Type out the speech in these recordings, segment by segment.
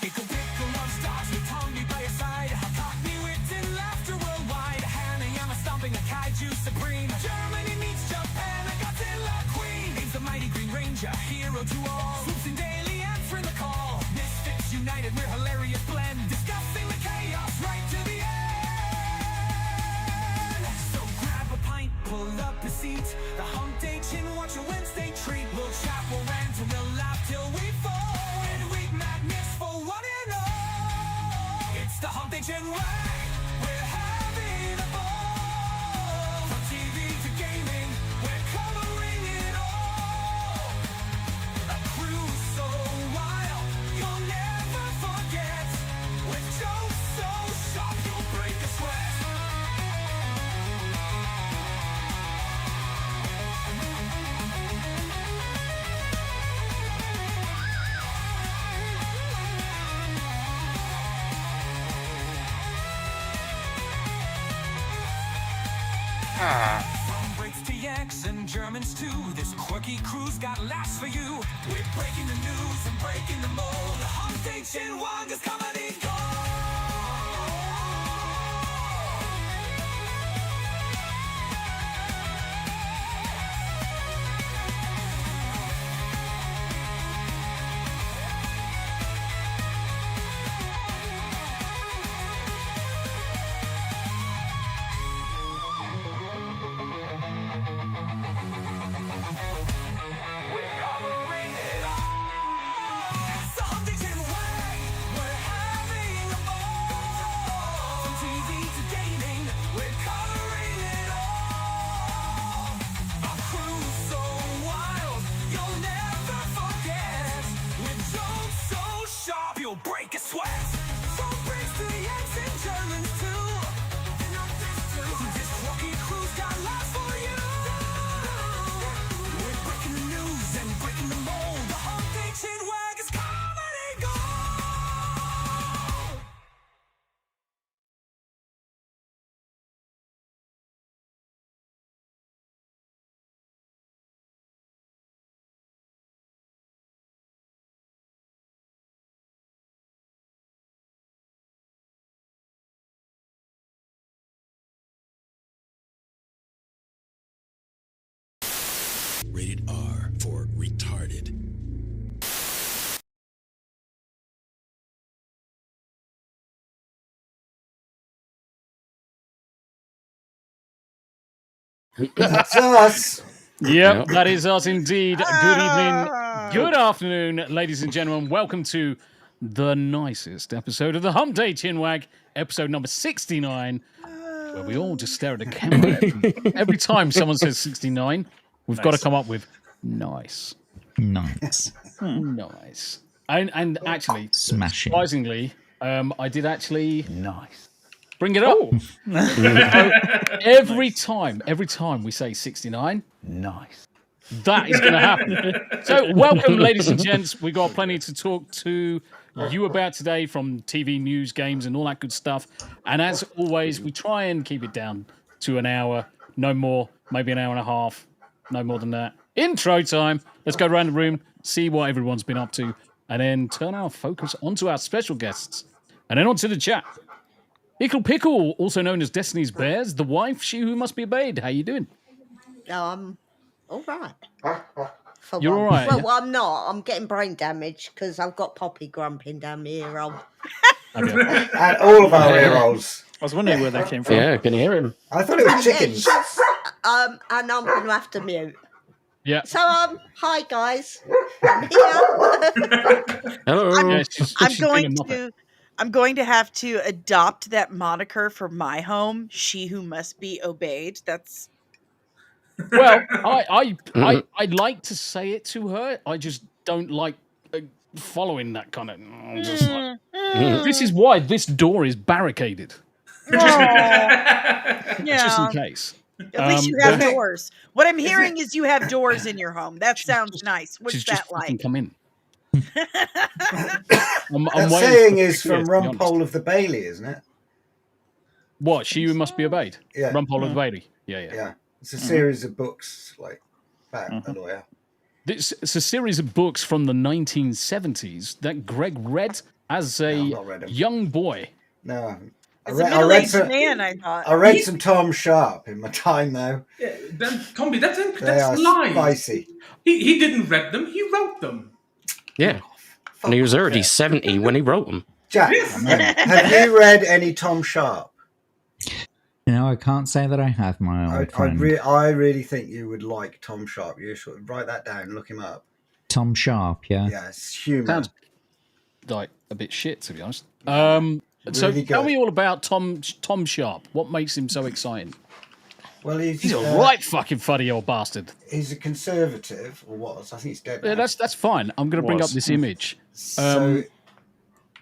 IcklePickle love stars with Tombi by your side. Cockney wit and laughter worldwide. Hanayama stomping a kaiju supreme. Germany meets Japan, a Godzilla queen. He's the mighty Green Ranger, hero to all. Swoops in daily, answering the call. Misfits united, we're hilarious blend. Discussing the chaos right to the end. So grab a pint, pull up a seat. The Hump Day Chin, watch a Wednesday treat. We'll chat, we'll rant, and we'll laugh till we fall. Midweek madness for one and all. It's the Hump Day Chin Wag. We're having a ball. From TV to gaming, we're covering it all. A cruise so wild, you'll never forget. With jokes so sharp, you'll break a sweat. From Brits to Yanks and Germans too, this quirky crew's got laughs for you. We're breaking the news and breaking the mold. The Hump Day Chin Wag is comedy gold. Break a sweat. From Brits to Yanks and Germans too. This quirky crew's got laughs for you. We're breaking the news and breaking the mold. The Hump Day Chin Wag is comedy gold. Rated R for retarded. That's us. Yep, that is us indeed. Good evening, good afternoon, ladies and gentlemen. Welcome to the nicest episode of the Hump Day Chin Wag, episode number 69, where we all just stare at the camera. Every time someone says 69, we've got to come up with nice. Nice. Nice. And actually, Smashing. surprisingly, I did actually Nice. bring it up. So every time we say 69, Nice. that is going to happen. So welcome, ladies and gents. We've got plenty to talk to you about today, from TV news, games, and all that good stuff. And as always, we try and keep it down to an hour, no more, maybe an hour and a half, no more than that. Intro time. Let's go around the room, see what everyone's been up to and then turn our focus onto our special guests, and then onto the chat. IcklePickle, also known as Destiny's Bears, the wife, she who must be obeyed. How you doing? I'm all right. For You're once. all right, Well, yeah? I'm not. I'm getting brain damage because I've got Poppy grumping down my ear hole. Okay. And all of our ear rolls. I was wondering where that came from. Yeah, I can hear him. I thought it was chickens. And I'm going to have to mute. Yeah. So, hi guys. I'm here. Hello. Yeah, she's doing a Muppet. I'm going to have to adopt that moniker for my home. She who must be obeyed. That's Well, I'd like to say it to her. I just don't like following that kind of. Just like, this is why this door is barricaded, just in case. At least you have but- doors. What I'm hearing is you have doors in your home. That sounds nice. What's She's that just fucking like? come in. I'm That waiting saying for is Sophia, from to be honest. Rumpole of the Bailey, isn't it? What? She who must be obeyed. Yeah. Rumpole of the Bailey. Yeah. Yeah. It's a series of books, like, about a lawyer. It's a series of books from the 1970s that Greg read as No, a I've not read 'em. young boy. No. As a middle-aged man, I thought. I read some Tom Sharp in my time, though. Yeah, Tombi, that's They are lies. spicy. He didn't read them, he wrote them. Yeah. And he was already 70 when he wrote them. Jack, have you read any Tom Sharp? No, I can't say that I have, my old friend. I really think you would like Tom Sharp. You should write that down, look him up. Tom Sharp, yeah. Yeah, it's humour. Sounds like a bit shit, to be honest. So Really tell good. me all about Tom Sharp. What makes him so exciting? Well, He's a right fucking funny old bastard. He's a conservative, or was. I think he's dead now. Yeah, that's fine. I'm going to bring up this image. So,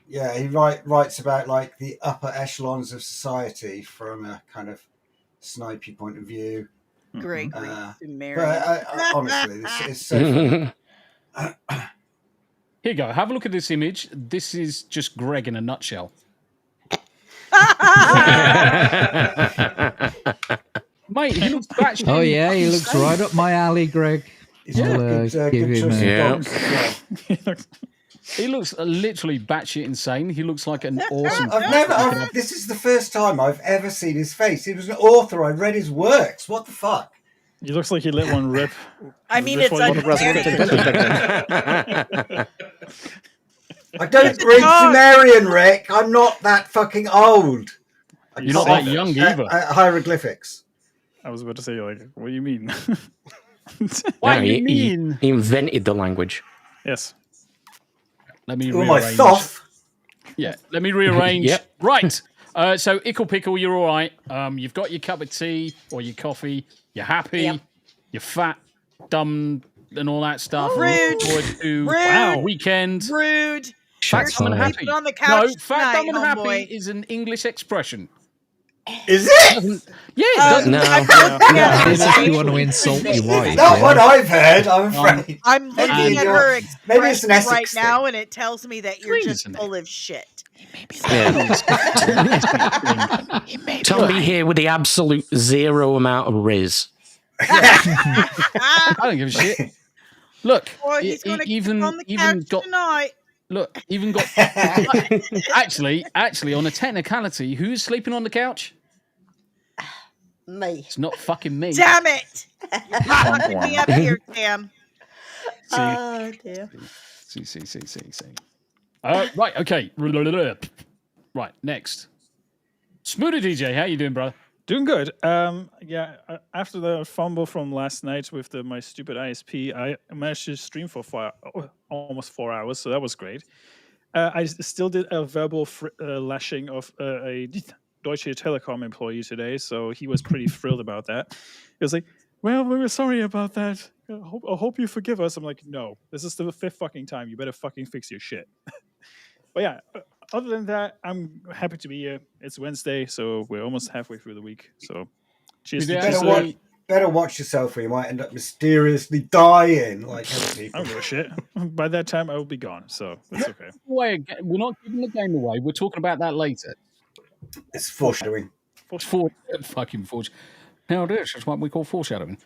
yeah, he writes about like the upper echelons of society from a kind of snipey point of view. Great, But Mary. honestly, this is so funny. Here you go. Have a look at this image. This is just Greg in a nutshell. Mate, he looks batshit. Oh, yeah, he looks right up my alley, Greg. He's got good give him choice of a- dogs as well. He looks literally batshit insane. He looks like an awesome. This is the first time I've ever seen his face. He was an author. I read his works. What the fuck? He looks like he let one rip. I mean, it's uncanny. I don't read Sumerian, Rick. I'm not that fucking old. You're not that young either. Hieroglyphics. I was about to say, like, what do you mean? What No, do you mean? He invented the language. Yes. Let me Oh, my rearrange. thoth. Yeah, let me rearrange. Yep. Right. So, IcklePickle, you're all right. You've got your cup of tea or your coffee. You're happy. Yep. You're fat, dumb, and all that stuff. Rude. Looking forward to Rude. weekend. Rude. Fat, dumb, and happy. Sleeping on the No, couch fat, dumb, and tonight, happy homeboy. is an English expression. Is it? Yeah, it doesn't. No. I'm looking at This her. if you want to insult your wife. Not yeah. what I've heard, I'm afraid. I'm looking Maybe at you're- her maybe it's an expression right Essex thing. now, and it tells me that you're Green, just isn't it? full of shit. Tombi here with the absolute zero amount of riz. I don't give a shit. Look, Boy, he's going to even keep on the even couch got tonight. look, even got actually on a technicality, who's sleeping on the couch? Me. It's not fucking me. Damn it! You're fucking me up here, Sam. Oh dear. See. Right, okay. Right, next. Smu the DJ, how you doing, brother? Doing good. Yeah, after the fumble from last night with my stupid ISP, I managed to stream for almost 4 hours, so that was great. I still did a verbal lashing of a Deutsche Telekom employee today, so he was pretty thrilled about that. He was like, "Well, we were sorry about that. I hope you forgive us." I'm like, "No, this is the 5th fucking time. You better fucking fix your shit." But yeah, other than that, I'm happy to be here. It's Wednesday, so we're almost halfway through the week. So cheers to Better watch yourself or you might end up mysteriously dying like other I people. don't give a shit. By that time, I will be gone, so that's okay. We're not giving the game away. We're talking about that later. It's foreshadowing. Fucking foreshadowing. Now, that's what we call foreshadowing.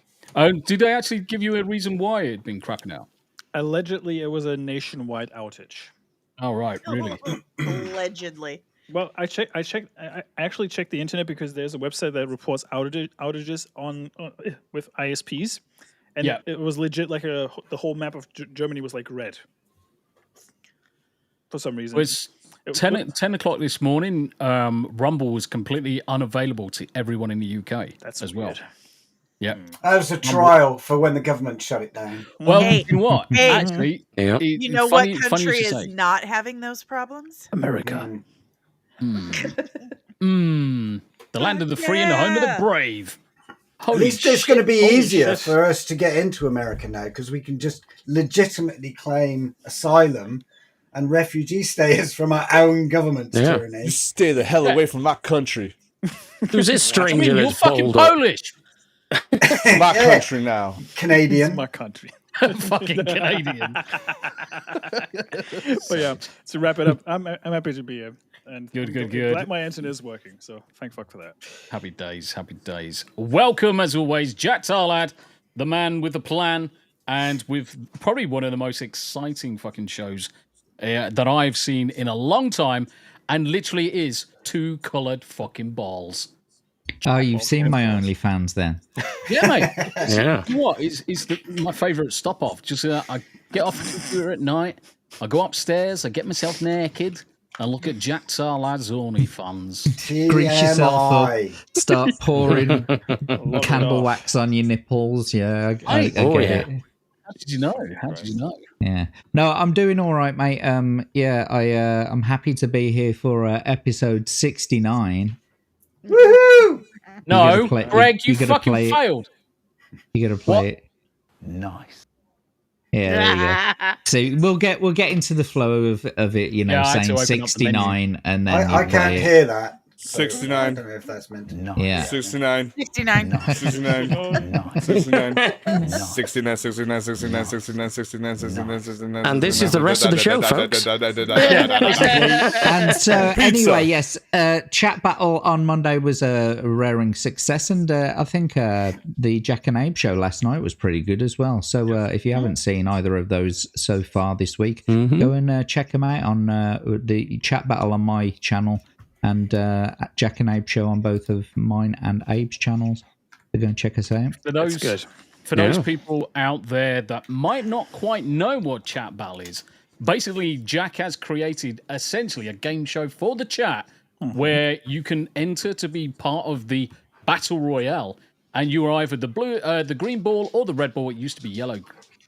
Did they actually give you a reason why it'd been crapping out? Allegedly, it was a nationwide outage. Oh, right, really? Allegedly. Well, I actually checked the internet because there's a website that reports outages on with ISPs, and Yeah. it was legit. Like the whole map of Germany was like red for some reason. It was 10 o'clock this morning. Rumble was completely unavailable to everyone in the UK That's as well. weird. Yeah. That was a trial for when the government shut it down. Well, Hey, you know what? hey. Actually, Yeah. You know funny what country you is should say. not having those problems? America. The land of the free and the home of the Yeah. brave. At Holy least it's shit. going to be Holy easier shit. for us to get into America now because we can just legitimately claim asylum and refugee status from our own government's Yeah. You tyranny. stay the hell away from my country. Who's this I mean, stranger you're that's fucking bowled up? Polish. My Yeah. country now. Canadian. My country. Fucking Canadian. But yeah, to wrap it up, I'm happy to be here. And Good, good, I'm good. glad my internet is working. So thank fuck for that. Happy days, happy days. Welcome, as always, Jack Tarlad, the man with the plan, and with probably one of the most exciting fucking shows that I've seen in a long time, and literally is two coloured fucking balls. Oh, you've seen my OnlyFans then? Yeah, mate. Yeah. You know what? It's my favourite stop off. Just I get off the computer at night, I go upstairs, I get myself naked, and look at Jack Tarlad's OnlyFans. Grease yourself up, TMI. start pouring Log it candle off. wax on your nipples. Yeah, I get Oh, it. yeah. How did you know? How did you know? Yeah. No, I'm doing all right, mate. I'm happy to be here for episode 69. Woohoo! No, play- Greg, you you gotta fucking play it. failed. You got to play What? it. Nice. Yeah, there you go. So we'll get into the flow of it. You know, Yeah, I had to saying open up the menu. 69, and then I you can't play it. hear that. So 69. I don't know if that's meant to. Yeah. 69. 69. 69. 69. 69, 69, 69, 69, 69, 69, 69. And this is the rest of the show, folks. And so, Pizza. anyway, yes, chat battle on Monday was a raring success, and I think the Jack and Abe show last night was pretty good as well. So, if you haven't seen either of those so far this week, go and check them out on the chat battle on my channel and at Jack and Abe show on both of mine and Abe's channels. So go and check us out. For those, good. For those people out there that might not quite know what Chat Battle is, basically Jack has created essentially a game show for the chat where you can enter to be part of the Battle Royale, and you are either the green ball or the red ball. It used to be yellow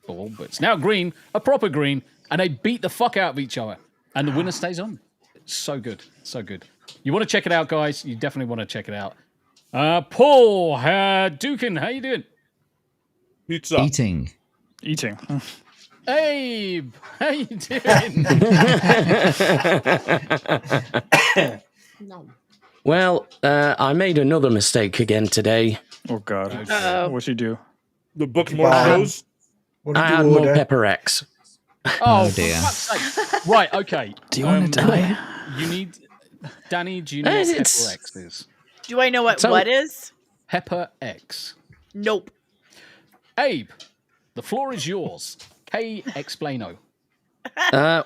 ball, but it's now green, a proper green, and they beat the fuck out of each other, and the winner stays on. It's so good, so good. You want to check it out, guys? You definitely want to check it out. Paul Hadouken, how you doing? Pizza. Eating. Abe, how you doing? No. Well, I made another mistake again today. Oh God. What'd you do? The book more Wow. shows. What I did had you more order? Pepper X. Oh, dear. for fuck's sake. Right, okay. Do you want to die? You need... Danny, do you know what It's- Pepper X is? Do I know what So- what is? Pepper X. Nope. Abe, the floor is yours. K. Explaino.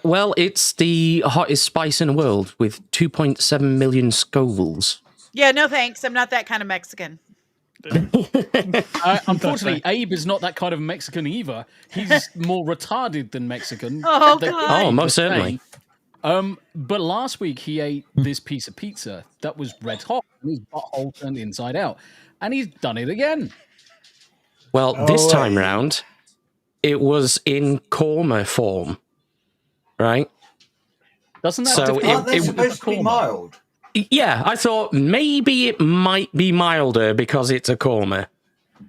Well, it's the hottest spice in the world with 2.7 million Scovilles. Yeah, no thanks. I'm not that kind of Mexican. Unfortunately, Abe is not that kind of Mexican either. He's more retarded than Mexican. Oh, They God. claim Oh, most to say. certainly. But last week he ate this piece of pizza that was red hot, and his butthole turned inside out, and he's done it again. Well, this time round, it was in korma form, right? Doesn't that So defeat- Aren't they it- supposed to be mild? Yeah, I thought maybe it might be milder because it's a korma.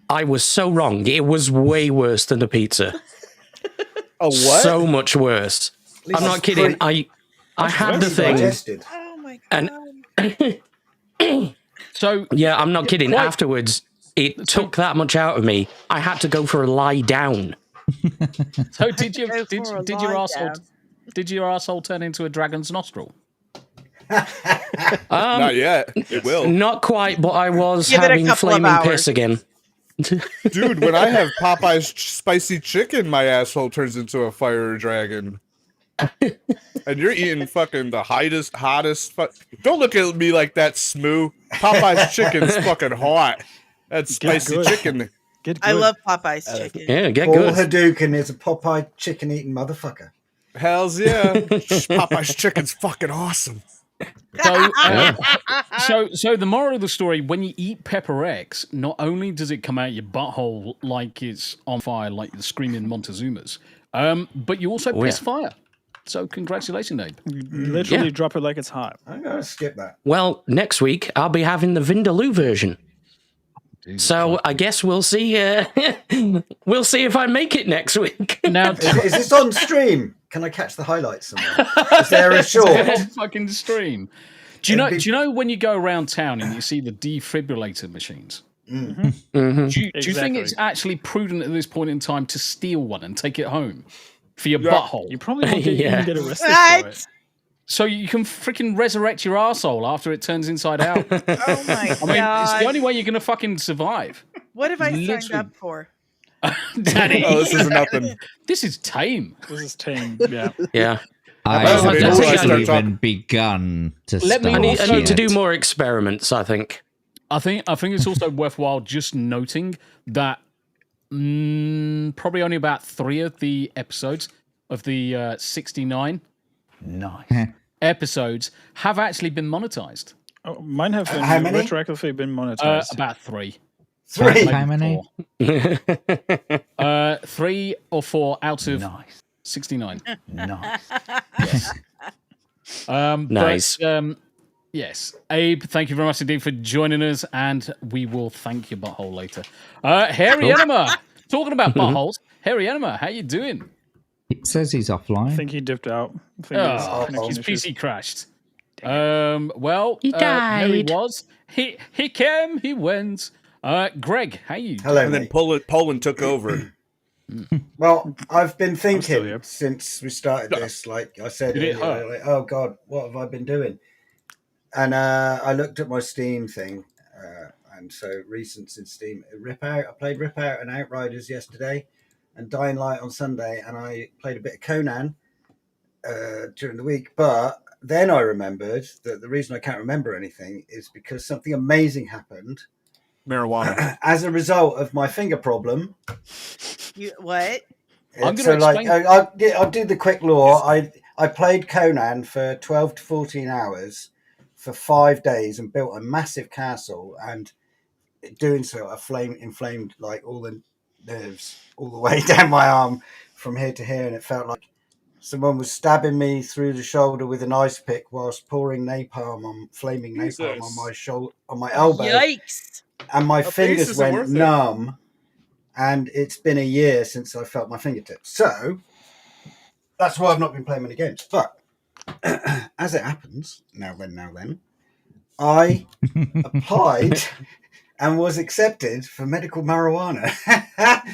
I was so wrong. It was way worse than the pizza. A what? So much worse. I'm not kidding. I had the thing, Digested. Oh my and So yeah, I'm not kidding. quite- Afterwards, it took that much out of me. I had to go for a lie down. So did you Go for a did your lie asshole down. did your asshole turn into a dragon's nostril? Not yet. It will. Not quite, but I was Give it a having couple of flaming hours. piss again. Dude, when I have Popeye's spicy chicken, my asshole turns into a fire dragon. And you're eating fucking the hottest. Don't look at me like that, Smu. Popeye's chicken's fucking hot. That's spicy chicken. I love Popeye's chicken. Yeah, get Paul good. Hadouken is a Popeye chicken-eating motherfucker. Hells yeah. Popeye's chicken's fucking awesome. So the moral of the story: when you eat Pepper X, not only does it come out your butthole like it's on fire, like the screaming Montezumas, but you also piss fire. So congratulations, Abe. Literally drop it like it's hot. I'm gonna skip that. Well, next week I'll be having the Vindaloo version. So I guess we'll see. We'll see if I make it next week. Now, Is this on stream? Can I catch the highlights somewhere? Is there a short? fucking stream. Do you know when you go around town and you see the defibrillator machines? Mm-hmm. Do you think it's actually prudent at this point in time to steal one and take it home for your butthole? You probably won't even get arrested for it. So you can freaking resurrect your arsehole after it turns inside out. Oh my god! It's the only way you're going to fucking survive. What have I signed up for? Dani. Oh, this is nothing. This is tame. This is tame. Yeah. Yeah. I haven't even begun to start. I need to do more experiments, I think. I think it's also worthwhile just noting that probably only about 3 of the episodes of the 69 episodes have actually been monetized. Oh, mine have been How many? retroactively been monetized. About 3. How many? 3 or 4 out of 69. Nice. Yes. Nice. But, yes. Abe, thank you very much indeed for joining us, and we will thank your butthole later. Hairy Enema, talking about buttholes. Hairy Enema, how you doing? It says he's offline. I think he dipped out. I think His PC crashed. Well, he died. Here he was. He came, he went. Greg, how you doing? Hello, And then mate. Poland took over. Well, I've been still thinking here. since we started this, like I said Did it earlier, hurt? like, oh God, what have I been doing? And I looked at my Steam thing, and so recents in Steam, I played Rip Out and Outriders yesterday, and Dying Light on Sunday, and I played a bit of Conan during the week. But then I remembered that the reason I can't remember anything is because something amazing happened. Marijuana. As a result of my finger problem. What? I'm So, gonna like, explain. I'll do the quick lore. I played Conan for 12 to 14 hours for 5 days and built a massive castle. And doing so, I inflamed like all the nerves all the way down my arm from here to here, and it felt like someone was stabbing me through the shoulder with an ice pick whilst pouring flaming napalm on my shoulder, on my elbow. Yikes! And my face fingers isn't went worth it. numb, and it's been a year since I felt my fingertips. So that's why I've not been playing many games. But as it happens, now then, I applied and was accepted for medical marijuana.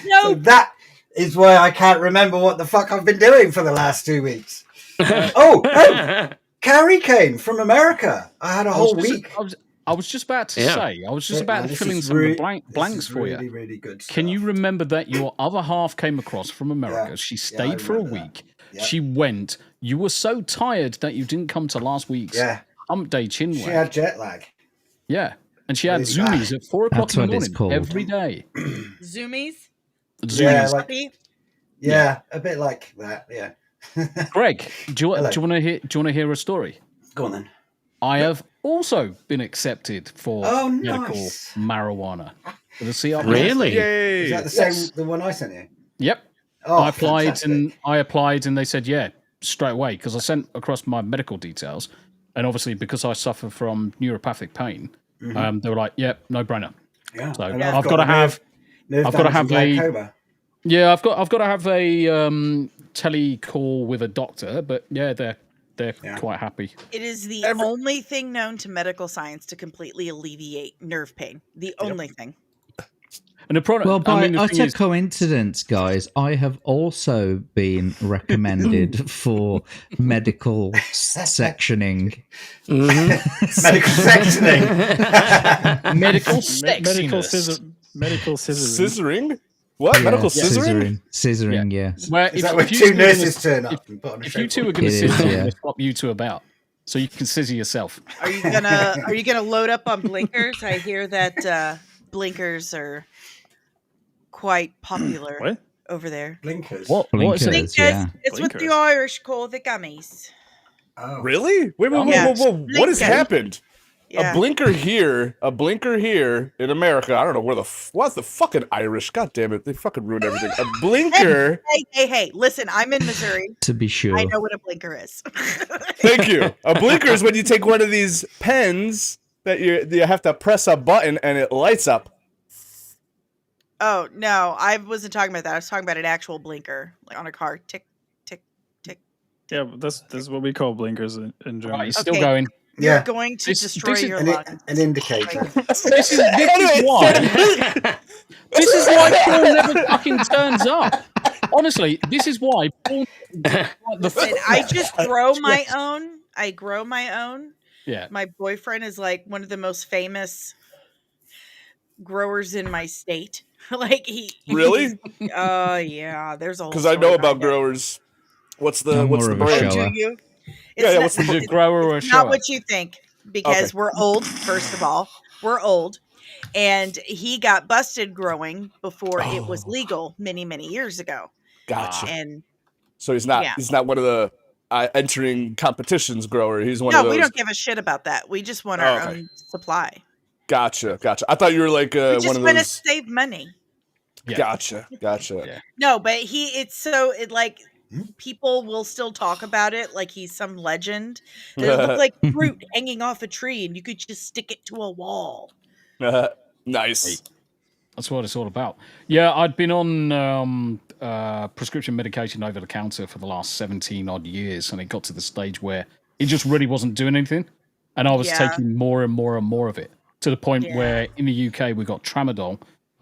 No. So that is why I can't remember what the fuck I've been doing for the last 2 weeks. Oh, Carrie came from America. I had a whole week. I was just about to say. I was just about to fill in some of the blanks for you. Really good stuff. Can you remember that your other half came across from America? Yeah. She Yeah, I stayed for a remember week. that. Yeah. She went. You were so tired that you didn't come to last week's Hump Day Chinwag. She had jet lag. Yeah. And she had Really zoomies at 4 o'clock That's in the what it's morning called. every day. Zoomies? Yeah, Zoomies. like, yeah, a bit like that. Yeah. Greg, do you Hello. want to hear a story? Go on then. I have also been accepted for Oh, medical nice. marijuana for the CRP. Really? Yay. Is that the same? Yes. The one I sent you? Yep. Oh, I applied fantastic. and they said straight away because I sent across my medical details, and obviously because I suffer from neuropathic pain, they were like, no brainer. Yeah. So And I've got to have nerve I've got to damage have and a glaucoma. I've got to have a tele call with a doctor, but they're quite happy. It is the only thing known to medical science to completely alleviate nerve pain. The only thing. And the product, Well, by the thing utter is- coincidence, guys, I have also been recommended for medical sectioning. Medical sectioning. medical Medical sexiness. Medical scissoring. Scissoring? What? Yeah, Medical scissoring? Scissoring, yeah. Where Is that when two nurses turn up and put on a if show you two for are going to It scissor, is, I'm yeah. going to swap you two about so you can scissor yourself. Are you gonna load up on blinkers? I hear that blinkers are quite popular What? over there. blinkers? What is Blinkers, it? Blinkers. yeah. It's what the Blinkers. Irish call the gummies. Oh. Really? Wait, Yeah. whoa. What has Blinker. happened? Yeah. A blinker here in America. I don't know where what's the fucking Irish? God damn it. They fucking ruined everything. A blinker. Hey, listen, I'm in Missouri. To be sure. I know what a blinker is. Thank you. A blinker is when you take one of these pens that you have to press a button and it lights up. Oh, no, I wasn't talking about that. I was talking about an actual blinker, like on a car. Tick, tick, tick. Yeah, but that's what we call blinkers in German. Right, he's still Okay. going. You're Yeah, going to This- destroy this is- your an, lungs. an indicator. This is why. This is why Paul never fucking turns up. Honestly, this is why Paul. Listen, I just grow my own. I grow my own. Yeah. My boyfriend is like one of the most famous growers in my state. Like Really? Yeah. There's a whole Because I story know about behind it. growers. What's the I'm what's more the of a brand? shower. Do you? Yeah, not- what's the- He's a grower or a it's not shower. what you think, because Okay. we're old. First of all, we're old, and he got busted growing before it was legal many years ago. Gotcha. And So he's not one of the entering competitions grower. He's one of no, those. we don't give a shit about that. We just want our okay. own supply. Gotcha. I thought you were like We one just of want to those. save money. Yeah. Gotcha. Yeah. No, but people will still talk about it like he's some legend. It looked like fruit hanging off a tree, and you could just stick it to a wall. Nice. That's what it's all about. Yeah, I'd been on prescription medication over the counter for the last 17 odd years, and it got to the stage where it just really wasn't doing anything. And I was Yeah. taking more and more and more of it to the point Yeah. where in the UK we got tramadol.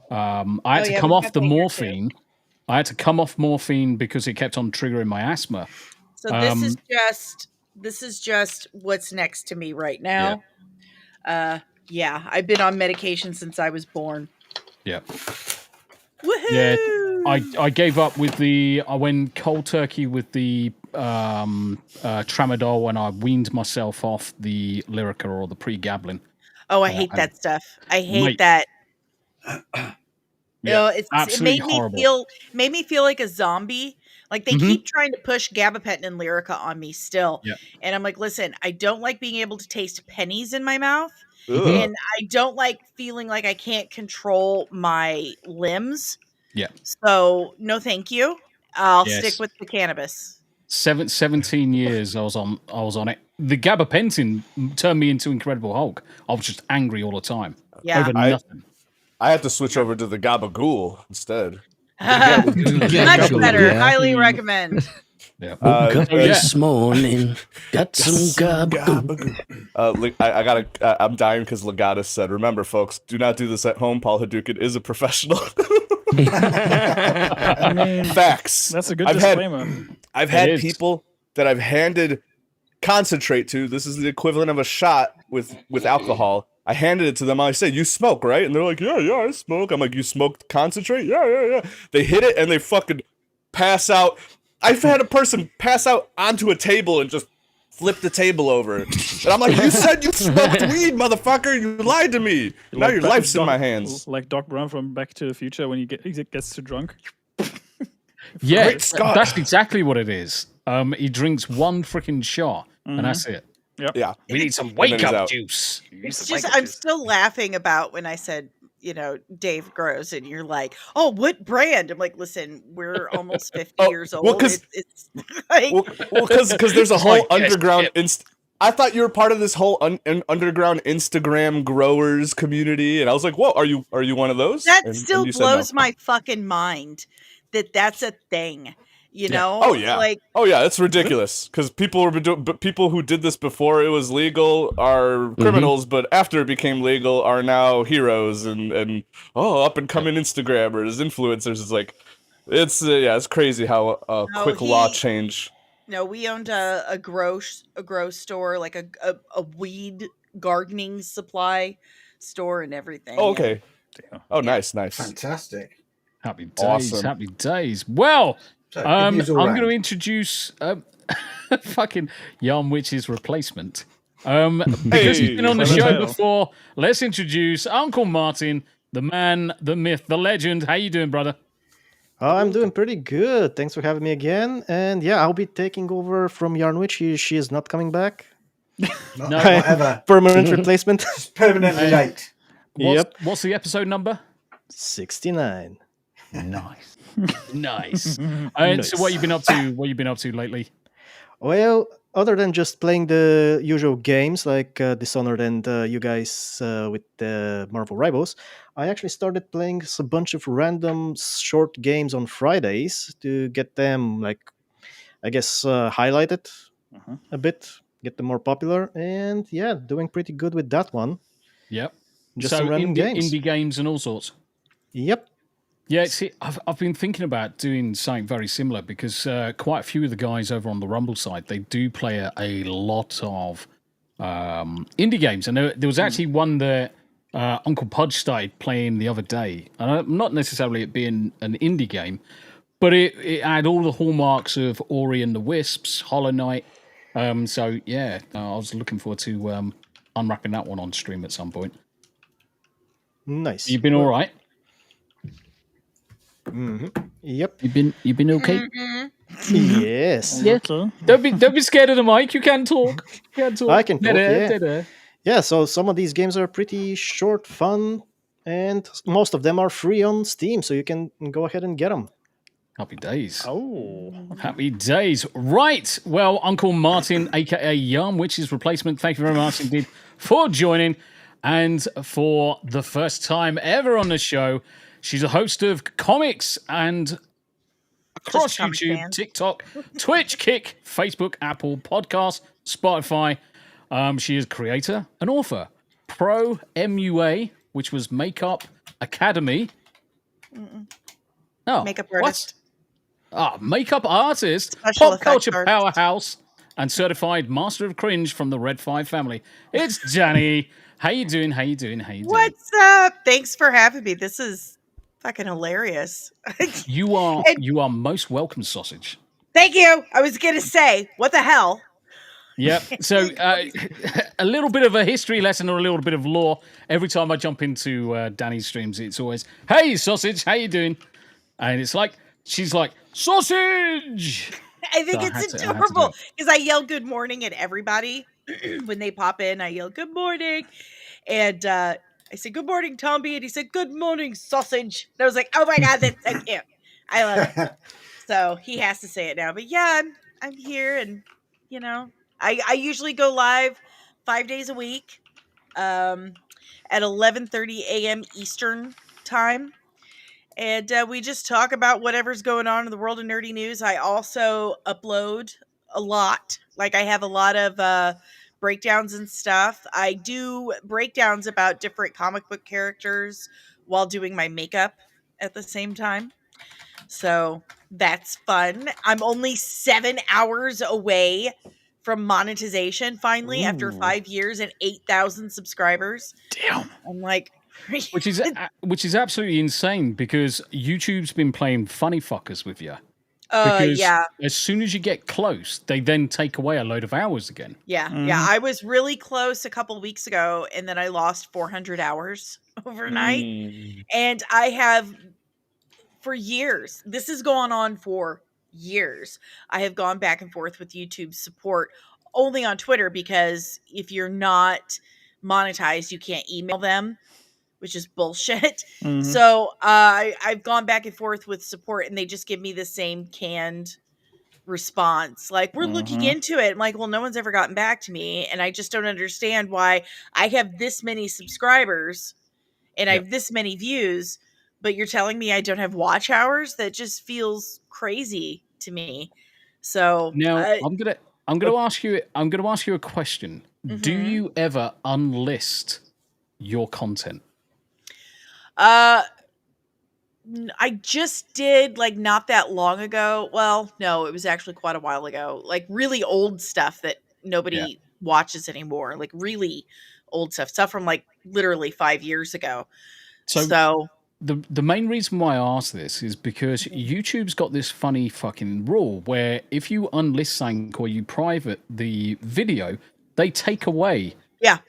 I had to yeah, come we off got the that here too. morphine. I had to come off morphine because it kept on triggering my asthma. So this is just what's next to me right now. Yeah, I've been on medication since I was born. Yeah. Woohoo! Yeah, I gave up with I went cold turkey with the tramadol when I weaned myself off the Lyrica or the pregabalin. Oh, I hate that stuff. I hate Mate. that. Yeah, It absolutely made me horrible. feel like a zombie. Like they keep trying to push gabapentin and Lyrica on me still. Yeah. And I'm like, listen, I don't like being able to taste pennies in my mouth. Ugh. And I don't like feeling like I can't control my limbs. Yeah. So no thank you. I'll Yes. stick with the cannabis. 17 years I was on it. The gabapentin turned me into Incredible Hulk. I was just angry all the time. Yeah. Over nothing. I have to switch over to the gabagool instead. Yeah, Much cool, better. yeah. Highly recommend. Yeah. Woke up Oh, yeah. this morning, got some gabagool. I'm dying because Legatus said, "Remember, folks, do not do this at home. Paul Hadouken is a professional." I mean, Facts. that's a good I've had- disclaimer. I've It had is. people that I've handed concentrate to. This is the equivalent of a shot with alcohol. I handed it to them. I said, "You smoke, right?" And they're like, "Yeah, I smoke." I'm like, "You smoked concentrate?" Yeah. They hit it and they fucking pass out. I've had a person pass out onto a table and just flip the table over. And I'm like, "You said you smoked weed, motherfucker. You lied to me. Now Like your Doc- life's in Doc- my hands." Like Doc Brown from Back to the Future when he gets too drunk. Yeah, Great Scott. that's exactly what it is. He drinks one freaking shot, and that's it. Yeah. We need some then wake he's up out. juice. It's just I'm still laughing about when I said, Dave grows, and you're like, "Oh, what brand?" I'm like, "Listen, we're almost 50 years old. well, 'cause- It's like Well, because there's a whole like, yes, underground. I thought you were part of this whole underground Instagram growers community, and I was like, "Whoa, are you one of those?" that And still you said no. blows my fucking mind that that's a thing. You know? Oh yeah. Like Oh yeah, it's ridiculous because people who did this before it was legal are criminals, but after it became legal are now heroes and up and coming Instagrammers, influencers. It's like it's crazy how quick law change. no, we owned a grow store, like a weed gardening supply store and everything. Oh, okay. Oh, nice. Fantastic. Happy days. Awesome. Happy days. Well, So, good I'm news all going to round. introduce fucking Yarn Witch's replacement. Because he's been on the show Clementine. before, let's introduce Uncle Martin, the man, the myth, the legend. How you doing, brother? Oh, I'm doing pretty good. Thanks for having me again. And yeah, I'll be taking over from Yarnwich. She is not coming back. Not ever. Permanent replacement. Just permanently late. What's the episode number? 69. Nice. Nice. So what you been up to? What you been up to lately? Well, other than just playing the usual games like Dishonored and you guys with the Marvel Rivals, I actually started playing a bunch of random short games on Fridays to get them, like, I guess, highlighted a bit, get them more popular, and yeah, doing pretty good with that one. Yep. Just so some random games. indie games and all sorts. Yep. Yeah, see, I've been thinking about doing something very similar because quite a few of the guys over on the Rumble side, they do play a lot of indie games. And there was actually one that Uncle Pudge started playing the other day. Not necessarily it being an indie game, but it had all the hallmarks of Ori and the Wisps, Hollow Knight. So, yeah, I was looking forward to unwrapping that one on stream at some point. Nice. You've been all right? Yep. You've been okay? Yes. Yeah. Don't be scared of the mic. You can talk. You can talk. I can talk. Dead. Yeah. So some of these games are pretty short, fun, and most of them are free on Steam, so you can go ahead and get them. Happy days. Oh. Happy days. Right. Well, Uncle Martin, aka Yarn Witch's replacement, thank you very much indeed for joining. And for the first time ever on the show, she's a host of comics and across YouTube, TikTok, Twitch, Kick, Facebook, Apple, Podcast, Spotify. She is creator and author. Pro MUA, which was Makeup Academy. Oh, Makeup artist. Makeup artist, Special pop culture effects powerhouse, and certified master of cringe from the Red 5 family. It's Dani. How you doing? What's up? Thanks for having me. This is fucking hilarious. You are most welcome, sausage. Thank you. I was gonna say, what the hell? Yep. So a little bit of a history lesson or a little bit of lore. Every time I jump into Dani's streams, it's always, "Hey, sausage, how you doing?" And it's like she's like, "Sausage." I think So it's I had to do adorable it. because I yell good morning at everybody when they pop in. I yell good morning, and I say good morning, Tombi, and he said good morning, sausage. And I was like, oh my god, that's so cute. I love it. So he has to say it now. But yeah, I'm here, and you know, I usually go live 5 days a week, at 11:30 a.m. Eastern time. And we just talk about whatever's going on in the world of nerdy news. I also upload a lot. Like I have a lot of breakdowns and stuff. I do breakdowns about different comic book characters while doing my makeup at the same time. So that's fun. I'm only 7 hours away from monetization finally after 5 years and 8,000 subscribers. Damn. I'm like, which is absolutely insane because YouTube's been playing funny fuckers with you. Because yeah. as soon as you get close, they then take away a load of hours again. Yeah, yeah. I was really close a couple weeks ago, and then I lost 400 hours overnight. And I have, for years, this has gone on for years. I have gone back and forth with YouTube support only on Twitter because if you're not monetized, you can't email them, which is bullshit. So I've gone back and forth with support, and they just give me the same canned response. Like, we're looking into it. I'm like, well, no one's ever gotten back to me, and I just don't understand why I have this many subscribers and I have this many views, but you're telling me I don't have watch hours? That just feels crazy to me. So now I'm gonna ask you a question. Do you ever unlist your content? I just did, like, not that long ago. Well, no, it was actually quite a while ago. Like, really old stuff that nobody watches anymore. Like, really old stuff from, like, literally 5 years ago. So the main reason why I ask this is because YouTube's got this funny fucking rule where if you unlist sync or you private the video, they take away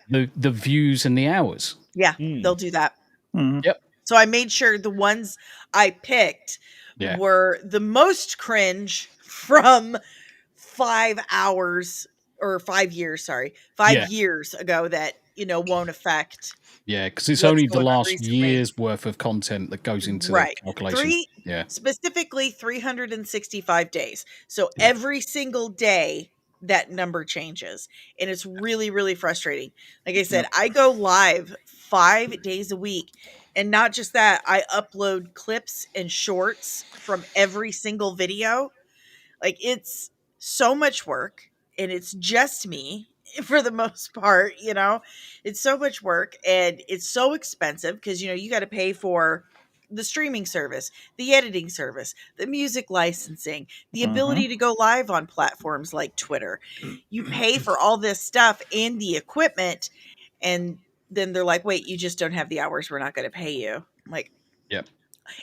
the views and the hours. Yeah, they'll do that. Yep. So I made sure the ones I picked Yeah. were the most cringe from 5 hours or 5 years, sorry, 5 Yeah. years ago that, won't affect. Yeah, because it's what's only the going on last recently. year's worth of content that goes into Right. the calculation. Yeah. Specifically 365 days. So every single day that number changes. And it's really, really frustrating. Like I said, I go live 5 days a week. And not just that, I upload clips and shorts from every single video. Like, it's so much work, and it's just me for the most part. It's so much work, and it's so expensive because you got to pay for the streaming service, the editing service, the music licensing, the ability to go live on platforms like Twitter. You pay for all this stuff and the equipment, and then they're like, wait, you just don't have the hours, we're not going to pay you. I'm like, Yep.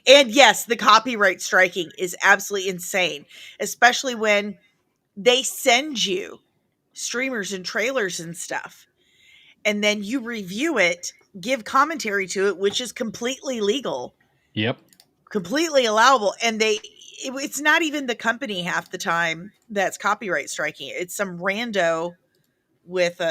and yes, the copyright striking is absolutely insane, especially when they send you streamers and trailers and stuff, and then you review it, give commentary to it, which is completely legal, Yep. completely allowable. And it's not even the company half the time that's copyright striking. It's some rando with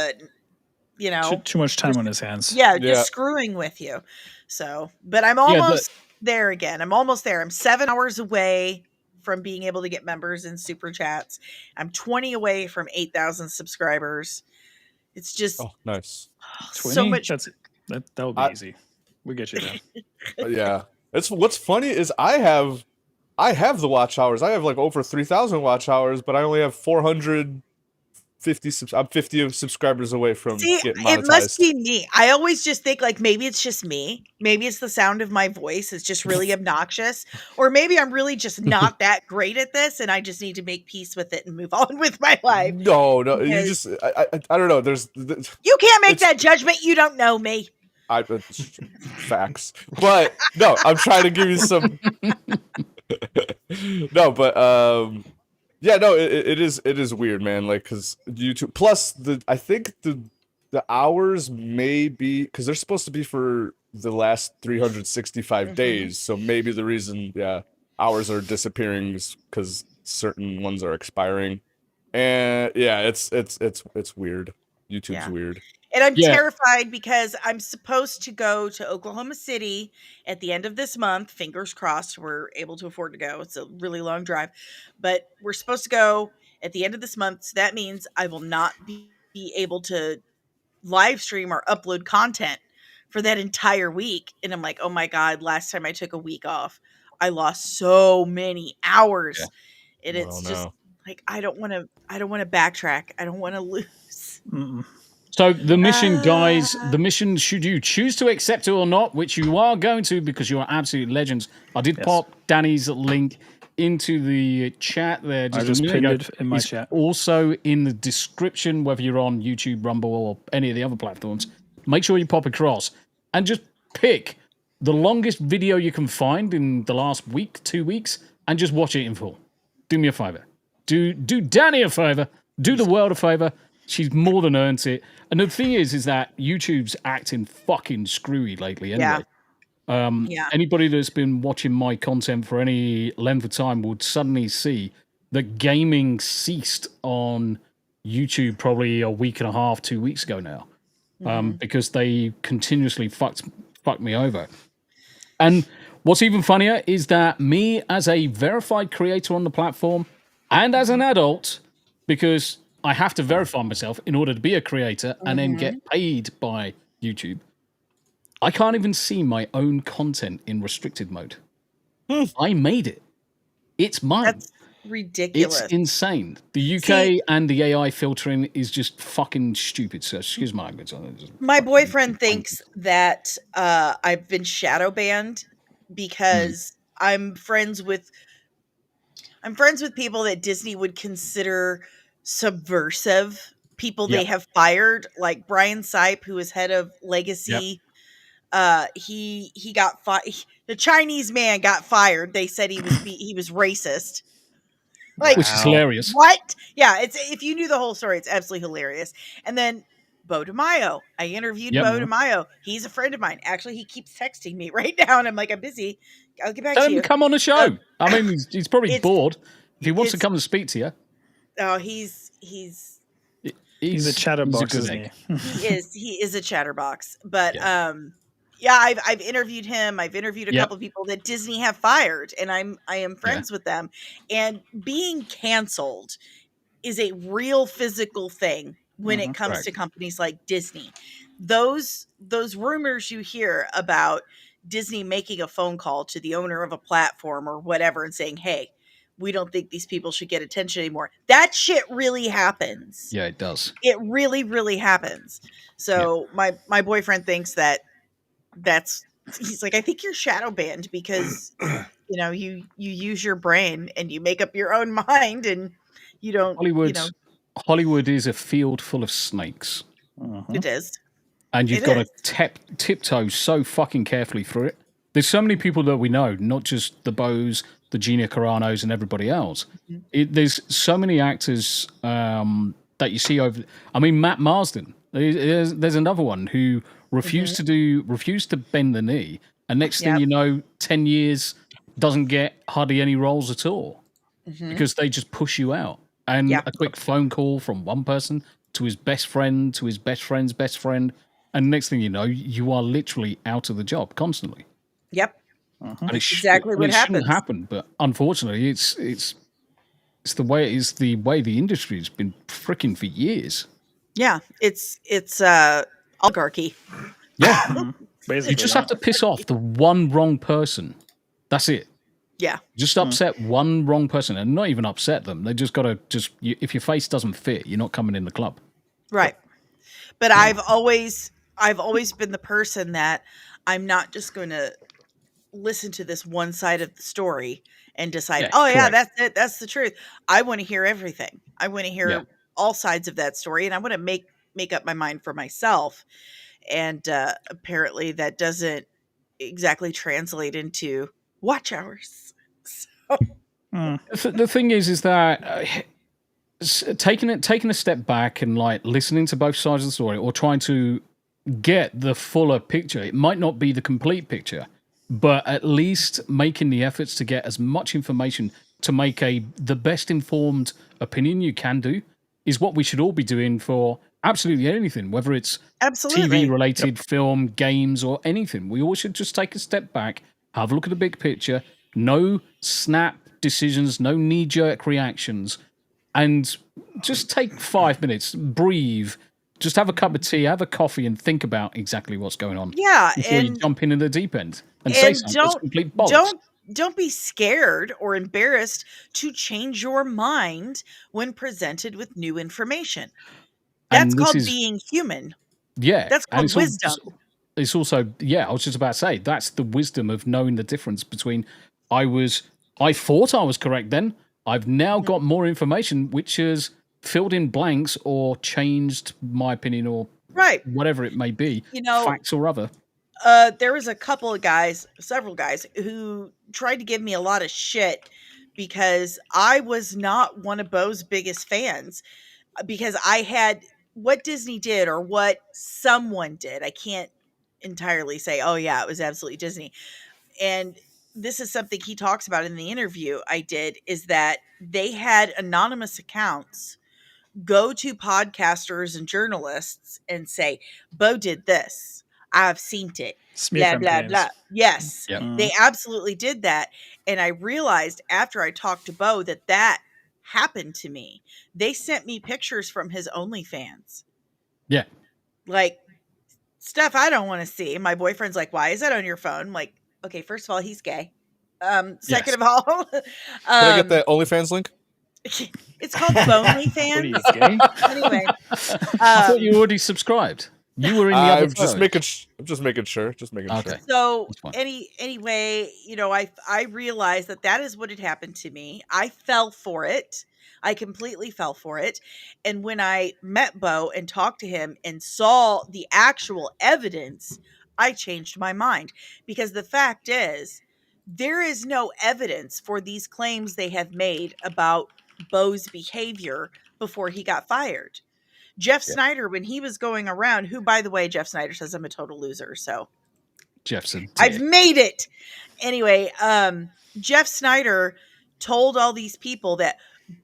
Too much time on his hands. just screwing with you. So, but I'm almost there again. I'm almost there. I'm 7 hours away from being able to get members and super chats. I'm 20 away from 8,000 subscribers. It's just nice. 20? So much. That would be easy. We get you there. Yeah. It's what's funny is I have the watch hours. I have like over 3,000 watch hours, but I only have 450. I'm 50 subscribers away from getting monetized. It must be me. I always just think like maybe it's just me. Maybe it's the sound of my voice. It's just really obnoxious. Or maybe I'm really just not that great at this and I just need to make peace with it and move on with my life. No, you just I don't know. You can't make that judgment. You don't know me. Facts. But no, I'm trying to give you some No, but yeah, no, it is weird, man. Like, cause YouTube plus I think the hours may be because they're supposed to be for the last 365 days. So maybe the reason, hours are disappearing is because certain ones are expiring. And yeah, it's weird. YouTube's weird. And I'm terrified because I'm supposed to go to Oklahoma City at the end of this month. Fingers crossed we're able to afford to go. It's a really long drive. But we're supposed to go at the end of this month. So that means I will not be able to live stream or upload content for that entire week. And I'm like, oh my God, last time I took a week off, I lost so many hours. Yeah. And it's just like, I don't want to backtrack. I don't want to lose. So the mission, guys, the mission, should you choose to accept it or not, which you are going to because you are absolute legends. I did pop Dani's link into the chat there. I just pinned it in my chat. Also in the description, whether you're on YouTube, Rumble, or any of the other platforms. Make sure you pop across and just pick the longest video you can find in the last week, 2 weeks, and just watch it in full. Do me a favor. Do Dani a favor. Do the world a favor. She's more than earned it. And the thing is that YouTube's acting fucking screwy lately anyway. Anybody that's been watching my content for any length of time would suddenly see that gaming ceased on YouTube probably a week and a half, 2 weeks ago now. Because they continuously fucked me over. And what's even funnier is that me as a verified creator on the platform and as an adult, because I have to verify myself in order to be a creator and then get paid by YouTube. I can't even see my own content in restricted mode. I made it. It's mine. That's ridiculous. It's insane. The UK and the AI filtering is just fucking stupid. So excuse my language. My boyfriend thinks that I've been shadow banned because I'm friends with people that Disney would consider subversive, people they have fired, like Brian Sipe, who is head of legacy he got the Chinese man got fired. They said he was racist. Like, Which is hilarious. what? Yeah, it's if you knew the whole story, it's absolutely hilarious. And then Bo DeMaio. I interviewed Yep. Bo DeMaio. He's a friend of mine. Actually, he keeps texting me right now, and I'm like, I'm busy. I'll get back Tell to him you. to come on the show. I mean, he's probably bored. If he wants to it's- come and speak to you, Oh, he's He's a chatterbox, good isn't egg. he is a chatterbox. But yeah, I've interviewed him. I've interviewed a Yep. couple of people that Disney have fired, and I am friends with them. And being canceled is a real physical thing when it comes to companies like Disney. Those rumors you hear about Disney making a phone call to the owner of a platform or whatever and saying, "Hey, we don't think these people should get attention anymore." That shit really happens. Yeah, it does. It really, really happens. So my boyfriend thinks he's like, I think you're shadow banned because you use your brain and you make up your own mind and you don't. Hollywood is a field full of snakes. It is. And you've It got is. to tiptoe so fucking carefully through it. There's so many people that we know, not just the Bows, the Gina Caranos, and everybody else. There's so many actors that you see over. I mean, Matt Marsden. There's another one who refused to bend the knee, and next thing you know, 10 years doesn't get hardly any roles at all because they just push you out. And a quick phone call from one person to his best friend to his best friend's best friend. And next thing you know, you are literally out of the job constantly. Yep. And Exactly what it happens. shouldn't happen, but unfortunately, it's the way the industry's been freaking for years. Yeah, it's oligarchy. Yeah, Basically, you just have to piss off the one wrong person. That's it. Yeah. Just upset one wrong person, and not even upset them. They just got to if your face doesn't fit, you're not coming in the club. Right. But I've always been the person that I'm not just going to listen to this one side of the story and decide, that's it, that's the truth. I want to hear everything. I want to hear all sides of that story, and I want to make up my mind for myself. And apparently that doesn't exactly translate into watch hours. So. The thing is that taking a step back and like listening to both sides of the story, or trying to get the fuller picture. It might not be the complete picture, but at least making the efforts to get as much information to make the best informed opinion you can do is what we should all be doing for absolutely anything, whether it's TV related, film, games, or anything. We all should just take a step back, have a look at the big picture, no snap decisions, no knee-jerk reactions, and just take 5 minutes, breathe, just have a cup of tea, have a coffee, and think about exactly what's going on. Yeah, before you jump into the deep end and say something that's complete bollocks. Don't be scared or embarrassed to change your mind when presented with new information. That's called being human. Yeah, that's called wisdom. It's also, I was just about to say, that's the wisdom of knowing the difference between I thought I was correct then. I've now got more information which has filled in blanks or changed my opinion or whatever it may be, facts or other. There was several guys who tried to give me a lot of shit because I was not one of Bo's biggest fans, because I had what Disney did or what someone did. I can't entirely say, oh yeah, it was absolutely Disney. And this is something he talks about in the interview I did, is that they had anonymous accounts go to podcasters and journalists and say, Bo did this. I've seen it. Blah, blah, blah. Yes, they absolutely did that. And I realized after I talked to Bo that happened to me. They sent me pictures from his OnlyFans. Yeah. Like stuff I don't want to see. My boyfriend's like, why is that on your phone? I'm like, okay, first of all, he's gay. Second of all, can I get that OnlyFans link? It's called BonelyFans. What are you, gay? Anyway, I thought you already subscribed. You were in the other. I'm just making sure. Okay. So anyway, I realized that is what had happened to me. I fell for it. I completely fell for it. And when I met Bo and talked to him and saw the actual evidence, I changed my mind, because the fact is, there is no evidence for these claims they have made about Bo's behavior before he got fired. Jeff Snyder, when he was going around, who, by the way, Jeff Snyder says I'm a total loser, so Jeff's a dick. I've made it. Anyway, Jeff Snyder told all these people that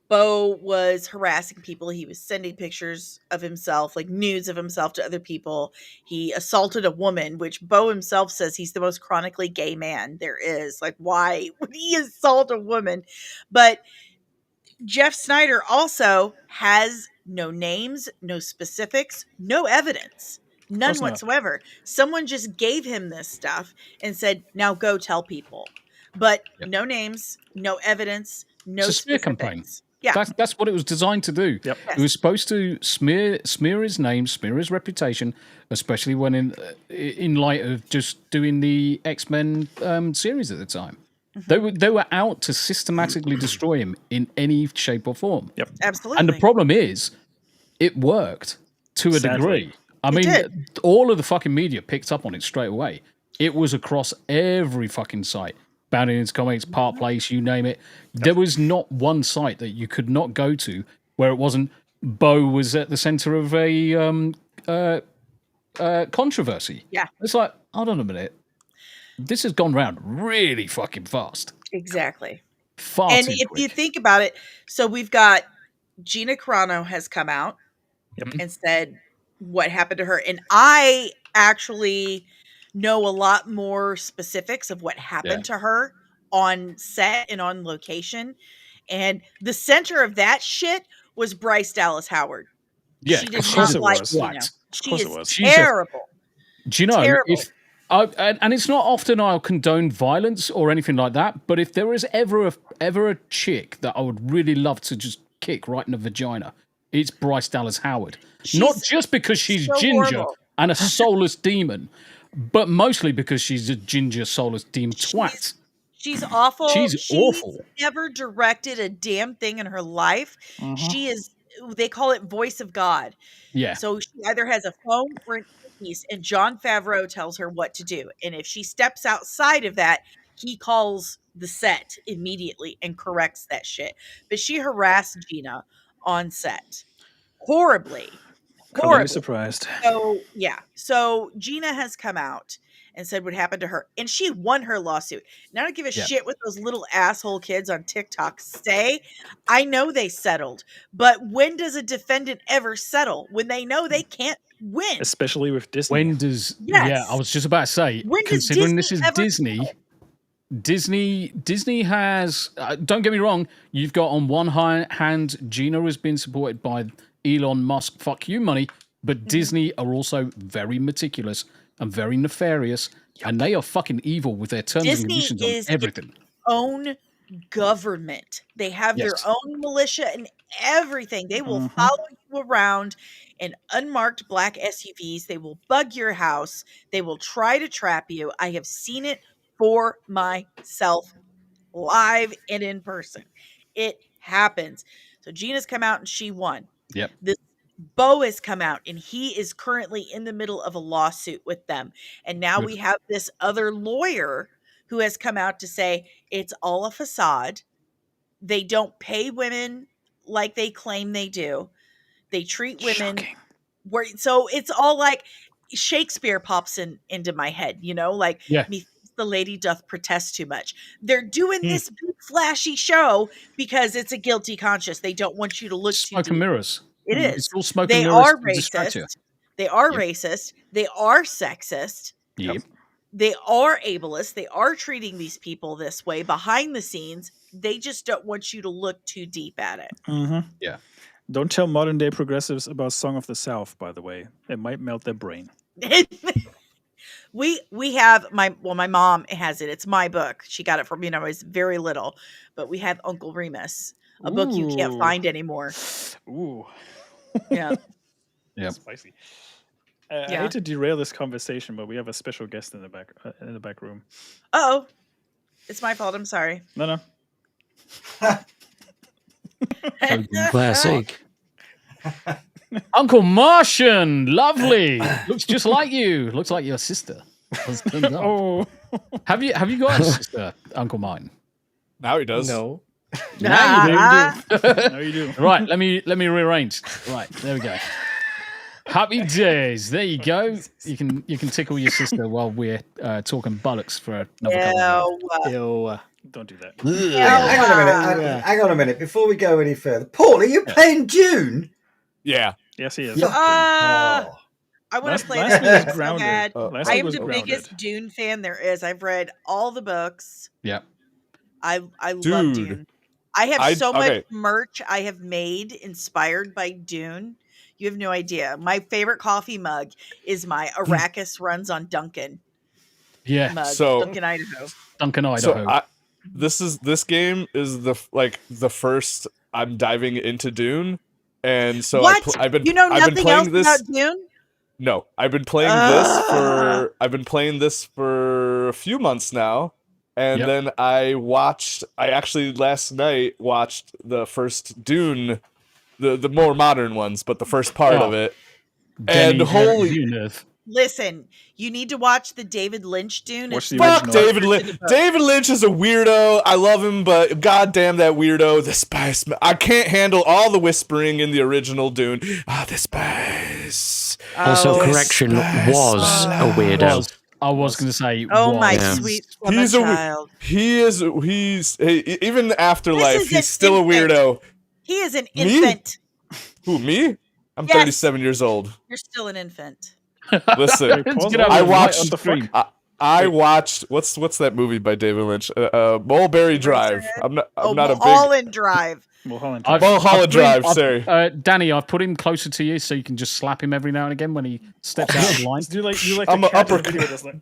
Bo was harassing people. He was sending pictures of himself, like nudes of himself, to other people. He assaulted a woman, which Bo himself says he's the most chronically gay man there is. Like, why would he assault a woman? But Jeff Snyder also has no names, no specifics, no evidence. None whatsoever. Someone just gave him this stuff and said, now go tell people. But no names, no evidence, no It's a smear specifics. campaign. Yeah. That's what it was designed to do. Yep. Yes. It was supposed to smear his name, smear his reputation, especially when in light of just doing the X-Men series at the time. They were out to systematically destroy him in any shape or form. Yep. Absolutely. And the problem is, it worked to a degree. I mean, did. all of the fucking media picked up on it straight away. It was across every fucking site. Boundings, Comics, Park Place, you name it. There was not one site that you could not go to where it wasn't Bo was at the center of a controversy. Yeah. It's like, hold on a minute. This has gone round really fucking fast. Exactly. Far And too if quick. you think about it, so we've got Gina Carano has come out and said what happened to her. And I actually know a lot more specifics of what happened to her on set and on location. And the center of that shit was Bryce Dallas Howard. Yeah, she did of not course it like was. Gina. Of She course is it was. terrible. Do you know, Terrible. if and it's not often I'll condone violence or anything like that, but if there is ever a chick that I would really love to just kick right in the vagina, it's Bryce Dallas Howard. Not just because she's so ginger horrible. and a soulless demon, but mostly because she's a ginger soulless demon twat. She's awful. She's awful. Never directed a damn thing in her life. She is, they call it voice of God. Yeah. So she either has a phone or an earpiece, and Jon Favreau tells her what to do. And if she steps outside of that, he calls the set immediately and corrects that shit. But she harassed Gina on set horribly. Totally surprised. So yeah. So Gina has come out and said what happened to her, and she won her lawsuit. And I don't give a shit what those little asshole kids on TikTok say. I know they settled, but when does a defendant ever settle when they know they can't win? Especially with Disney. When does Yes. I was just about to say, When does considering Disney this is ever Disney has don't get me wrong, you've got on one hand Gina has been supported by Elon Musk fuck you money, but Disney are also very meticulous and very nefarious, and they are fucking evil with their terms and Disney conditions is on everything. its own government. They have their own militia and everything. They will follow you around in unmarked black SUVs. They will bug your house. They will try to trap you. I have seen it for myself, live and in person. It happens. So Gina's come out and she won. Yep. This Bo has come out and he is currently in the middle of a lawsuit with them. And now we have this other lawyer who has come out to say it's all a facade. They don't pay women like they claim they do. They treat women so it's all like Shakespeare pops into my head, you know, like methinks the lady doth protest too much. They're doing this big flashy show because it's a guilty conscience. They don't want you to look Smoke too and deep. mirrors. It is. It's all smoke They and mirrors are to distract you. racist. They are racist. They are sexist. Yep. They are ableist. They are treating these people this way behind the scenes. They just don't want you to look too deep at it. Yeah. Don't tell modern day progressives about Song of the South, by the way. It might melt their brain. We have my mom has it. It's my book. She got it from me when I was very little. But we have Uncle Remus, a book you can't find anymore. Ooh. Yeah. Yeah. Spicy. I hate to derail this conversation, but we have a special guest in the back room. Uh-oh. It's my fault. I'm sorry. No. Classic. Uncle Martian, lovely. Looks just like you. Looks like your sister. Husband up. Oh, Have you got a sister, Uncle Martin? Now he does. No. Now you do. no, you do. Right, let me rearrange. Right, there we go. Happy days. There you go. You can tickle your sister while we're talking bollocks for another couple of minutes. Ew. Don't do that. Hang on a minute. Hang on a minute. Before we go any further, Paul, are you playing Dune? Yeah. Yes, he is. Fucking hell. I want to play last that week was game so grounded. bad. Last I week am was the grounded. biggest Dune fan there is. I've read all the books. Yeah. I love Dude. Dune. I have so much okay. merch I have made inspired by Dune. You have no idea. My favorite coffee mug is my Arrakis runs on Duncan Yeah. mug. So- Duncan, Idaho. Duncan, So Idaho. this game is the first I'm diving into Dune, and so What? I've been You know I've been nothing playing else this. about Dune? No, I've been playing this for a few months now, and Yep. then I actually last night watched the first Dune, the more modern ones, but the first part of it, and Denis holy Villeneuve. Listen, you need to watch the David Lynch Dune. Watch It's the fuck original. David Lynch. David Lynch is a weirdo. I love him, but goddamn that weirdo. The spice. I can't handle all the whispering in the original Dune. The spice. Also, Oh, correction, was a weirdo. I was going to say. Oh my was. sweet summer He's a child. he's even after This life, is he's an still a infant. weirdo. He is an Me? infant. Who, me? I'm Yes. 37 years old. You're still an infant. Listen, Pause Get it. out I of the watched- on the screen. I watched what's that movie by David Lynch? Mulberry Drive. I'm not a big Mulholland Drive. Mulholland. Mulholland I've put him- Drive. I've- Sorry. Danny, I've put him closer to you so you can just slap him every now and again when he steps out of line. You like I'm the a cat in the upper- video that's like,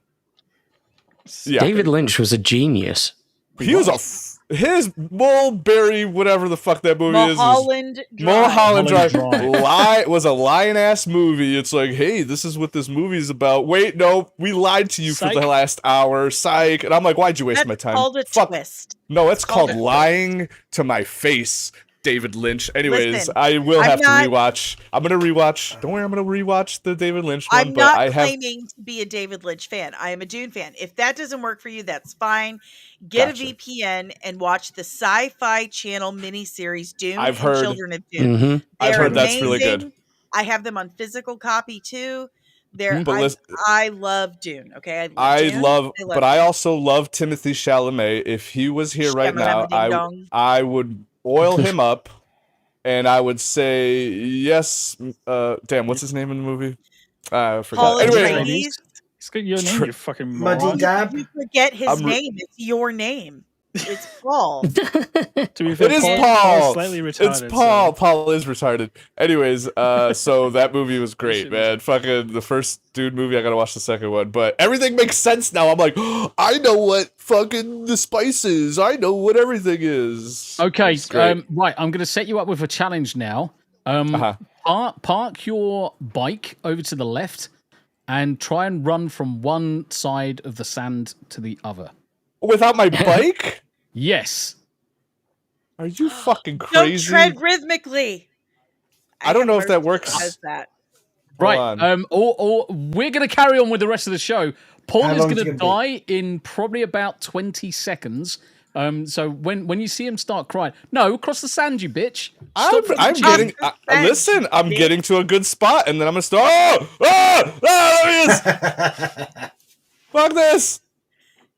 Yeah. David Lynch was a genius. He was his Mulberry, whatever the fuck that movie is. Mulholland Drive. Mulholland Drive Drive. was a lying ass movie. It's like, hey, this is what this movie's about. Wait, no, we lied to you for Psych. the last hour. Psych. And I'm like, why'd you waste That's my time? called a Fuck. twist. No, it's called a twist. lying to my face, David Lynch. Anyways, Listen, I will I'm have not- to rewatch. I'm gonna rewatch. Don't worry, I'm gonna rewatch the David Lynch one. I'm but not I have. claiming to be a David Lynch fan. I am a Dune fan. If that doesn't work for you, that's fine. Get Gotcha. a VPN and watch the Sci-Fi Channel miniseries Dune I've and heard- Children of Dune. hmm I've They're heard that's really good. amazing. I have them on physical copy too. They're But listen- I love Dune. Okay, But I also love Timothy Chalamet. If he was here right now, Shamalama-ding-dong. I would oil him up, and I would say yes. Damn, what's his name in the movie? I forgot. Paul Anyway, Atreides. it's got your name, you fucking Muddy moron. Dab. You forget his I'm re- name. It's your name. It's Paul. To be fair, it is Paul's Paul. slightly retarded. It's Paul. so- Paul is retarded. Anyways, so that movie was great, man. Fucking the first Dude movie. I gotta watch the second one, but everything makes sense now. I'm like, I know what fucking the spice is. I know what everything is. Okay, It's great. right. I'm going to set you up with a challenge now. Park your bike over to the left and try and run from one side of the sand to the other. Without my bike? Yes. Are you fucking Don't crazy? tread rhythmically. I don't have know if that merch works. Does that? Right. on. Or we're going to carry on with the rest of the show. Paul How is long going is to it gonna die in probably about 20 seconds. So when you see him start crying, no, cross the sand, you bitch. I'm Just getting. defend, Listen, I'm bitch. getting to a good spot, and then I'm gonna start. There he is. Fuck this.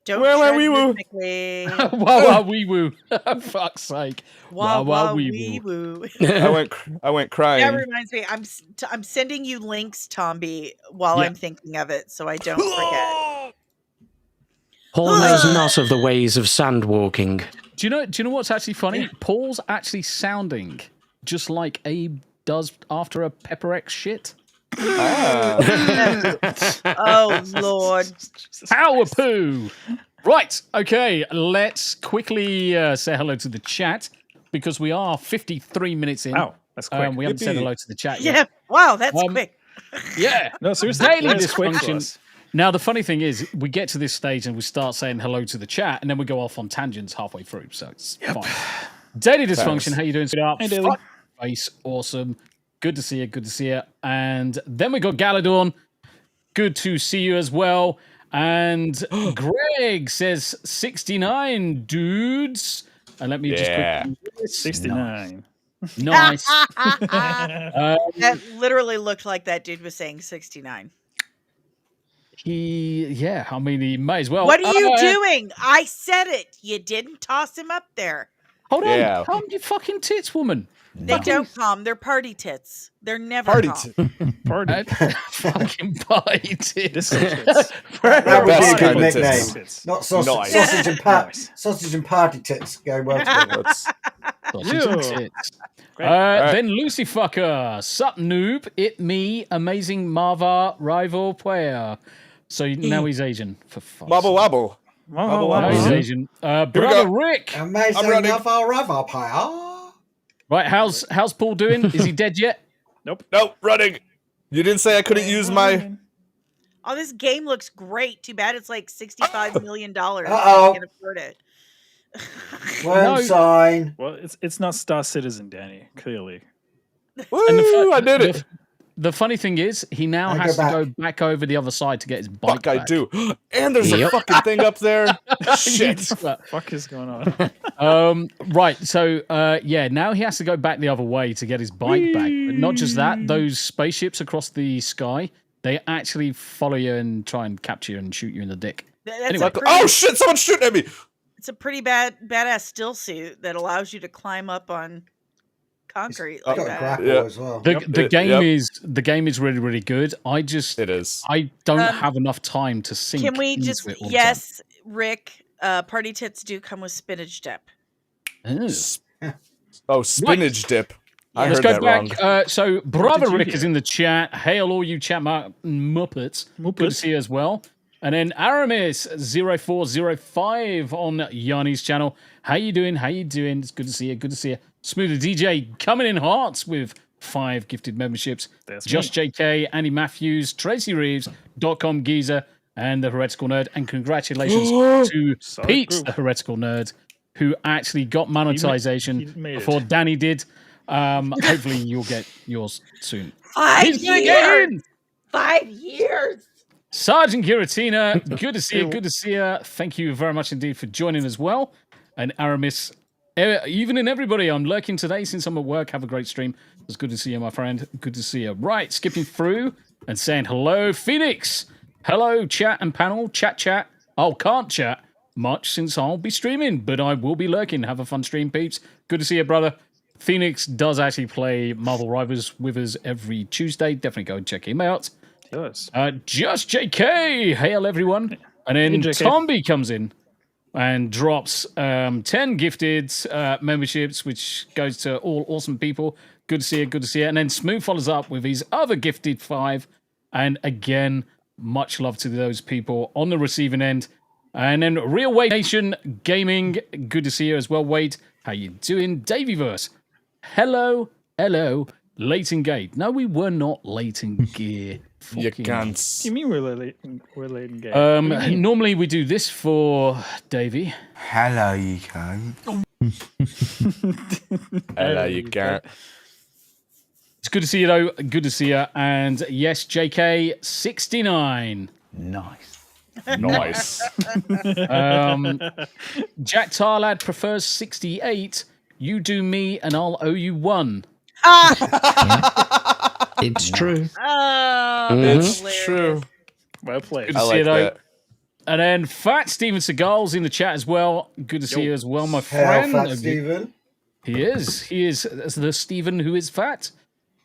Don't Where tread are we, woo? rhythmically. Wah wah wee woo. Fuck's sake. Wah Wah wah wee wee woo. woo. I went crying. That reminds me. I'm sending you links, Tombi, while Yeah. I'm thinking of it, so I don't forget. Paul knows not of the ways of sand walking. Do you know what's actually funny? Paul's actually sounding just like Abe does after a Pepper X shit. Oh Lord. Power poo. Right. Okay. Let's quickly say hello to the chat because we are 53 minutes in. Wow, that's quick. We haven't said Yippee. hello to the chat yet. Yeah. Wow, that's Um, quick. Yeah. No, seriously. Daily that is quick for dysfunction. us. Now, the funny thing is, we get to this stage and we start saying hello to the chat, and then we go off on tangents halfway through, so it's fine. Daily dysfunction, how you doing? Hey, Daily. Fuck face, awesome. Good to see you, good to see you. And then we got Galadorn. Good to see you as well. And Greg says 69 dudes. And let me just quickly 69. Nice. That literally looked like that dude was saying 69. I mean, he may as well. What are you doing? I said it. You didn't toss him up there. Hold on. Calm your fucking tits, woman. They don't calm. They're party tits. They're never Party calm. Party. Fucking party tits. That would be a good Best nickname. tits. Not sausage, Nice. sausage and Nice. sausage and party tits go well together. Sausage and tits. Then Lucy Fucker, sup noob, it me, amazing Marva rival player. So now he's Asian for fuck's Wobble wobble. Now he's Asian. Brother Rick. Amazing enough, I'll rather player. Right, how's Paul doing? Is he dead yet? Nope. Nope, running. You didn't say I couldn't use my. Oh, this game looks great. Too bad it's like $65 million. Uh-oh. I can't afford it. Worm sign. Well, it's not Star Citizen, Danny. Clearly. Woo, And I did it. The funny thing is, he now I has go to go back over the other side to get his bike Fuck, I back. do. And there's a fucking thing up there. Shit. Fuck is going on? Right, so now he has to go back the other way to get his bike back. But not just that, those spaceships across the sky, they actually follow you and try and capture you and shoot you in the dick. That's Anyway. Oh shit! Someone's shooting at me. It's a pretty badass still suit that allows you to climb up on concrete Got like a that. grapple Yeah. as well. The game is really, really good. It is. I don't have enough time to sink. Can we into just it all the yes, Rick? Party tits do come with spinach dip. time. Oh, spinach dip. I Let's heard go that back. wrong. So, Brother you Rick hear? is in the chat. Hail all you chat Muppets. Good to see you as well. And then Aramis0405 on Yanni's channel. How you doing? How you doing? It's good to see you. Good to see you. Smu the DJ coming in hearts with 5 gifted memberships. That's Josh JK, Andy Matthews, Tracy Reeves, .com Geezer, and the Heretical Nerd. And congratulations to Solid Pete, group. the Heretical Nerd, who actually got monetization he made it. before Danny did. Hopefully you'll get yours soon. 5 He's gonna years. get in! 5 years. Sergeant Giratina, good to see you. Good to see you. Thank you very much indeed for joining as well. And Aramis, even in everybody, I'm lurking today since I'm at work. Have a great stream. It's good to see you, my friend. Good to see you. Right, skipping through and saying hello, Phoenix. Hello, chat and panel. Chat. Oh, can't chat much since I'll be streaming, but I will be lurking. Have a fun stream, peeps. Good to see you, brother. Phoenix does actually play Marvel Rivals with us every Tuesday. Definitely go and check him out. Yes. Just JK, hail everyone. And then Hey, JK. Tombi comes in and drops 10 gifted memberships, which goes to all awesome people. Good to see you, good to see you. And then Smooth follows up with his other gifted 5. And again, much love to those people on the receiving end. And then Real Wade Nation Gaming, good to see you as well, Wade. How you doing? Davyverse, hello. Late in gate. No, we were late in gear. You What can't. do you mean we're late in game? Normally we do this for Davey. Hello, you can. Hello, you can't. It's good to see you, though. Good to see you. And yes, JK 69. Nice. Nice. Jack Tarlad prefers 68. You do me, and I'll owe you 1. It's true. Oh, It's hilarious. true. Well played. Good to I see like you, though. that. And then Fat Steven Seagal's in the chat as well. Good to see you as well, my Hail, friend. Fat Stephen. He is the Stephen who is fat.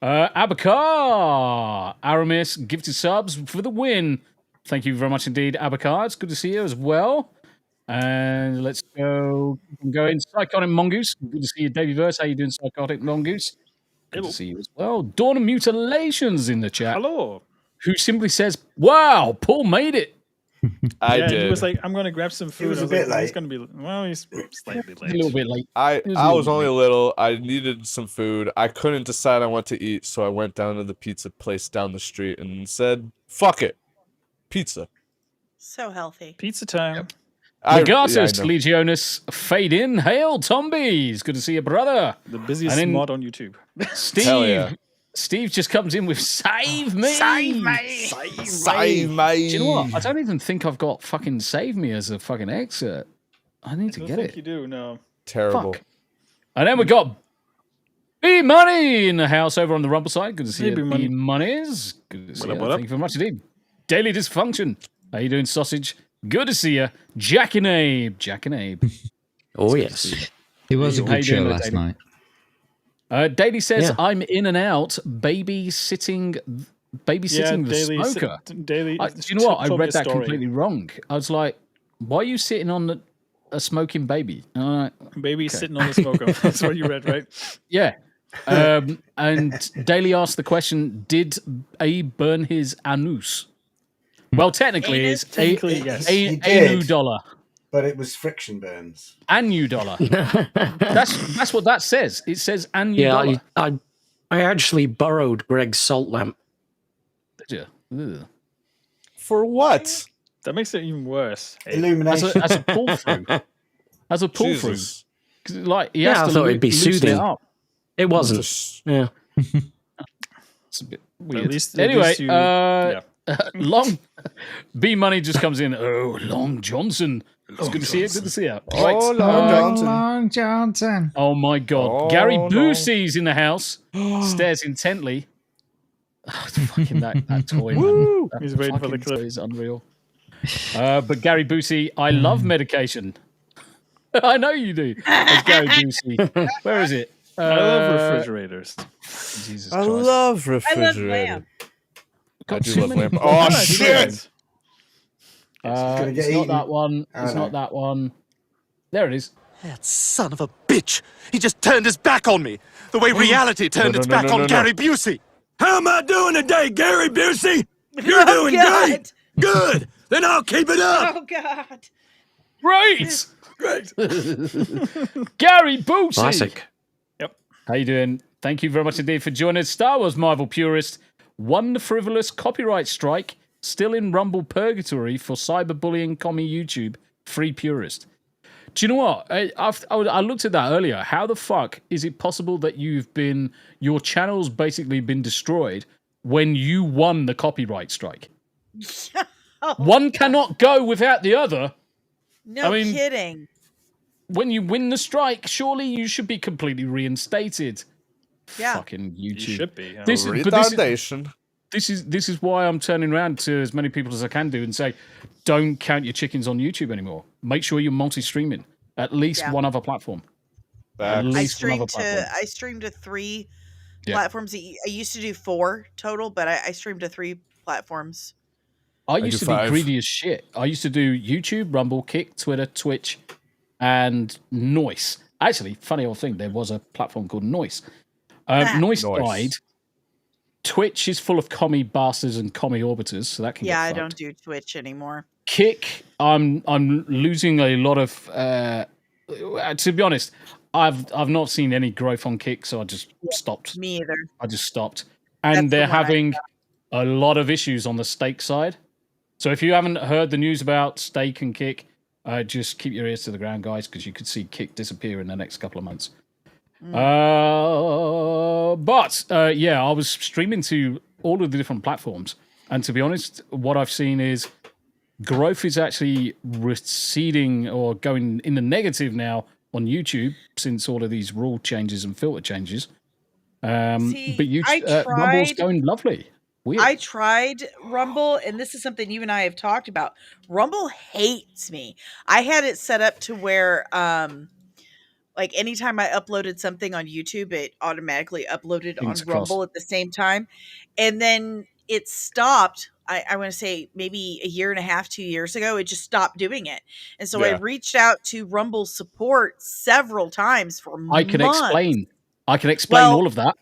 Abakar, Aramis, gifted subs for the win. Thank you very much indeed, Abakar. It's good to see you as well. And let's go. Going Psychotic Mongoose. Good to see you, Davey Verse. How you doing, Psychotic Mongoose? Good to see you as well. Dawn of Mutilations in the chat. Hello. Who simply says, "Wow, Paul made it." I He did. was like, I'm going to grab some food. was I a was bit like, well, he's late. going to be, well, he's slightly A little late. bit late. I was a I little was only bit. a little. I needed some food. I couldn't decide on what to eat, so I went down to the pizza place down the street and said, "Fuck it, pizza." So healthy. Pizza time. Legatus I know. Legionis, fade in. Hail, Tombi. It's good to see you, brother. The busiest And then- mod on YouTube. Steve, Hell yeah. Steve just comes in with "Save me, Save me. Do you know what? I don't even think I've got fucking "Save me" as a fucking excerpt. I need to I get think it. you do. No. Terrible. Fuck. And then we got B Money in the house over on the Rumble side. Good to see Hey, you, B-Money. B Monies. Good to see What you. up? Thank you very much indeed. Daily Dysfunction. How you doing, Sausage? Good to see you. Jack and Abe. Jack and Abe. Oh, yes. It was a How you good show doing, last Daily? night. Daily says, Yeah. I'm in and out babysitting the smoker. Daily. Do you know what? I told me read a that story. completely wrong. I was like, why are you sitting on a smoking baby? And I'm like, Baby sitting on the smoker. That's what you read, right? yeah. And Daly asked the question, did Abe burn his anus? Well, technically, Anus? it's Technically, yes. He anu did. dollar. But it was friction burns. Anu dollar. That's what that says. It says anu dollar. I actually borrowed Greg's salt lamp. Did you? Ugh. For what? That makes it even worse. Illumination. As a pull through. As a pull through. Jesus. Like he Yeah, has I to thought it'd be loosen soothing. It up. It wasn't. Just- Yeah. It's a bit At weird. least Anyway, you, yeah. Long B Money just comes in. Oh, Long Johnson. It's good to see you. Good to see you. Right. Oh, Long Johnson. Long Johnson. Oh my God. Oh, Gary no. Busey's in the house. Stares intently. Oh, fucking that toy, man. That He's waiting for the fucking clip. toy is unreal. But Gary Busey, I love medication. I know you do. It's Gary Busey. Where is it? I love refrigerators. Jesus I Christ. love I love refrigerator. lamb. I do too love many lamp. people. Oh, I do shit. that. gonna get It's not eaten. that one. Oh, It's no. not that one. There it is. That son of a bitch! He just turned his back on me, the way reality turned its back on Gary Busey. How am I doing today, Gary Busey? You're Oh, doing God. great. Good. Then I'll keep it up. Oh God. Great. Great. Gary Busey. Classic. How you doing? Thank you very much indeed for joining us. Star Wars Marvel purist. One frivolous copyright strike. Still in Rumble purgatory for cyberbullying commie YouTube. Free purist. Do you know what? I looked at that earlier. How the fuck is it possible that your channel's basically been destroyed when you won the copyright strike? One cannot go without the other. No I mean, kidding. When you win the strike, surely you should be completely reinstated. Yeah. Fucking YouTube. You should be. Yeah. This is, but Retardation. this is why I'm turning around to as many people as I can do and say, don't count your chickens on YouTube anymore. Make sure you're multi-streaming at least Yeah. one other platform. At Facts. least one other platform. I streamed to 3 Yeah. platforms. I used to do 4 total, but I streamed to 3 platforms. I do used to be 5. greedy as shit. I used to do YouTube, Rumble, Kick, Twitter, Twitch, and Noise. Actually, funny old thing, there was a platform called Noise. Noise died. Twitch is full of commie bastards and commie orbiters, so that can Yeah, get I fucked. don't do Twitch anymore. Kick, I'm losing a lot of. To be honest, I've not seen any growth on Kick, so I just stopped. Me either. I just stopped, That's and the they're one I having a lot of issues on the stake side. So if you haven't heard the news about stake and Kick, just keep your ears to the ground, guys, because you could see Kick disappear in the next couple of months. Yeah, I was streaming to all of the different platforms, and to be honest, what I've seen is growth is actually receding or going in the negative now on YouTube since all of these rule changes and filter changes. See, But YouTube, I Rumble's tried- going lovely. Weird. I tried Rumble, and this is something you and I have talked about. Rumble hates me. I had it set up to where, like, anytime I uploaded something on YouTube, it automatically uploaded Fingers on crossed. Rumble at the same time. And then it stopped. I want to say maybe a year and a half, 2 years ago, it just stopped doing it. And so I Yeah. reached out to Rumble support several times for I can months. explain Well, all of that,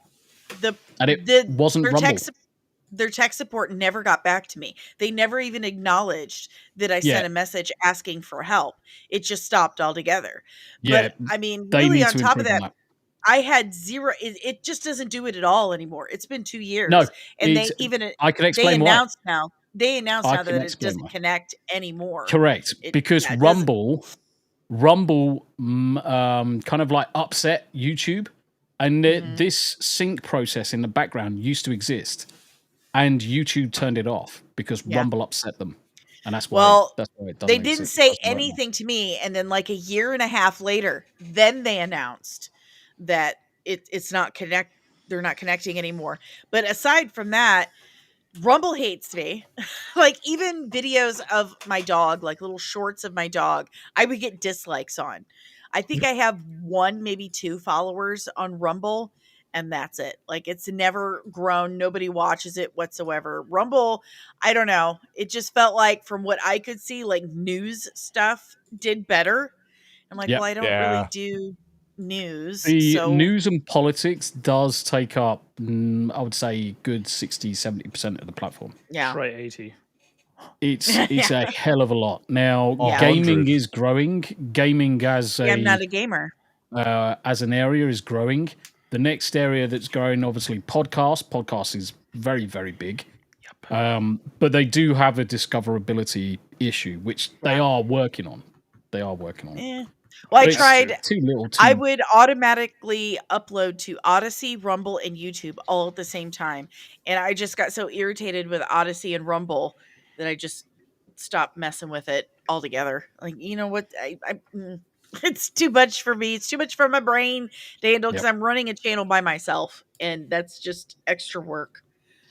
The and it wasn't their Rumble. their tech support never got back to me. They never even acknowledged that I Yeah. sent a message asking for help. It just stopped altogether. Yeah, But I mean, they really need on to top of improve on that, I had zero. It just doesn't do it at all anymore. It's been 2 years. No, and they it's- even I can they explain why. announced now. They announced I now can that it explain doesn't why. connect anymore. Correct, It- because yeah, it doesn't- Rumble kind of like upset YouTube And this sync process in the background used to exist, and YouTube turned it off because Rumble upset them. And that's why, it doesn't they didn't say doesn't work now. anything to me. And then like a year and a half later, then they announced that it's not they're not connecting anymore. But aside from that, Rumble hates me. Like even videos of my dog, like little shorts of my dog, I would get dislikes on. I think I have 1, maybe 2 followers on Rumble, and that's it. Like it's never grown. Nobody watches it whatsoever. Rumble, I don't know. It just felt like from what I could see, like news stuff did better. I'm like, well, I don't really do news. The news and politics does take up, I would say, good 60-70% of the platform. Yeah. Try 80. It's a hell of a lot. Now, gaming is growing. Gaming as I'm not a gamer. As an area is growing. The next area that's growing, obviously, podcast. Podcast is very, very big. Yep. But they do have a discoverability issue, which they are working on. Well, I tried. Too little. I would automatically upload to Odyssey, Rumble, and YouTube all at the same time, and I just got so irritated with Odyssey and Rumble that I just stopped messing with it altogether. Like, you know what? It's too much for me. It's too much for my brain to handle because I'm running a channel by myself, and that's just extra work.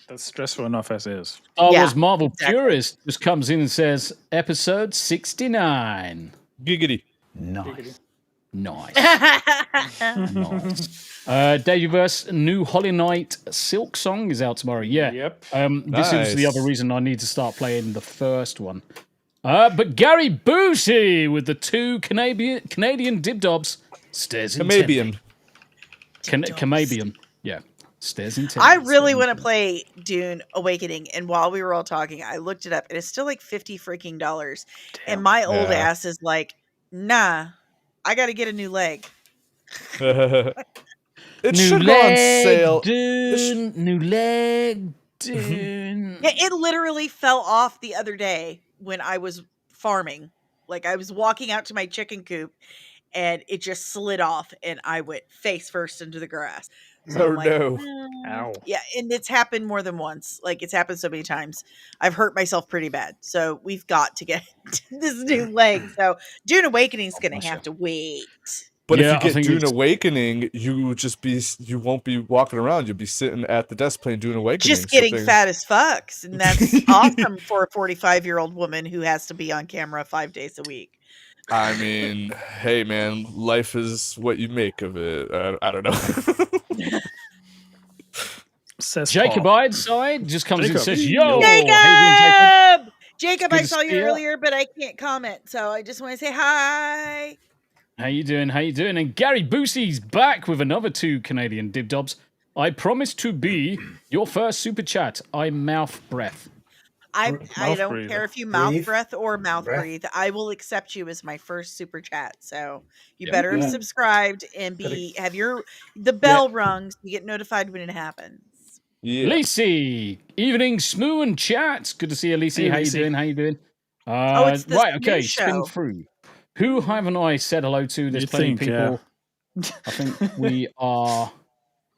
That's stressful enough as is. Star Wars Marvel Purist just comes in and says, episode 69. Giggity. Nice. Nice. Daviverse, new Holly Knight Silk Song is out tomorrow. Yeah. Yep. This is the other reason I need to start playing the first one. But Gary Busey with the 2 Canadian dibdobs stares in Camabian. Camabian. Yeah. Stares in I really want to play Dune Awakening, and while we were all talking, I looked it up, and it's still like $50 freaking dollars. And my old ass is like, nah, I got to get a new leg. It should go on sale. Dune, new leg, Dune. Yeah, it literally fell off the other day when I was farming. Like I was walking out to my chicken coop, and it just slid off, and I went face first into the grass. So no. Ow. Yeah, and it's happened more than once. Like it's happened so many times. I've hurt myself pretty bad. So we've got to get this new leg. So Dune Awakening is going to have to wait. But if you get Dune Awakening, you won't be walking around. You'll be sitting at the desk playing Dune Awakening. Just getting fat as fucks. And that's awesome for a 45-year-old woman who has to be on camera 5 days a week. I mean, hey man, life is what you make of it. I don't know. Jacob Ideside just comes in and says, yo, Jacob, I saw you earlier, but I can't comment. So I just want to say hi. How you doing? And Gary Busey's back with another 2 Canadian dibdobs. I promise to be your first super chat. I mouth breath. I don't care if you mouth breath or mouth breathe. I will accept you as my first super chat. So you better have subscribed and have the bell rung so you get notified when it happens. Yeah. Lacey, evening, Smu and chat. Good to see you, Lacey. How you doing? It's the right, okay, show. spin through. Who haven't I said hello to? There's plenty of people. I think we are.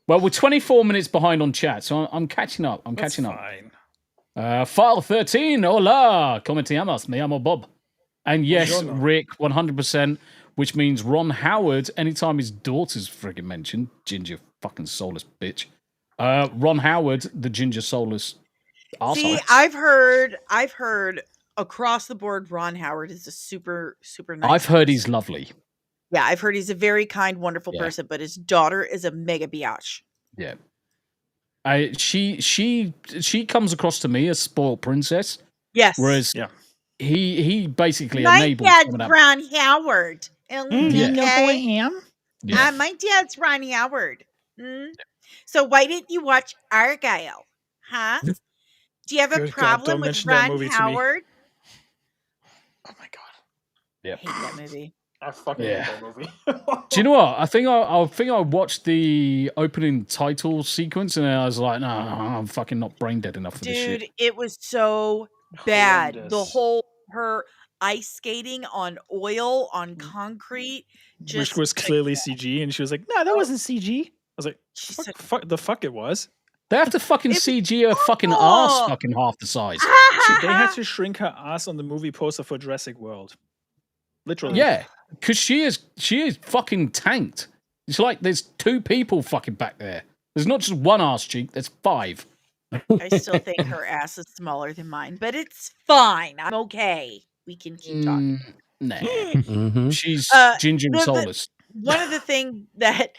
Well, we're 24 minutes behind on chat, so I'm catching up. That's fine. File 13, hola, como te llamas? Me llamo Bob. And yes, Rick, 100%, which means Ron Howard, anytime his daughter's friggin' mentioned, ginger fucking soulless bitch. Ron Howard, the ginger soulless arsehole. See, I've heard across the board Ron Howard is a super, super nice I've heard he's lovely. Yeah, I've heard he's a very kind, wonderful person, but his daughter is a mega biatch. Yeah. She comes across to me as spoiled princess. Yes. Whereas he basically my enables dad's Ron Howard. You know who I am? Yeah. My dad's Ron Howard. So why didn't you watch Argyle? Huh? Do you have a problem with Ron Howard? Oh my god. Yeah. I hate that movie. I fucking hate that movie. Do you know what? I think I watched the opening title sequence and I was like, no, I'm fucking not brain dead enough for this shit. Dude, it was so bad. Horrendous. The whole her ice skating on oil on concrete, Which was clearly CG, and she was like, "No, that wasn't CG." was like, fuck it was. They have to fucking CG her fucking ass fucking half the size. They had to shrink her ass on the movie poster for Jurassic World. Literally. Yeah, because she is fucking tanked. It's like there's 2 people fucking back there. There's not just one ass cheek, there's 5. I still think her ass is smaller than mine, but it's fine. I'm okay. We can keep talking. Nah. She's ginger and soulless. One of the things that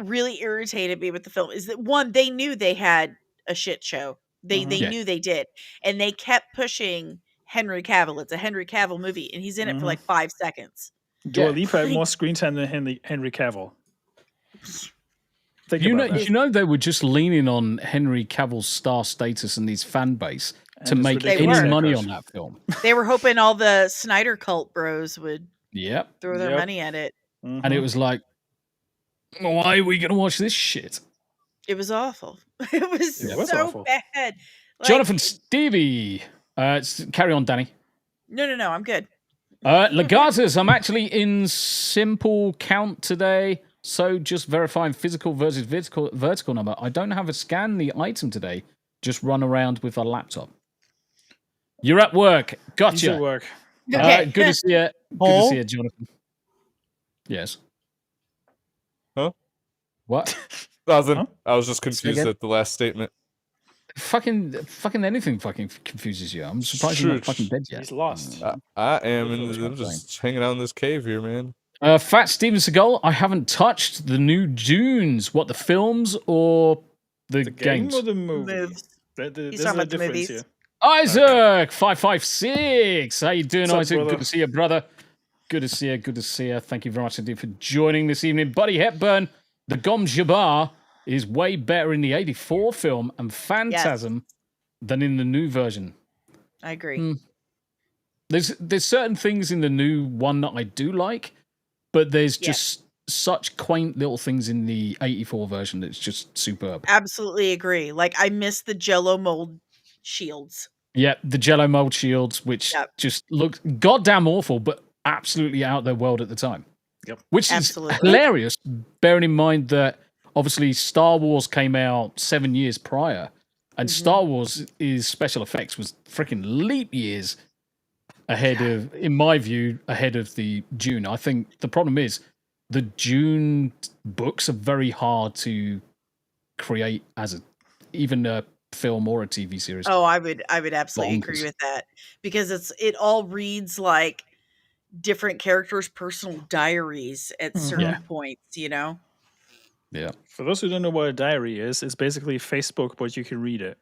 really irritated me with the film is that, one, they knew they had a shit show. They knew they did. And they kept pushing Henry Cavill. It's a Henry Cavill movie, and he's in it for like 5 seconds. Dua Lipa had more screen time than Henry Cavill. You know, they were just leaning on Henry Cavill's star status and his fan base to make any money on that film. They were hoping all the Snyder cult bros would throw their money at it. And it was like, why are we going to watch this shit? It was awful. It was so awful. bad. Like, Jonathan Stevie. Carry on, Danny. No, I'm good. Legatus, I'm actually in simple count today. So just verifying physical versus vertical number. I don't have a scan the item today. Just run around with a laptop. You're at work. Gotcha. He's at work. Okay. Good to see you. Good to see you, Jonathan. Yes. Huh? What? Nothing. Huh? I was just confused at the last statement. Fucking anything fucking confuses you. I'm surprised you're not fucking dead yet. He's lost. I am, and I'm just hanging out in this cave here, man. Fat Steven Seagal, I haven't touched the new Dunes. What, the films or the game games? or the movie? Moves. There's talking a about the difference movies. here. Isaac 556. How you doing, What's up, Isaac? brother? Good to see you, brother. Good to see you. Good to see you. Thank you very much indeed for joining this evening, Buddy Hepburn. The Gom Jabbar is way better in the '84 film and Phantasm than in the new version. I agree. There's certain things in the new one that I do like, but there's just such quaint little things in the '84 version that's just superb. Absolutely agree. Like, I miss the Jello mold shields. Yeah, the Jello mold shields, which just looked goddamn awful, but absolutely out of their world at the time. Yep. Which is hilarious, bearing in mind that obviously Star Wars came out 7 years prior, and Star Wars' special effects was freaking leap years ahead of, in my view, ahead of the Dune. I think the problem is the Dune books are very hard to create as even a film or a TV series. Oh, I would absolutely agree with that, because it all reads like different characters' personal diaries at certain points, you know? Yeah. For those who don't know what a diary is, it's basically Facebook, but you can read it.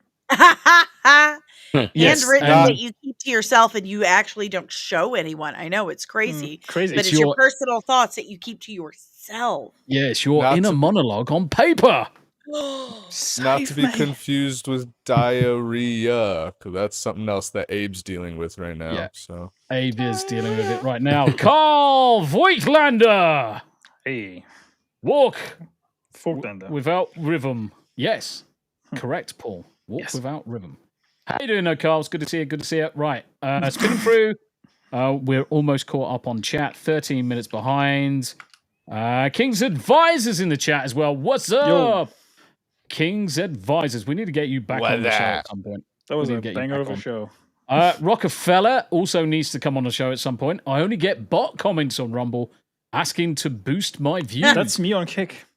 Handwritten that you keep to yourself and you actually don't show anyone. I know it's crazy. Crazy. But it's your personal thoughts that you keep to yourself. Yes, your inner monologue on paper. Not to be confused with diarrhea, because that's something else that Abe's dealing with right now. Yeah. So Abe is dealing with it right now. Carl Voigtlander. Hey. Walk Voigtlander. without rhythm. Yes. Correct, Paul. Walk without rhythm. How you doing, Carl? It's good to see you. Good to see you. Right. Spinning through. We're almost caught up on chat. 13 minutes behind. King's Advisors in the chat as well. What's up? Yo. King's Advisors. We need to get you back on the show at some point. That was We a need to get you banger back of a on. show. Rockefeller also needs to come on the show at some point. I only get bot comments on Rumble asking to boost my views. That's me on Kick.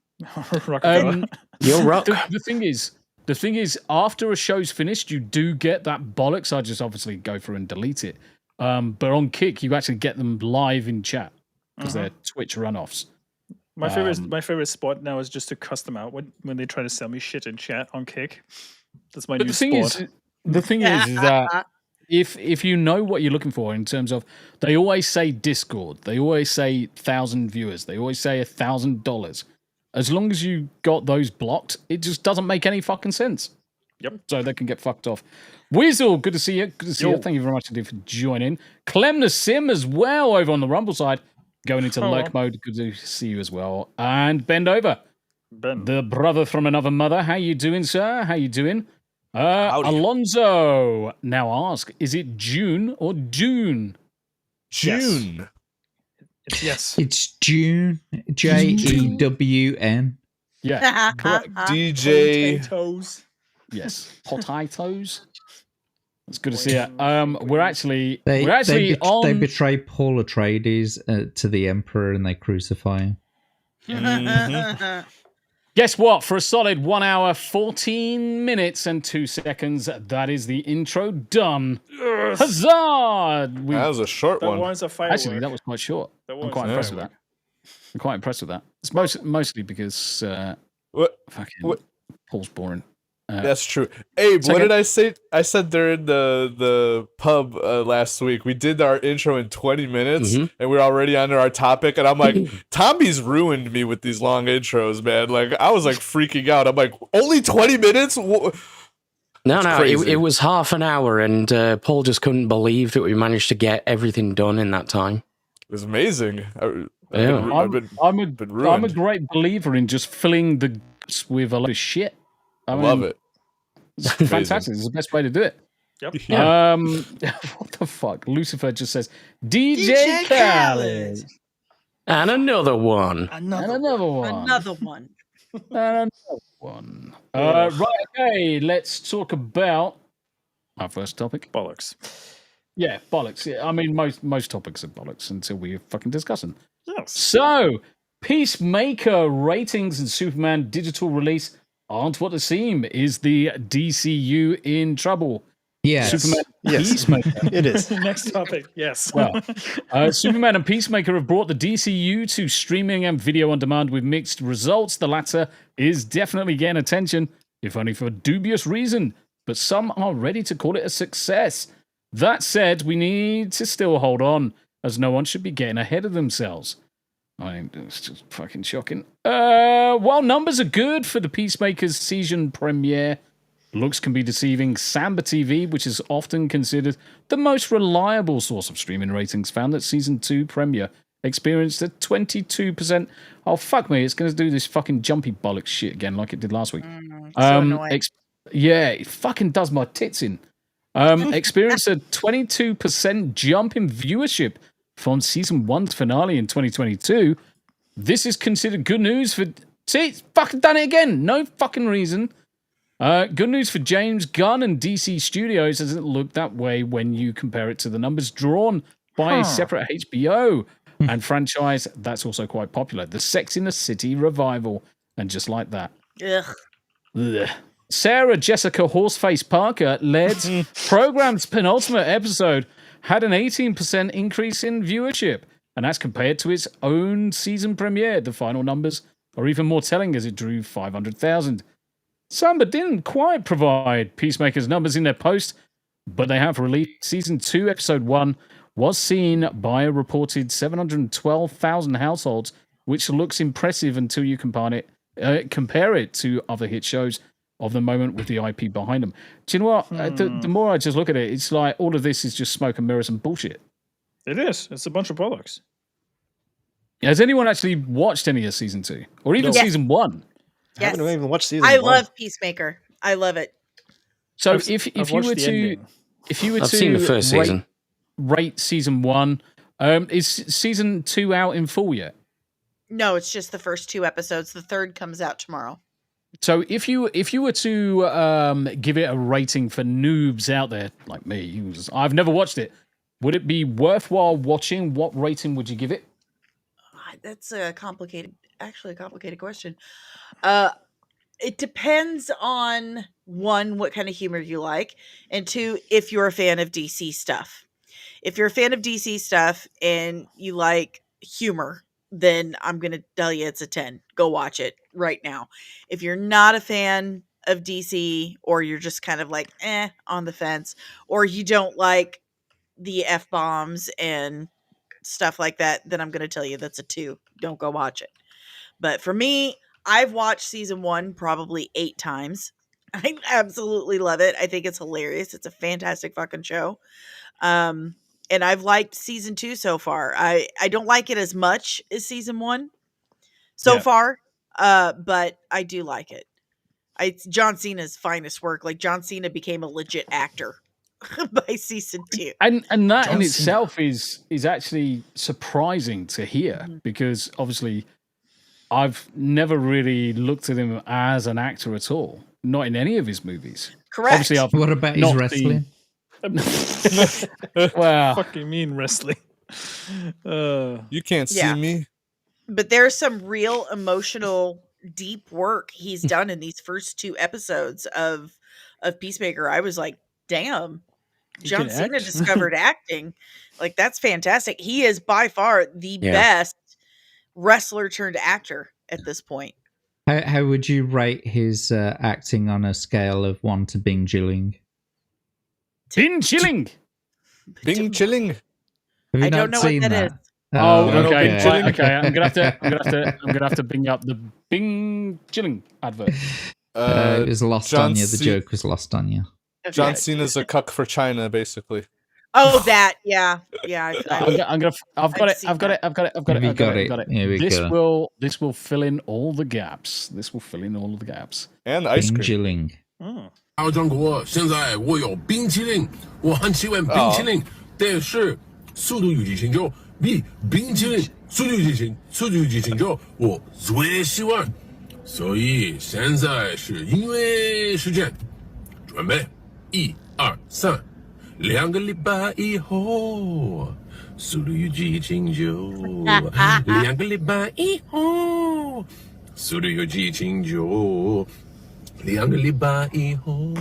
Rockefeller. You're rock. The thing is, after a show's finished, you do get that bollocks. I just obviously go through and delete it. But on Kick, you actually get them live in chat because they're Twitch runoffs. My favorite spot now is just to cuss them out when they try to sell me shit in chat on Kick. That's my new spot. The thing is that if you know what you're looking for in terms of, they always say Discord, they always say 1,000 viewers, they always say $1,000. As long as you got those blocked, it just doesn't make any fucking sense. Yep. So they can get fucked off. Weasel, good to see you. Good to see you. Thank you very much indeed for joining. Clem the Sim as well over on the Rumble side. Going into lurk mode. Good to see you as well. And Bend Over. Ben. The brother from another mother. How you doing, sir? How you doing? Alonzo now ask, is it June or June? June. Yes. It's June. Jewn. Yeah, correct. DJ. Potatoes. Yes, potatoes. It's good to see you. We're actually They on. betray Paul Atreides to the Emperor and they crucify him. Guess what? For a solid 1 hour, 14 minutes and 2 seconds, that is the intro done. Yes. Huzzah! That was a short That one. one's a firework. Actually, that was quite short. I'm quite impressed with that. I'm quite impressed with that. It's mostly because fucking Paul's boring. That's true. Abe, what did I say? I said during the pub last week, we did our intro in 20 minutes, and we're already under our topic, and I'm like, Tombi's ruined me with these long intros, man. Like, I was like freaking out. I'm like, only 20 minutes? No, it was half an hour, and Paul just couldn't believe that we managed to get everything done in that time. It was amazing. I'm a great believer in just filling the gaps with a lot of shit. I love it. It's fantastic. It's the best way to do it. Yep. Yeah. What the fuck? Lucifer just says DJ Khaled. And another one. Another one. Right, okay, let's talk about our first topic. Bollocks. Yeah, bollocks. Yeah, I mean, most topics are bollocks until we fucking discuss them. Yes. So, Peacemaker ratings and Superman digital release aren't what they seem. Is the DCU in trouble? Yes. Superman Yes. Peacemaker. It is. Next topic. Yes. Well, Superman and Peacemaker have brought the DCU to streaming and video on demand with mixed results. The latter is definitely getting attention, if only for a dubious reason, but some are ready to call it a success. That said, we need to still hold on, as no one should be getting ahead of themselves. I mean, it's just fucking shocking. While numbers are good for the Peacemaker's season premiere, looks can be deceiving. Samba TV, which is often considered the most reliable source of streaming ratings, found that season 2 premiere experienced a 22%. Oh, fuck me, it's going to do this fucking jumpy bollocks shit again like it did last week. So annoying. Yeah, it fucking does my tits in. Experienced a 22% jump in viewership from season 1's finale in 2022. This is considered good news for... See, it's fucking done it again. No fucking reason. Good news for James Gunn and DC Studios doesn't look that way when you compare it to the numbers drawn by a separate HBO and franchise that's also quite popular. The Sex in the City revival. And just like that. Ugh. Sarah Jessica Horseface Parker led program's penultimate episode had an 18% increase in viewership, and that's compared to its own season premiere. The final numbers are even more telling as it drew 500,000. Samba didn't quite provide Peacemaker's numbers in their post, but they have released season 2, episode 1 was seen by a reported 712,000 households, which looks impressive until you compare it to other hit shows of the moment with the IP behind them. Do you know what? The more I just look at it, it's like all of this is just smoke and mirrors and bullshit. It is. It's a bunch of bollocks. Has anyone actually watched any of season 2? Or even season 1? I haven't even watched season I 1. love Peacemaker. I love it. So if you were to I've seen the first season. Rate season 1, is season 2 out in full yet? No, it's just the first 2 episodes. The third comes out tomorrow. So if you were to give it a rating for noobs out there like me, I've never watched it, would it be worthwhile watching? What rating would you give it? That's a complicated question. It depends on 1, what kind of humor you like, and 2, if you're a fan of DC stuff. If you're a fan of DC stuff and you like humor, then I'm going to tell you it's a 10. Go watch it right now. If you're not a fan of DC, or you're just kind of like, on the fence, or you don't like the F-bombs and stuff like that, then I'm going to tell you that's a 2. Don't go watch it. But for me, I've watched season 1 probably 8 times. I absolutely love it. I think it's hilarious. It's a fantastic fucking show. And I've liked season 2 so far. I don't like it as much as season 1 so far, but I do like it. It's John Cena's finest work. Like, John Cena became a legit actor by season 2. And that in itself is actually surprising to hear, because obviously I've never really looked at him as an actor at all. Not in any of his movies. Correct. Obviously, I've What about his not wrestling? Wow. Fucking mean wrestling. You can't see Yeah. me. But there's some real emotional, deep work he's done in these first 2 episodes of Peacemaker. I was like, damn, He John can Cena act? discovered acting. Like, that's fantastic. He is by far the Yeah. best wrestler turned actor at this point. How would you rate his acting on a scale of 1 to Bing Jilling? Bing Chilling. Bing chilling. Have you I not don't know what seen that that? is. Oh, no, okay. Bing Chilling. Right, okay. I'm gonna have to bring up the Bing Chilling advert. It was lost John on you. The C- joke was lost on you. John Okay. Cena's a cuck for China, basically. Oh, that. Yeah. Yeah. I've got it. seen I've got it. I've got it. I've got it. We I've got got it. Here we This go. will fill in all the gaps. This will fill in all of the gaps. And ice Bing cream. Jilling. 到中国，现在我有冰淇淋，我很喜欢冰淇淋，但是《速度与激情9》比冰淇淋《速度与激情》9我最喜欢，所以现在是音乐时间，准备1、2、3，2个礼拜以后，《速度与激情9》2个礼拜以后，《速度与激情9》。2个礼拜以后，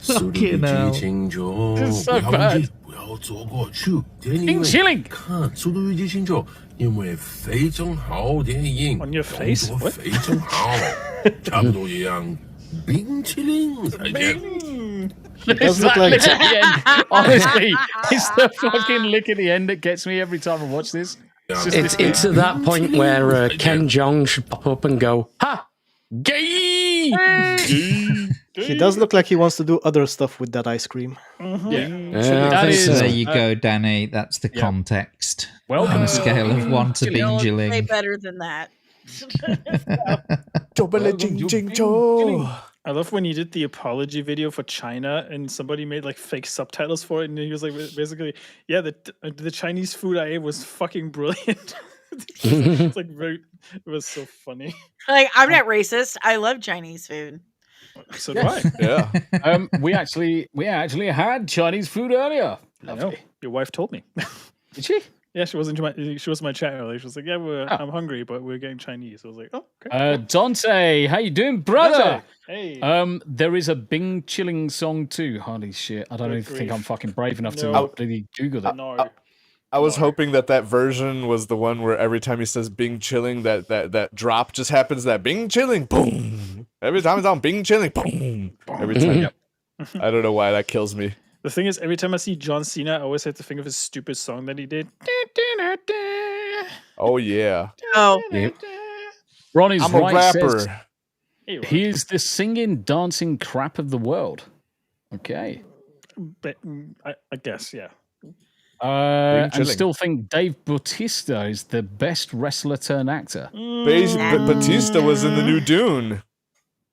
速度与激情9， It's so 不要忘 bad. 记，不要错过去电影冰淇淋看《速度与激情9》，因为非常好电影， On your face? 动作 What? 非常好，差不多一样。冰淇淋，再见。 It's look that like- lick at the end. Honestly, it's the fucking lick at the end that gets me every time I watch this. It's at that point where Ken Jeong should pop up and go, "Ha, gay!" He does look like he wants to do other stuff with that ice cream. Yeah. I think so. There you go, Danny. That's the context. Welcome On a to scale of 1 to Bing No, way Jilling. better than that. I love when he did the apology video for China and somebody made like fake subtitles for it, and he was like, basically, yeah, the Chinese food I ate was fucking brilliant. It's like very, it was so funny. Like, I'm not racist. I love Chinese food. So do I. Yeah. We actually had Chinese food earlier. I know. Your wife told me. Did she? Yeah, she was in my chat earlier. She was like, "Yeah, I'm hungry, but we're getting Chinese." I was like, "Oh, okay." Dante, how you doing, brother? Hey. There is a Bing Chilling song too. Holy shit! I don't Good even think grief. I'm fucking brave enough No. to bloody Google that. No. I was hoping that version was the one where every time he says Bing chilling, that drop just happens. That Bing chilling, boom. Every time it's on Bing chilling, boom. Every time. Yep. I don't know why that kills me. The thing is, every time I see John Cena, I always have to think of his stupid song that he did. Oh yeah. Oh, Ronnie's I'm a right. rapper. Says Hey, Ron. he is the singing, dancing crap of the world. Okay. But, I guess, yeah. And chilling. still think Dave Bautista is the best wrestler turned actor. Batista was in the new Dune.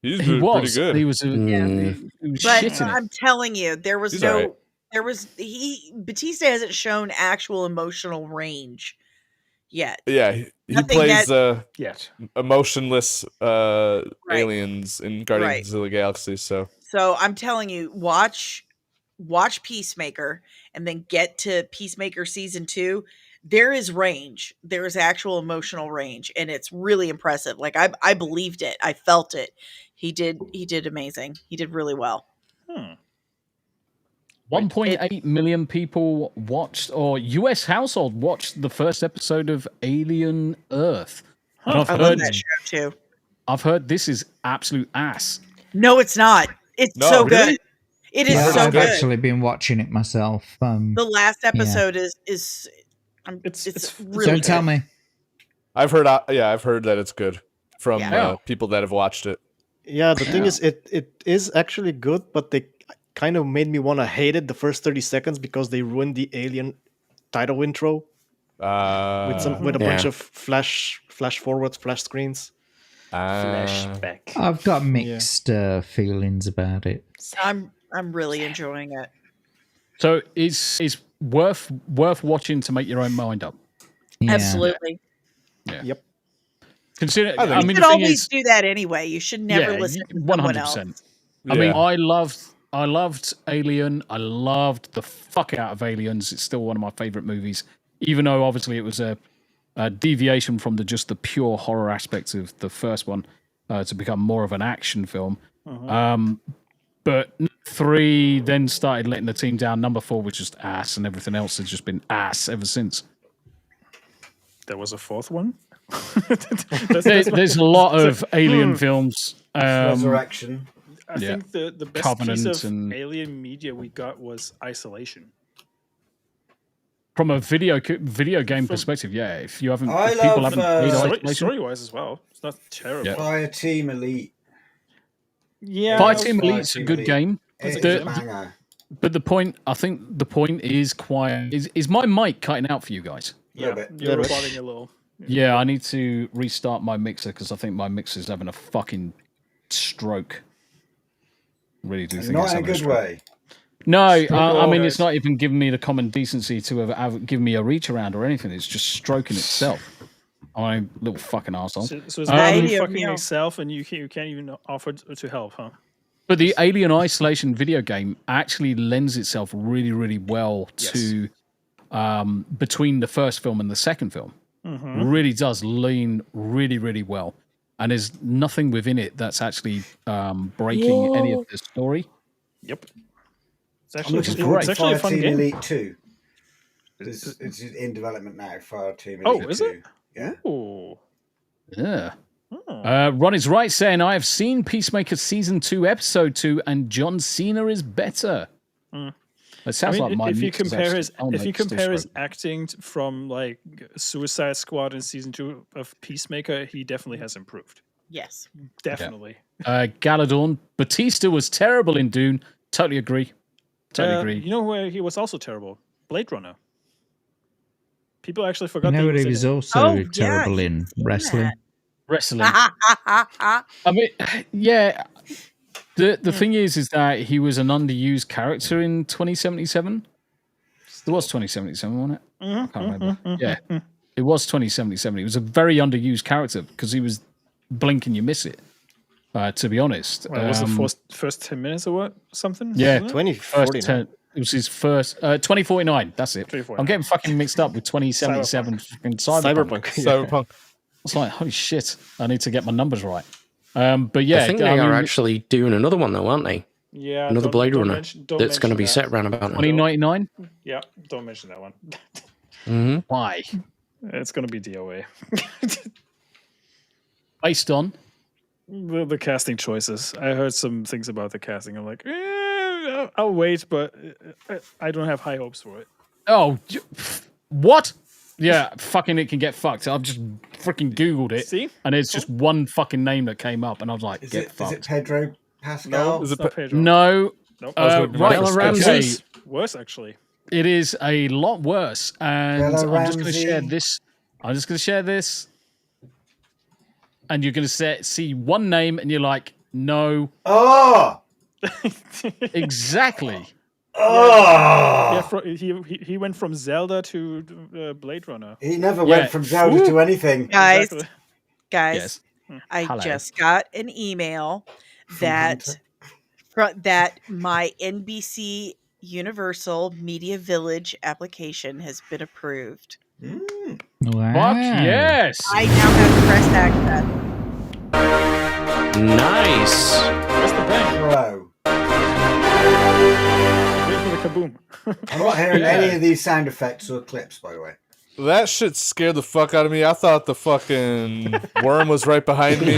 He's He pretty was. good. He was. He was but shit in it. I'm telling you, there was He's no, alright. Batista hasn't shown actual emotional range yet. Yeah, he Nothing plays Yet. emotionless aliens in Guardians of the Galaxy. So So I'm telling you, watch Peacemaker and then get to Peacemaker season 2. There is range. There is actual emotional range, and it's really impressive. Like I believed it. I felt it. He did amazing. He did really well. 1.8 million people watched, or US household watched the first episode of Alien Earth. And I love that show too. I've heard this is absolute ass. No, it's not. It's No, so really? good. It is Yeah, so I've good. actually been watching it myself. The last episode is It's really Don't tell good. me. I've heard that it's good from Yeah. people that have watched it. Yeah, the thing is, it is actually good, but they kind of made me want to hate it the first 30 seconds because they ruined the Alien title intro with a bunch of flash forwards, flash screens. Flashback. I've got mixed feelings about it. I'm really enjoying it. So it's worth watching to make your own mind up. Yeah. Absolutely. Yeah. Yep. Consider, I think- I You mean, should the thing always is, do that anyway. You should never listen to someone else. I mean, Yeah. I loved Alien. I loved the fuck out of Aliens. It's still one of my favorite movies, even though obviously it was a deviation from just the pure horror aspects of the first one to become more of an action film. But 3 then started letting the team down. Number 4 was just ass, and everything else has just been ass ever since. There was a 4th one. There's a lot of Alien films. Resurrection. I think the best Covenant piece of and- alien media we got was Isolation. From a video game perspective, yeah. If you haven't, I if people love, haven't played Isolation, Story-wise as well. It's not terrible. Fire Team Elite. Yeah, Fire Team Fire Elite's a Team good Elite. game. It's The- a banger. But the point, I think the point is quiet. Is my mic cutting out for you guys? Yeah, bit. you're Little bit. roboting a little. Yeah, I need to restart my mixer because I think my mixer's having a fucking stroke. Really do think Not it's in a having good stroke. way. No, I Oh, mean guys. it's not even giving me the common decency to have given me a reach around or anything. It's just stroking itself. I'm a little fucking arsehole. So it's I really do, fucking yeah. itself, and you can't even offer to help, huh? But the Alien Isolation video game actually lends itself really, really well to between the first film and the second film. Really does lean really, really well. And there's nothing within it that's actually breaking any of the story. Yep. It's I'm actually, looking it's, forward it's to actually a Fire fun Team game. Elite 2. It's in development now. Fire Team Elite Oh, is 2. it? Yeah. Oh. Yeah. Ron is right saying, I have seen Peacemaker Season 2, Episode 2, and John Cena is better. It sounds like my if you mix is compare actually- his acting from like Suicide Squad in season 2 of Peacemaker, he definitely has improved. Yes. Definitely. Galadorn, Batista was terrible in Dune. Totally agree. Totally agree. You know where he was also terrible? Blade Runner. People actually You forgot know that what he in was it. also terrible in? Wrestling. Wrestling. I mean, yeah. The thing is that he was an underused character in 2077. It was 2077, wasn't it? I can't remember. Yeah, it was 2077. He was a very underused character because he was blink and you miss it. To be honest, Well, was the first 10 minutes or what? Something? Yeah, wasn't it? 2049. it was his first 2049. That's it. 2049. I'm getting fucking mixed up with 2077. Fucking Cyberpunk. Cyberpunk. It's like holy shit. I need to get my numbers right. But yeah, I think they are actually doing another one though, aren't they? Yeah. Another don't- Blade don't Runner mention- don't that's going to mention be that. set around about now. 2099. Yeah, don't mention that one. Why? It's going to be DOA. Based on The casting choices. I heard some things about the casting. I'm like, I'll wait, but I don't have high hopes for it. What? Yeah, fucking it can get fucked. I've just freaking Googled it. See? And it's just one fucking name that came up, and I was like, Is get it fucked. Pedro Pascal? No, it's not Pedro. No. Nope. Right, Bella Ramsey. okay. Worse, actually. It is a lot worse. And Bella I'm just going to share Ramsey. this. I'm just going to share this. And you're going to see one name, and you're like, no. Oh! Exactly. Oh! Yeah, he went from Zelda to Blade Runner. He never went from Zelda to anything. Guys, Exactly. guys, Yes. I Hello. just got an email that that my NBC Universal Media Village application has been approved. Wow. Fuck yes. I now have press access. Nice. Where's the bang? Bro. Wait for the kaboom. I'm not hearing any of these sound effects or clips, by the way. That shit scared the fuck out of me. I thought the fucking worm was right behind me.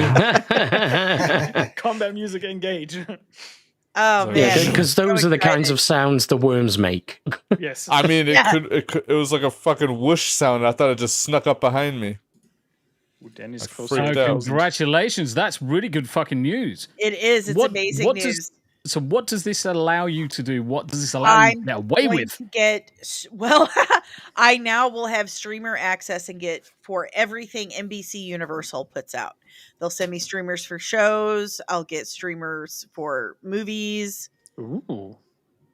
Combat music engage. Oh man, Yeah, because those are the kinds of sounds the worms make. Yes. I mean, Yeah. it was like a fucking whoosh sound. I thought it just snuck up behind me. Danny's I close. freaked to out. Congratulations. That's really good fucking news. it is. It's amazing what news. So what does this allow you to do? What does this allow you to get away going with? to get I now will have streamer access and get for everything NBC Universal puts out. They'll send me streamers for shows. I'll get streamers for movies. Ooh.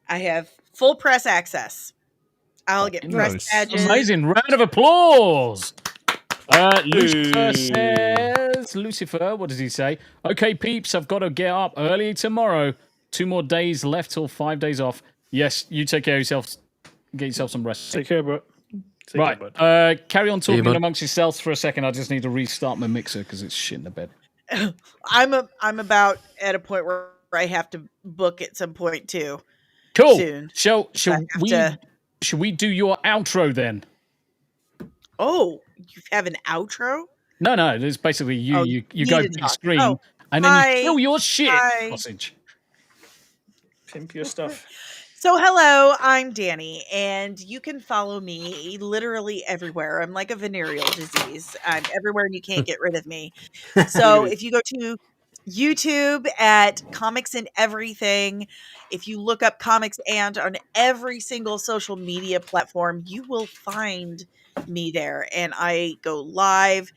I have full press access. I'll get press Nice. badges. Amazing. Round of applause. Lucifer says, Lucifer, what does he say? Okay, peeps, I've got to get up early tomorrow. 2 more days left till 5 days off. Yes, you take care of yourself. Get yourself some rest. Take care, bro. Right, carry on talking amongst yourselves for a second. I just need to restart my mixer because it's shit in the bed. I'm about at a point where I have to book at some point too. Cool. Soon. Should we do your outro then? Oh, you have an outro? No. It's basically you go to your screen and then Hi. you kill your shit, Hi. sausage. Pimp your stuff. So hello, I'm Dani, and you can follow me literally everywhere. I'm like a venereal disease. I'm everywhere and you can't get rid of me. So if you go to YouTube at Comics and Everything, if you look up Comics and on every single social media platform, you will find me there. And I go live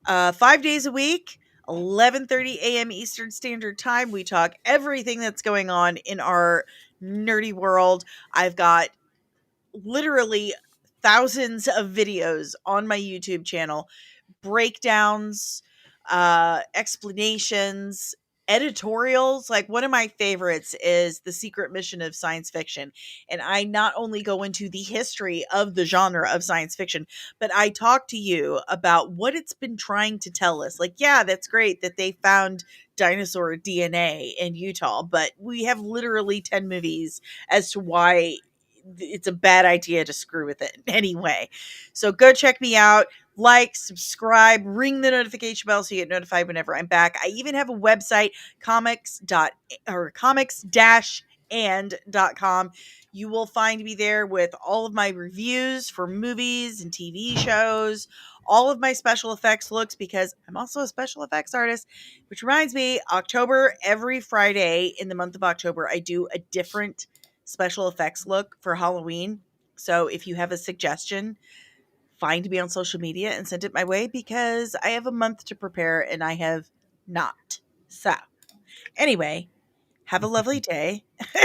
5 days a week. 11:30 a.m. Eastern Standard Time. We talk everything that's going on in our nerdy world. I've got literally thousands of videos on my YouTube channel, breakdowns, explanations, editorials. Like one of my favorites is The Secret Mission of Science Fiction. And I not only go into the history of the genre of science fiction, but I talk to you about what it's been trying to tell us. Like, yeah, that's great that they found dinosaur DNA in Utah, but we have literally 10 movies as to why it's a bad idea to screw with it anyway. So go check me out. Like, subscribe, ring the notification bell so you get notified whenever I'm back. I even have a website, comics-and.com. You will find me there with all of my reviews for movies and TV shows, all of my special effects looks, because I'm also a special effects artist, which reminds me, October, every Friday in the month of October, I do a different special effects look for Halloween. So if you have a suggestion, find me on social media and send it my way, because I have a month to prepare and I have not. So anyway, have a lovely day.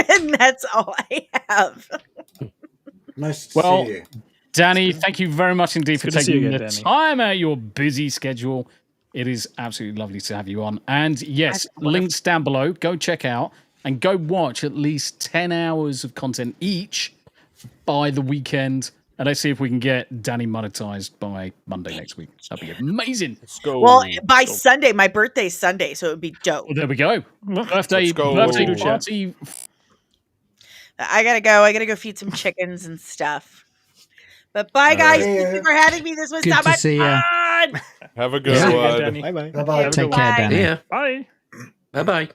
And that's all I have. Nice to see you. Dani, thank you very much indeed for good to see you taking again, the Dani. time out of your busy schedule. It is absolutely lovely to have you on. And yes, links down below. Go check out and go watch at least 10 hours of content each by the weekend. And let's see if we can get Dani monetized by Monday next week. That'd be amazing. Let's go. Well, by Sunday, my birthday's Sunday, so it would be dope. Well, there we go. Birthday party. I gotta go feed some chickens and stuff. But bye, guys. Thank you for having me. This was Good so to much see ya. fun. Have a good one. Bye-bye. Bye-bye. Take care, Dani. Yeah. Bye. Bye-bye.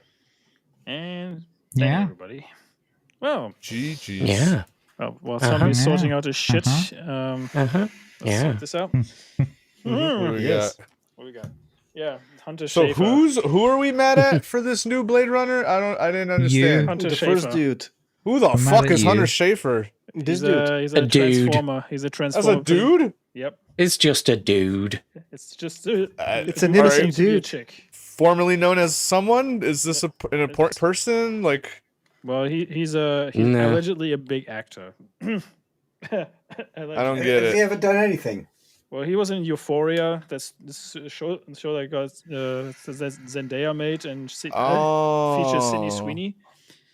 And Yeah. everybody. Well, GG's. Yeah. while somebody's Yeah. sorting out his shit, Yeah. let's sort this out. What do we got? What we got? Yeah, Hunter So Schafer. who are we mad at for this new Blade Runner? I didn't understand. Hunter The Schafer. first dude. Who the I'm mad fuck at is you. Hunter Schafer? This He's dude. he's a dude. transformer. He's a As transformer. a dude? Yep. It's just a dude. It's just It's an All innocent right. dude. Chick. Formerly known as someone? Is this an important person? Like, Well, he's No. allegedly a big actor. I don't get Has he it. ever done anything? Well, he was in Euphoria. That's this show that got that Zendaya made and features Sydney Sweeney.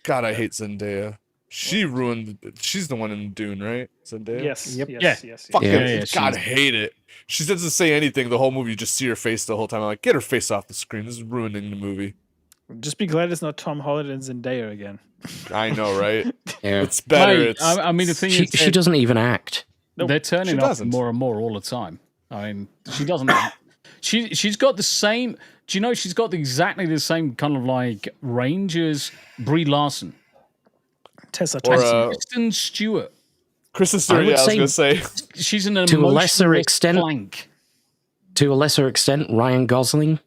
God, I hate Zendaya. She ruined. She's the one in Dune, right? Zendaya. Yes. Yep. Yes. Fucking Yeah, God, she's- hate it. She doesn't say anything the whole movie. You just see her face the whole time. I'm like, get her face off the screen. This is ruining the movie. Just be glad it's not Tom Holland and Zendaya again. I know, right? Yeah. It's better. Mate, It's I mean, the thing She, is, she doesn't even act. they're turning she up doesn't. more and more all the time. I mean, she doesn't. She's got the same. Do you know she's got exactly the same kind of like range as Brie Larson, Tessa Or, Thompson. Kristen Stewart. Kristen I Stewart. would Yeah, I was say- gonna say. She's an To a lesser emotionless extent- plank. To a lesser extent, Ryan Gosling.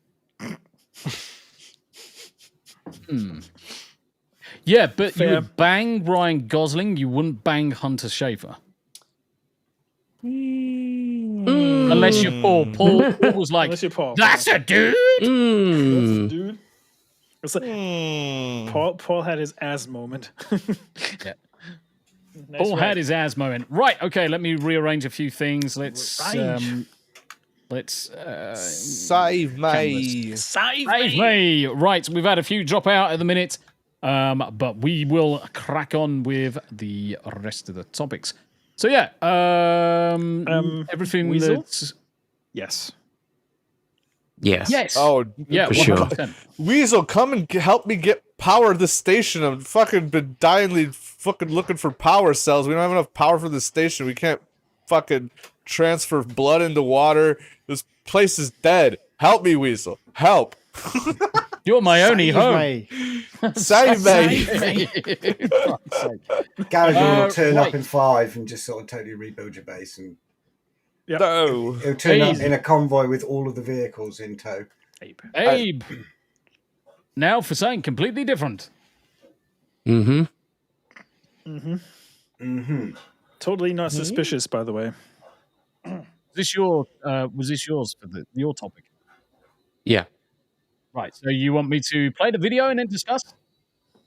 Yeah, but you Fair. would bang Ryan Gosling. You wouldn't bang Hunter Schafer. Unless you're Paul. Paul was like, Unless you're Paul. that's a dude. Mm. Dude. It's like Paul had his ass moment. Yeah. Nice Paul ride. had his ass moment. Right, okay, let me rearrange a few things. Let's Right. Let's save me. Save me. Right, we've had a few drop out at the minute, but we will crack on with the rest of the topics. So yeah, everything Weasel? that's Yes. Yes. Oh, yeah, for sure. 100%. Weasel, come and help me get power to the station. I've fucking been dyingly fucking looking for power cells. We don't have enough power for the station. We can't fucking transfer blood into water. This place is dead. Help me, Weasel. Help. You're my only hope. Save me. Gallagher will turn right. up in 5 and just sort of totally rebuild your base, and No. he'll turn up in a convoy with all of the vehicles in tow. Abe. Now for something completely different. Totally not suspicious, by the way. Was this yours for your topic? Yeah. Right. So you want me to play the video and then discuss?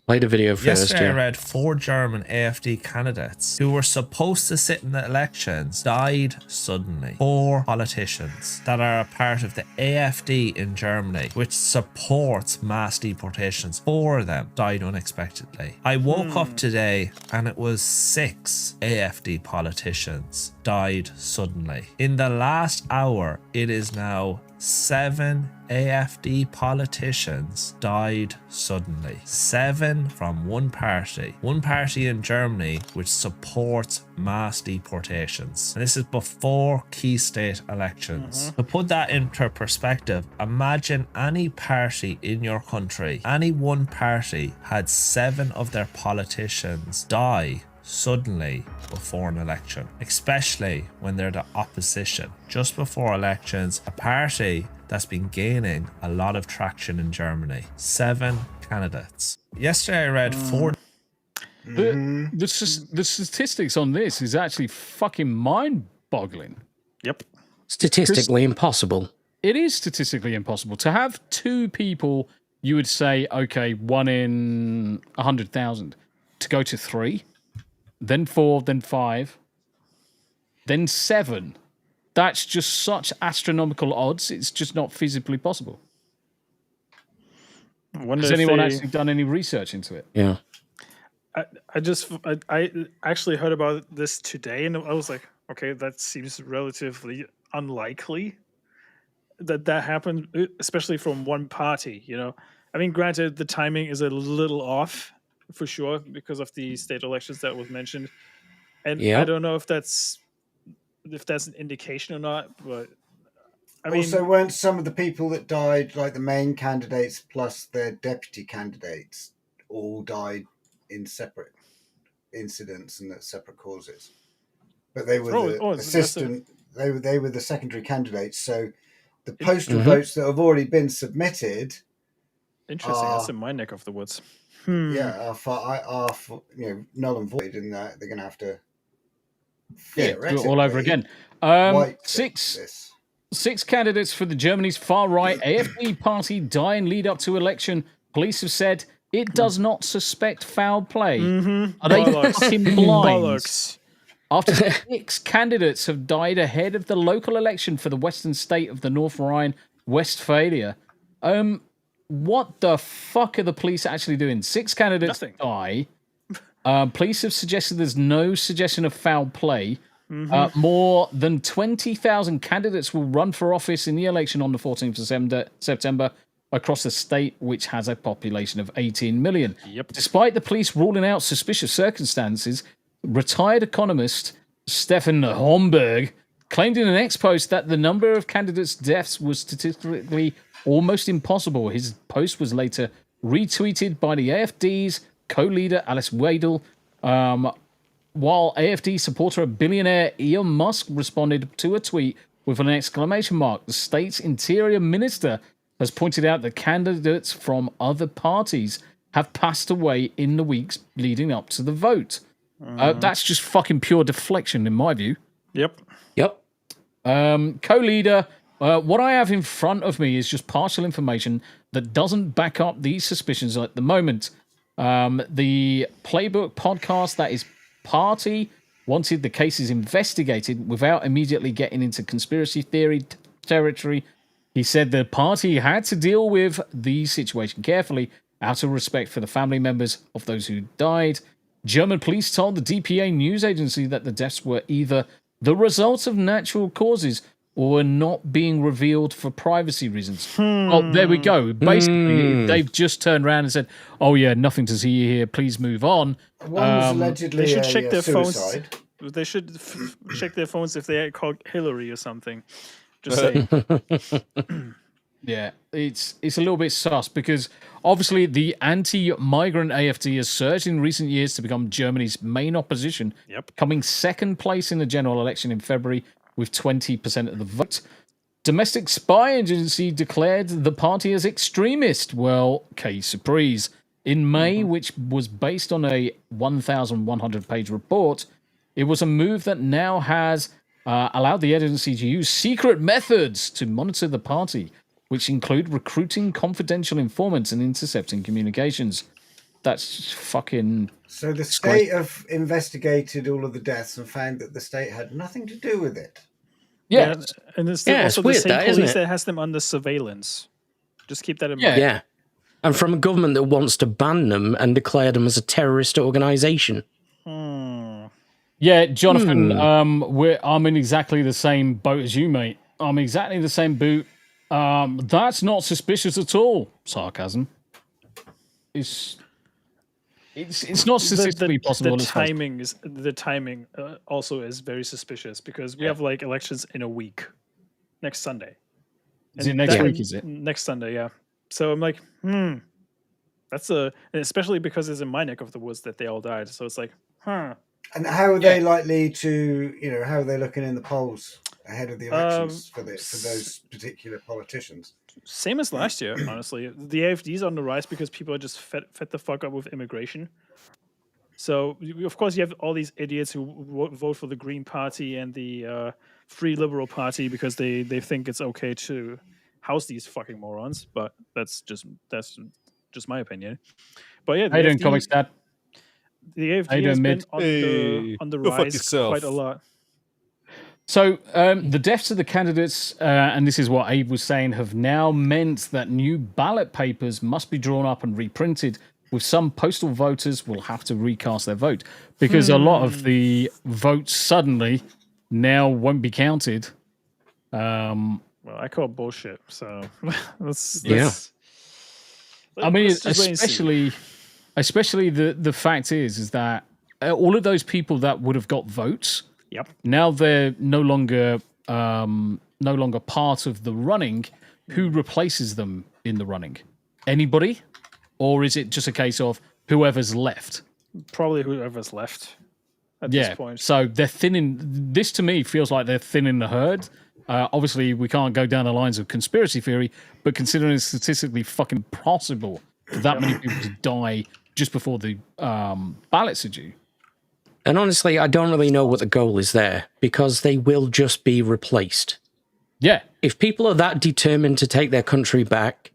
Play the video first. Yesterday, I Yeah. read 4 German AfD candidates who were supposed to sit in the elections died suddenly. 4 politicians that are a part of the AfD in Germany, which supports mass deportations. 4 of them died unexpectedly. I woke up today and it was 6 AfD politicians died suddenly. In the last hour, it is now 7 AfD politicians died suddenly. 7 from one party. One party in Germany which supports mass deportations. And this is before key state elections. To put that into perspective, imagine any party in your country, any one party had 7 of their politicians die suddenly before an election, especially when they're the opposition. Just before elections, a party that's been gaining a lot of traction in Germany. 7 candidates. Yesterday I read 4... The statistics on this is actually fucking mind-boggling. Yep. Statistically impossible. It is statistically impossible. To have 2 people, you would say, okay, 1 in 100,000. To go to 3, then 4, then 5, then 7. That's just such astronomical odds. It's just not feasibly possible. Has anyone actually done any research into it? Yeah. I actually heard about this today, and I was like, okay, that seems relatively unlikely that happened, especially from one party. You know, I mean, granted, the timing is a little off for sure because of the state elections that was mentioned, and I don't know if that's an indication or not, but I mean, also, weren't some of the people that died, like the main candidates plus their deputy candidates, all died in separate incidents and at separate causes? But they were the assistant. They were the secondary candidates. So the postal votes that have already been submitted. Interesting. That's in my neck of the woods. Yeah, are null and void, and they're going to have to. Do it all over again. 6 candidates for the Germany's far-right AfD party die in lead up to election. Police have said it does not suspect foul play. Are they fucking blind? After 6 candidates have died ahead of the local election for the western state of the North Rhine-Westphalia. What the fuck are the police actually doing? 6 candidates die. Police have suggested there's no suggestion of foul play. More than 20,000 candidates will run for office in the election on the 14th of September across the state, which has a population of 18 million. Despite the police ruling out suspicious circumstances, retired economist Stefan Homburg claimed in an ex-post that the number of candidates' deaths was statistically almost impossible. His post was later retweeted by the AfD's co-leader Alice Weidel, while AfD supporter and billionaire Elon Musk responded to a tweet with an exclamation mark. The state's interior minister has pointed out that candidates from other parties have passed away in the weeks leading up to the vote. That's just fucking pure deflection in my view. Yep. Co-leader, what I have in front of me is just partial information that doesn't back up these suspicions at the moment. The Playbook podcast, that is Party, wanted the cases investigated without immediately getting into conspiracy theory territory. He said the party had to deal with the situation carefully out of respect for the family members of those who died. German police told the DPA news agency that the deaths were either the result of natural causes or were not being revealed for privacy reasons. Oh, there we go. Basically, they've just turned around and said, "Oh yeah, nothing to see here. Please move on." One was allegedly They should check their suicide. phones. They should check their phones if they called Hillary or something. Just saying. Yeah, it's a little bit sus because obviously the anti-migrant AfD has surged in recent years to become Germany's main opposition, coming second place in the general election in February with 20% of the vote. Domestic spy agency declared the party as extremist. Well, case surprise. In May, which was based on a 1,100-page report, it was a move that now has allowed the agency to use secret methods to monitor the party, which include recruiting confidential informants and intercepting communications. That's fucking... So the state have investigated all of the deaths and found that the state had nothing to do with it. Yeah, and it's also weird, the same that, isn't police it? that has them under surveillance. Just keep that in mind. Yeah. And from a government that wants to ban them and declare them as a terrorist organisation. Yeah, Jonathan, I'm in exactly the same boat as you, mate. I'm exactly the same boat. That's not suspicious at all. Sarcasm. It's not statistically possible. The timing also is very suspicious because we have like elections in a week, next Sunday. Is it next week? Is it next Sunday? Yeah. So I'm like, that's and especially because it's in my neck of the woods that they all died. So it's like, And how are they likely to, how are they looking in the polls ahead of the elections for those particular politicians? Same as last year, honestly. The AfD is on the rise because people are just fed the fuck up with immigration. So, of course, you have all these idiots who vote for the Green Party and the Free Liberal Party because they think it's okay to house these fucking morons. But that's just my opinion. But yeah, how you doing, Comics Dad? The AfD has been on the rise quite a lot. So the deaths of the candidates, and this is what Abe was saying, have now meant that new ballot papers must be drawn up and reprinted, with some postal voters will have to recast their vote because a lot of the votes suddenly now won't be counted. Well, I call it bullshit. So let's I mean, especially the fact is that all of those people that would have got votes. Yep. Now they're no longer part of the running. Who replaces them in the running? Anybody? Or is it just a case of whoever's left? Probably whoever's left at this point. So they're thinning. This to me feels like they're thinning the herd. Obviously, we can't go down the lines of conspiracy theory, but considering it's statistically fucking possible for that many people to die just before the ballots are due. And honestly, I don't really know what the goal is there, because they will just be replaced. Yeah. If people are that determined to take their country back,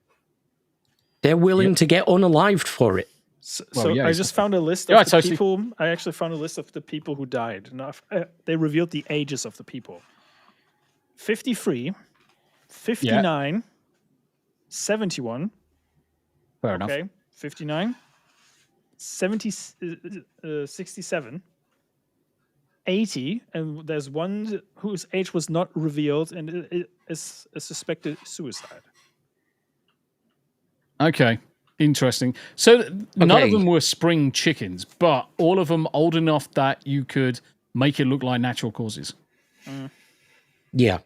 they're willing to get unalived for it. So I just found a list of the people. I actually found a list of the people who died. Now, they revealed the ages of the people. 53, 59, 71. Fair enough. Okay, 59, 70, 67, 80, and there's one whose age was not revealed and is a suspected suicide. Okay, interesting. So none of them were spring chickens, but all of them old enough that you could make it look like natural causes. Yeah.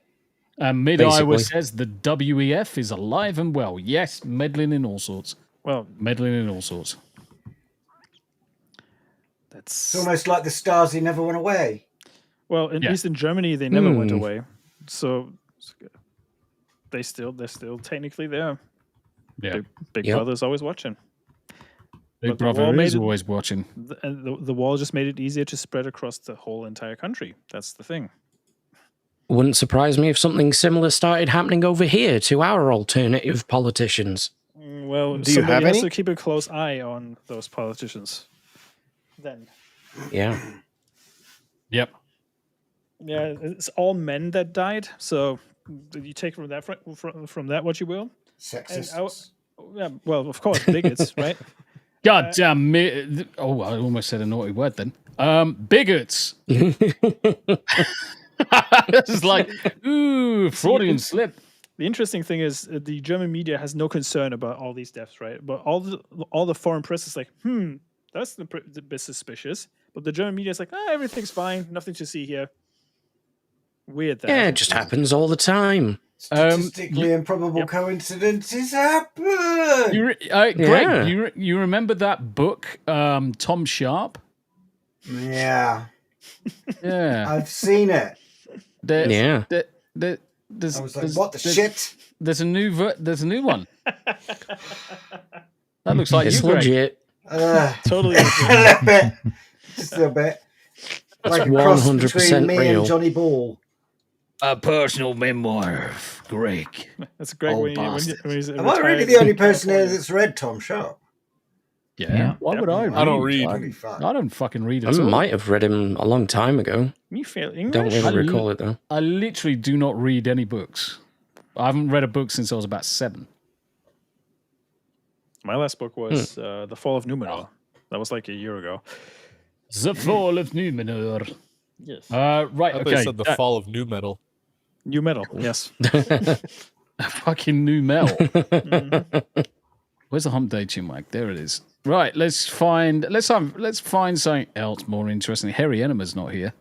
Mid-Iowa says the WEF is alive and well. Yes, meddling in all sorts. Well, meddling in all sorts. It's almost like the Stasi never went away. Well, at least in Germany, they never went away. So they're still technically there. Yeah. Big Brother's always watching. Big Brother is always watching. The wall just made it easier to spread across the whole entire country. That's the thing. Wouldn't surprise me if something similar started happening over here to our alternative politicians. Well, do you have has any? to keep a close eye on those politicians. Then. Yeah. Yep. Yeah, it's all men that died, so you take from that from that what you will. Sexist. Yeah, well, of course, bigots, right? God damn me! Oh, I almost said a naughty word then. Bigots. It's like, ooh, Freudian slip. The interesting thing is the German media has no concern about all these deaths, right? But all the foreign press is like, that's a bit suspicious. But the German media is like, everything's fine, nothing to see here. Weird. That Yeah, it just happens all the time. Statistically improbable coincidences happen. Greg, you remember that book, Tom Sharp? Yeah. Yeah. I've seen it. Yeah. I was like, what the shit? There's a new one. That looks like it's you, Greg. legit. Totally a little bit. Just a little bit. That's like a cross 100% between me real. and Johnny Ball. A personal memoir of Greg. That's Greg when he's Am I really the only person here that's read Tom Sharp? Yeah. Why would I read? I don't read. I don't fucking read I at all. might have read him a long time ago. You feel English? Don't really recall it though. I literally do not read any books. I haven't read a book since I was about 7. My last book was The Fall of Numenor. That was like a year ago. The Fall of Numenor. Yes. Right, I thought you said the fall of new metal. New metal, yes. Fucking new metal. Where's the Hump Day Chinwag? There it is. Right, let's find something else more interesting. Harry Enema's not here.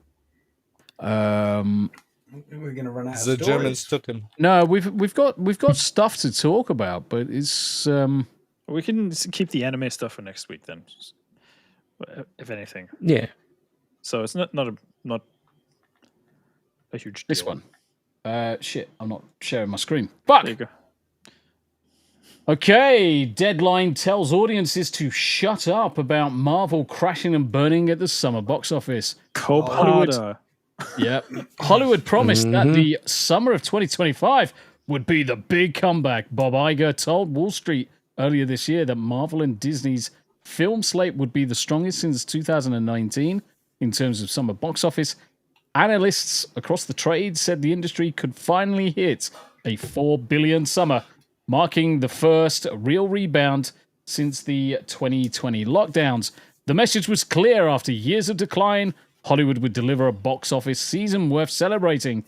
We're gonna run out of The stories. Germans took him. No, we've got stuff to talk about, but it's We can keep the anime stuff for next week then, if anything. Yeah. So it's not a huge deal. this one. Shit, I'm not sharing my screen. Fuck. There you go. Okay, Deadline tells audiences to shut up about Marvel crashing and burning at the summer box office. Cope Hollywood. harder. Yep. Hollywood promised that the summer of 2025 would be the big comeback. Bob Iger told Wall Street earlier this year that Marvel and Disney's film slate would be the strongest since 2019 in terms of summer box office. Analysts across the trade said the industry could finally hit a $4 billion summer, marking the first real rebound since the 2020 lockdowns. The message was clear: after years of decline, Hollywood would deliver a box office season worth celebrating.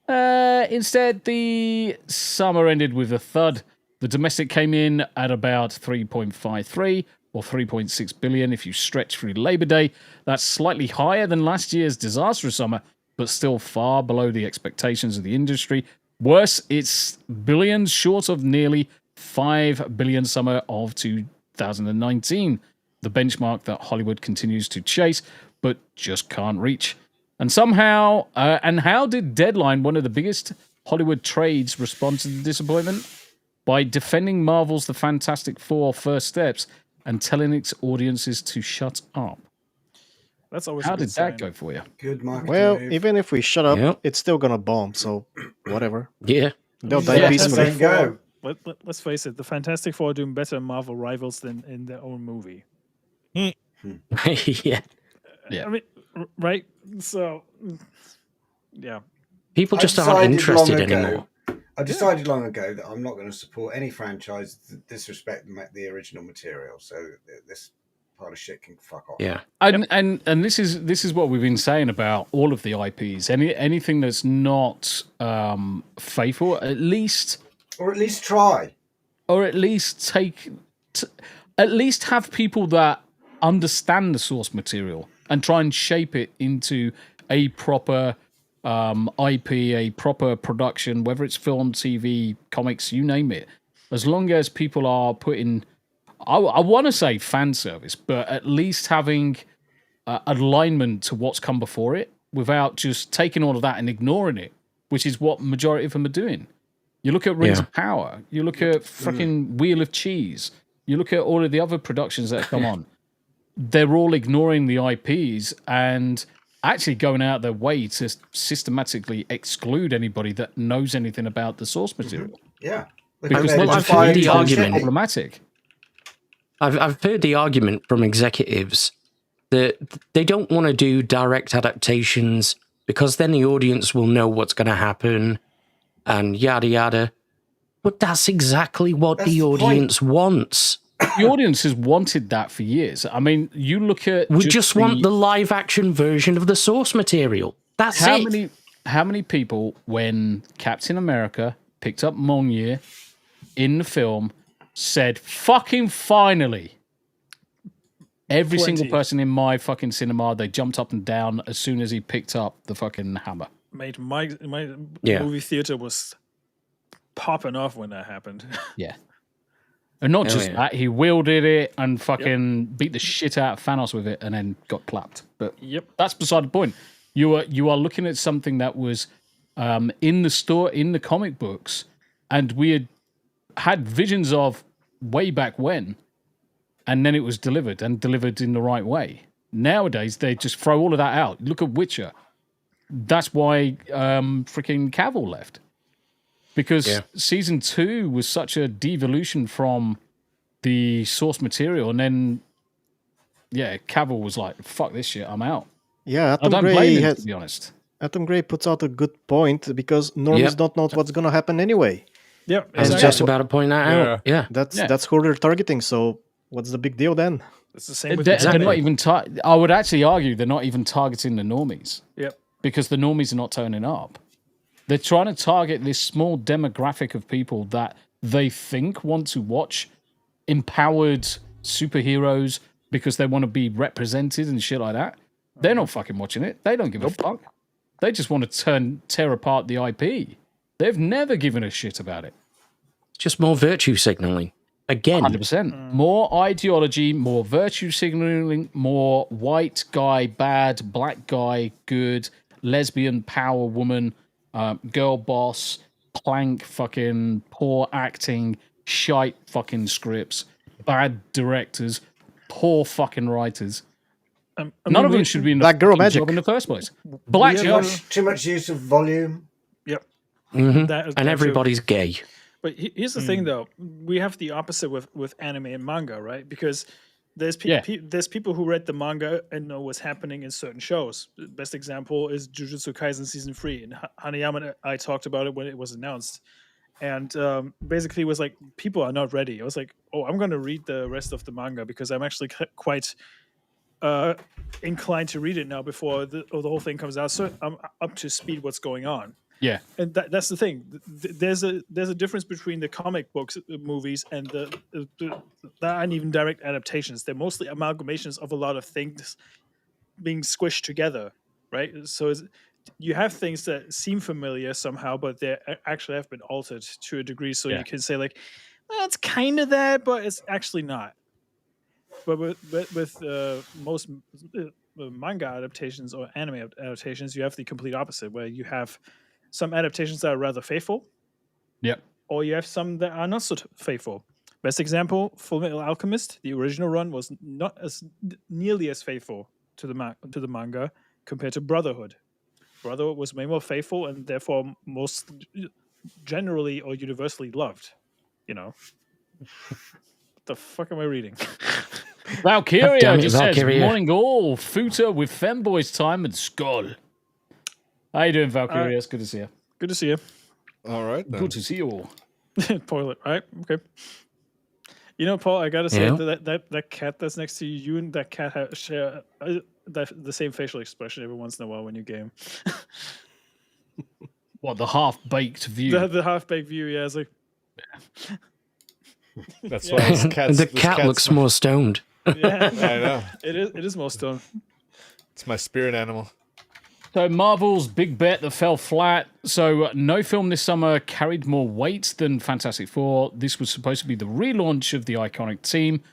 Instead, the summer ended with a thud. The domestic came in at about 3.53 or 3.6 billion if you stretch through Labor Day. That's slightly higher than last year's disastrous summer, but still far below the expectations of the industry. Worse, it's billions short of nearly 5 billion summer of 2019, the benchmark that Hollywood continues to chase, but just can't reach. And somehow, and how did Deadline, one of the biggest Hollywood trades, respond to the disappointment? By defending Marvel's The Fantastic Four First Steps and telling its audiences to shut up. That's always How a good did sign. that go for you? Good marketing Well, move. even if we shut up, Yep. it's still gonna bomb. So whatever. Yeah. They'll Yeah, die peacefully. go. Let's face it, the Fantastic Four are doing better Marvel rivals than in their own movie. Yeah. Yeah. I mean, right? So, yeah. People I just aren't decided interested long ago- anymore. I decided long ago that I'm not going to support any franchise that disrespect the original material. So this pile of shit can fuck off. Yeah. And this is what we've been saying about all of the IPs. Anything that's not faithful, at least try, or at least at least have people that understand the source material and try and shape it into a proper IP, a proper production, whether it's film, TV, comics, you name it. As long as people are putting, I want to say fan service, but at least having alignment to what's come before it without just taking all of that and ignoring it, which is what majority of them are doing. You look at Rings of Power, you look at fucking Wheel of Cheese, you look at all of the other productions that have come on. They're all ignoring the IPs and actually going out their way to systematically exclude anybody that knows anything about the source material. Yeah. Because I've heard the argument. Problematic. I've heard the argument from executives that they don't want to do direct adaptations because then the audience will know what's going to happen. and yada yada. But that's exactly what That's the the point. audience wants. The audience has wanted that for years. I mean, you look at We just want the live action version of the source material. That's it. How many people, when Captain America picked up Mjolnir in the film, said, fucking finally? Every single person in my fucking cinema, they jumped up and down as soon as he picked up the fucking hammer. Mate, my movie theater was popping off when that happened. Yeah. And not just that, he wielded it and fucking beat the shit out of Thanos with it and then got clapped. But that's beside the point. You are looking at something that was in the store, in the comic books, and we had visions of way back when, and then it was delivered and delivered in the right way. Nowadays, they just throw all of that out. Look at Witcher. That's why freaking Cavill left. Because season 2 was such a devolution from the source material, and then, Cavill was like, fuck this shit, I'm out. Yeah, I don't blame him, to be honest. Atom Gray puts out a good point because normies don't know what's going to happen anyway. Yeah, I was just about to point that out. Yeah. That's who they're targeting, so what's the big deal then? It's the same with they're not even I would actually argue they're not even targeting the normies. Yep. Because the normies are not turning up. They're trying to target this small demographic of people that they think want to watch empowered superheroes because they want to be represented and shit like that. They're not fucking watching it. They don't give a fuck. They just want to tear apart the IP. They've never given a shit about it. Just more virtue signaling. Again. 100%. More ideology, more virtue signaling, more white guy bad, black guy good, lesbian power woman, girl boss, plank fucking poor acting, shite fucking scripts, bad directors, poor fucking writers. None of them should be in the girl magic job in the first place. Black too much use of volume. Yep. And everybody's gay. But here's the thing, though. We have the opposite with anime and manga, right? Because there's people who read the manga and know what's happening in certain shows. The best example is Jujutsu Kaisen Season 3. And Hanayama and I talked about it when it was announced. And basically it was like, people are not ready. I was like, oh, I'm going to read the rest of the manga because I'm actually quite inclined to read it now before the whole thing comes out. So I'm up to speed what's going on. Yeah, and that's the thing. There's a difference between the comic books movies and the aren't even direct adaptations. They're mostly amalgamations of a lot of things being squished together, right? So you have things that seem familiar somehow, but they actually have been altered to a degree. So you can say like, well, it's kind of that, but it's actually not. But with most manga adaptations or anime adaptations, you have the complete opposite, where you have some adaptations that are rather faithful. Yep. Or you have some that are not so faithful. Best example, Fullmetal Alchemist. The original run was not as nearly as faithful to the manga compared to Brotherhood. Brotherhood was way more faithful and therefore most generally or universally loved. You know. What the fuck am I reading? Valkyria just says, morning all, Futa with Femboys time and Skull. How you doing, Valkyria? It's good to see you. Good to see you. All right. Then. Good to see you all. Toilet, right? Okay. You know, Paul, I gotta say that cat that's next to you and that cat share the same facial expression every once in a while when you game. What, the half-baked view? The half-baked view, yeah. It's like... That's why the cat looks more stoned. Yeah, I know. It is more stoned. It's my spirit animal. So Marvel's big bet that fell flat. So no film this summer carried more weight than Fantastic Four. This was supposed to be the relaunch of the iconic team,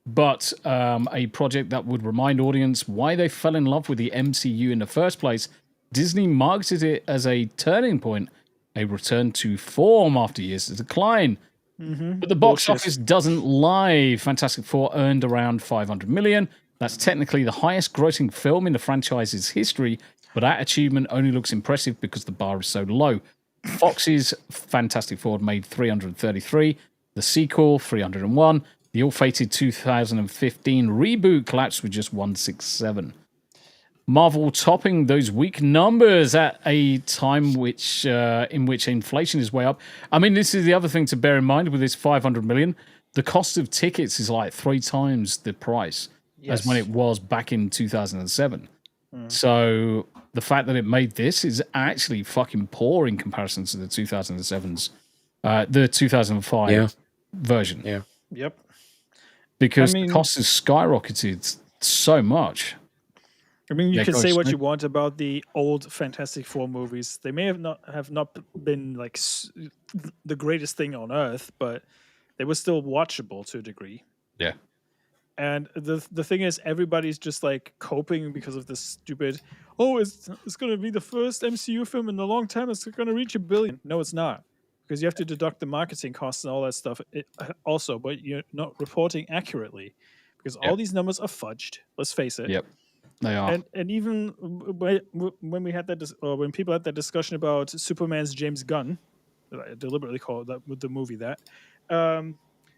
but a project that would remind audience why they fell in love with the MCU in the first place. Disney marketed it as a turning point, a return to form after years of decline. Mm-hmm. But the box office doesn't lie. Fantastic Four earned around $500 million. That's technically the highest grossing film in the franchise's history, but that achievement only looks impressive because the bar is so low. Fox's Fantastic Four made 333, the sequel 301, the ill-fated 2015 reboot collapsed with just 167. Marvel topping those weak numbers at a time which in which inflation is way up. I mean, this is the other thing to bear in mind with this 500 million. The cost of tickets is like 3 times the price as when it was back in 2007. So the fact that it made this is actually fucking poor in comparison to the 2007's, the 2005 version. Yeah. Yep. Because the cost has skyrocketed so much. I mean, you can say what you want about the old Fantastic Four movies. They may have not been like the greatest thing on earth, but they were still watchable to a degree. Yeah. And the thing is, everybody's just like coping because of this stupid. Oh, it's going to be the first MCU film in a long time. It's going to reach $1 billion. No, it's not, because you have to deduct the marketing costs and all that stuff. Also, but you're not reporting accurately, because all these numbers are fudged. Let's face it. Yep, they are. And even when we had that, when people had that discussion about Superman's James Gunn, I deliberately called that with the movie that.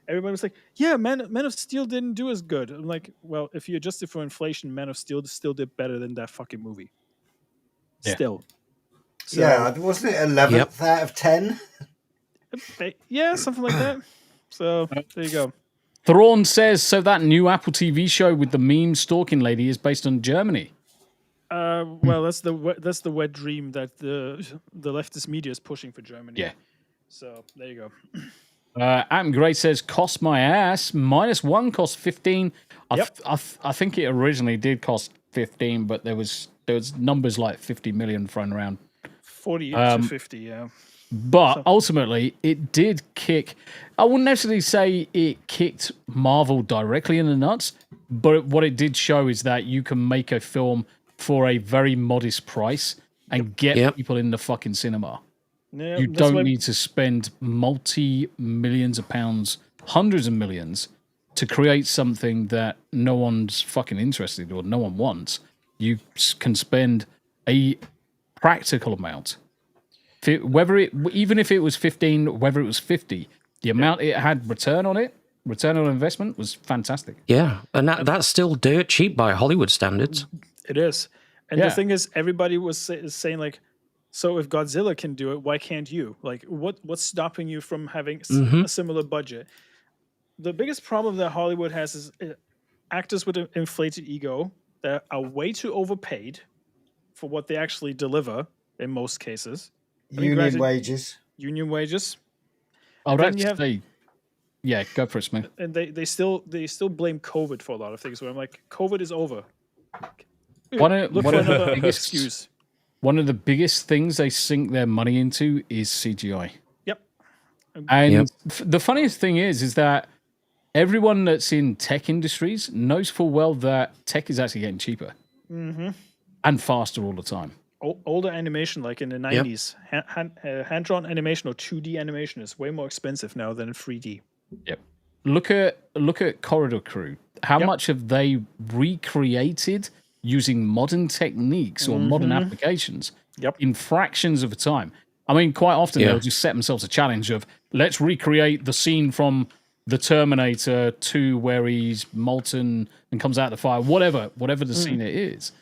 Everybody was like, "Yeah, Man of Steel didn't do as good." I'm like, "Well, if you adjust it for inflation, Man of Steel still did better than that fucking movie." Yeah. Still. So, yeah, wasn't it 11th out of 10? Yeah, something like that. So there you go. Thrawn says, so that new Apple TV show with the meme stalking lady is based on Germany. Well, that's the wet dream that the leftist media is pushing for Germany. Yeah. So there you go. Adam Gray says, cost my ass. -1 cost 15. I think it originally did cost 15, but there was numbers like 50 million thrown around. 40 to 50, yeah. But ultimately, it did kick. I wouldn't necessarily say it kicked Marvel directly in the nuts, but what it did show is that you can make a film for a very modest price and get people in the fucking cinema. Yeah, you don't need to spend multi-millions of pounds, hundreds of millions, to create something that no one's fucking interested or no one wants. You can spend a practical amount. Even if it was 15, whether it was 50, the amount it had return on investment was fantastic. Yeah, and that's still dirt cheap by Hollywood standards. It is. And the thing is, everybody was saying like, so if Godzilla can do it, why can't you? Like, what's stopping you from having a similar budget? The biggest problem that Hollywood has is actors with an inflated ego that are way too overpaid for what they actually deliver in most cases. Union wages. Union wages. Oh, that's yeah, go for it, Smith. And they still blame COVID for a lot of things. Where I'm like, COVID is over. Look for another excuse. One of the biggest things they sink their money into is CGI. Yep. And the funniest thing is that everyone that's in tech industries knows full well that tech is actually getting cheaper and faster all the time. Older animation, like in the 90s, hand-drawn animation or 2D animation is way more expensive now than in 3D. Yep. Look at Corridor Crew. How much have they recreated using modern techniques or modern applications in fractions of a time? I mean, quite often they'll just set themselves a challenge of, let's recreate the scene from the Terminator 2 where he's molten and comes out of the fire, whatever the scene it is.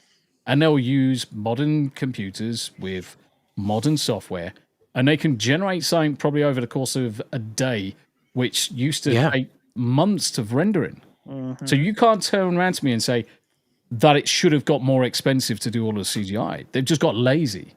And they'll use modern computers with modern software, and they can generate something probably over the course of a day, which used to take months of rendering. So you can't turn around to me and say that it should have got more expensive to do all of the CGI. They've just got lazy.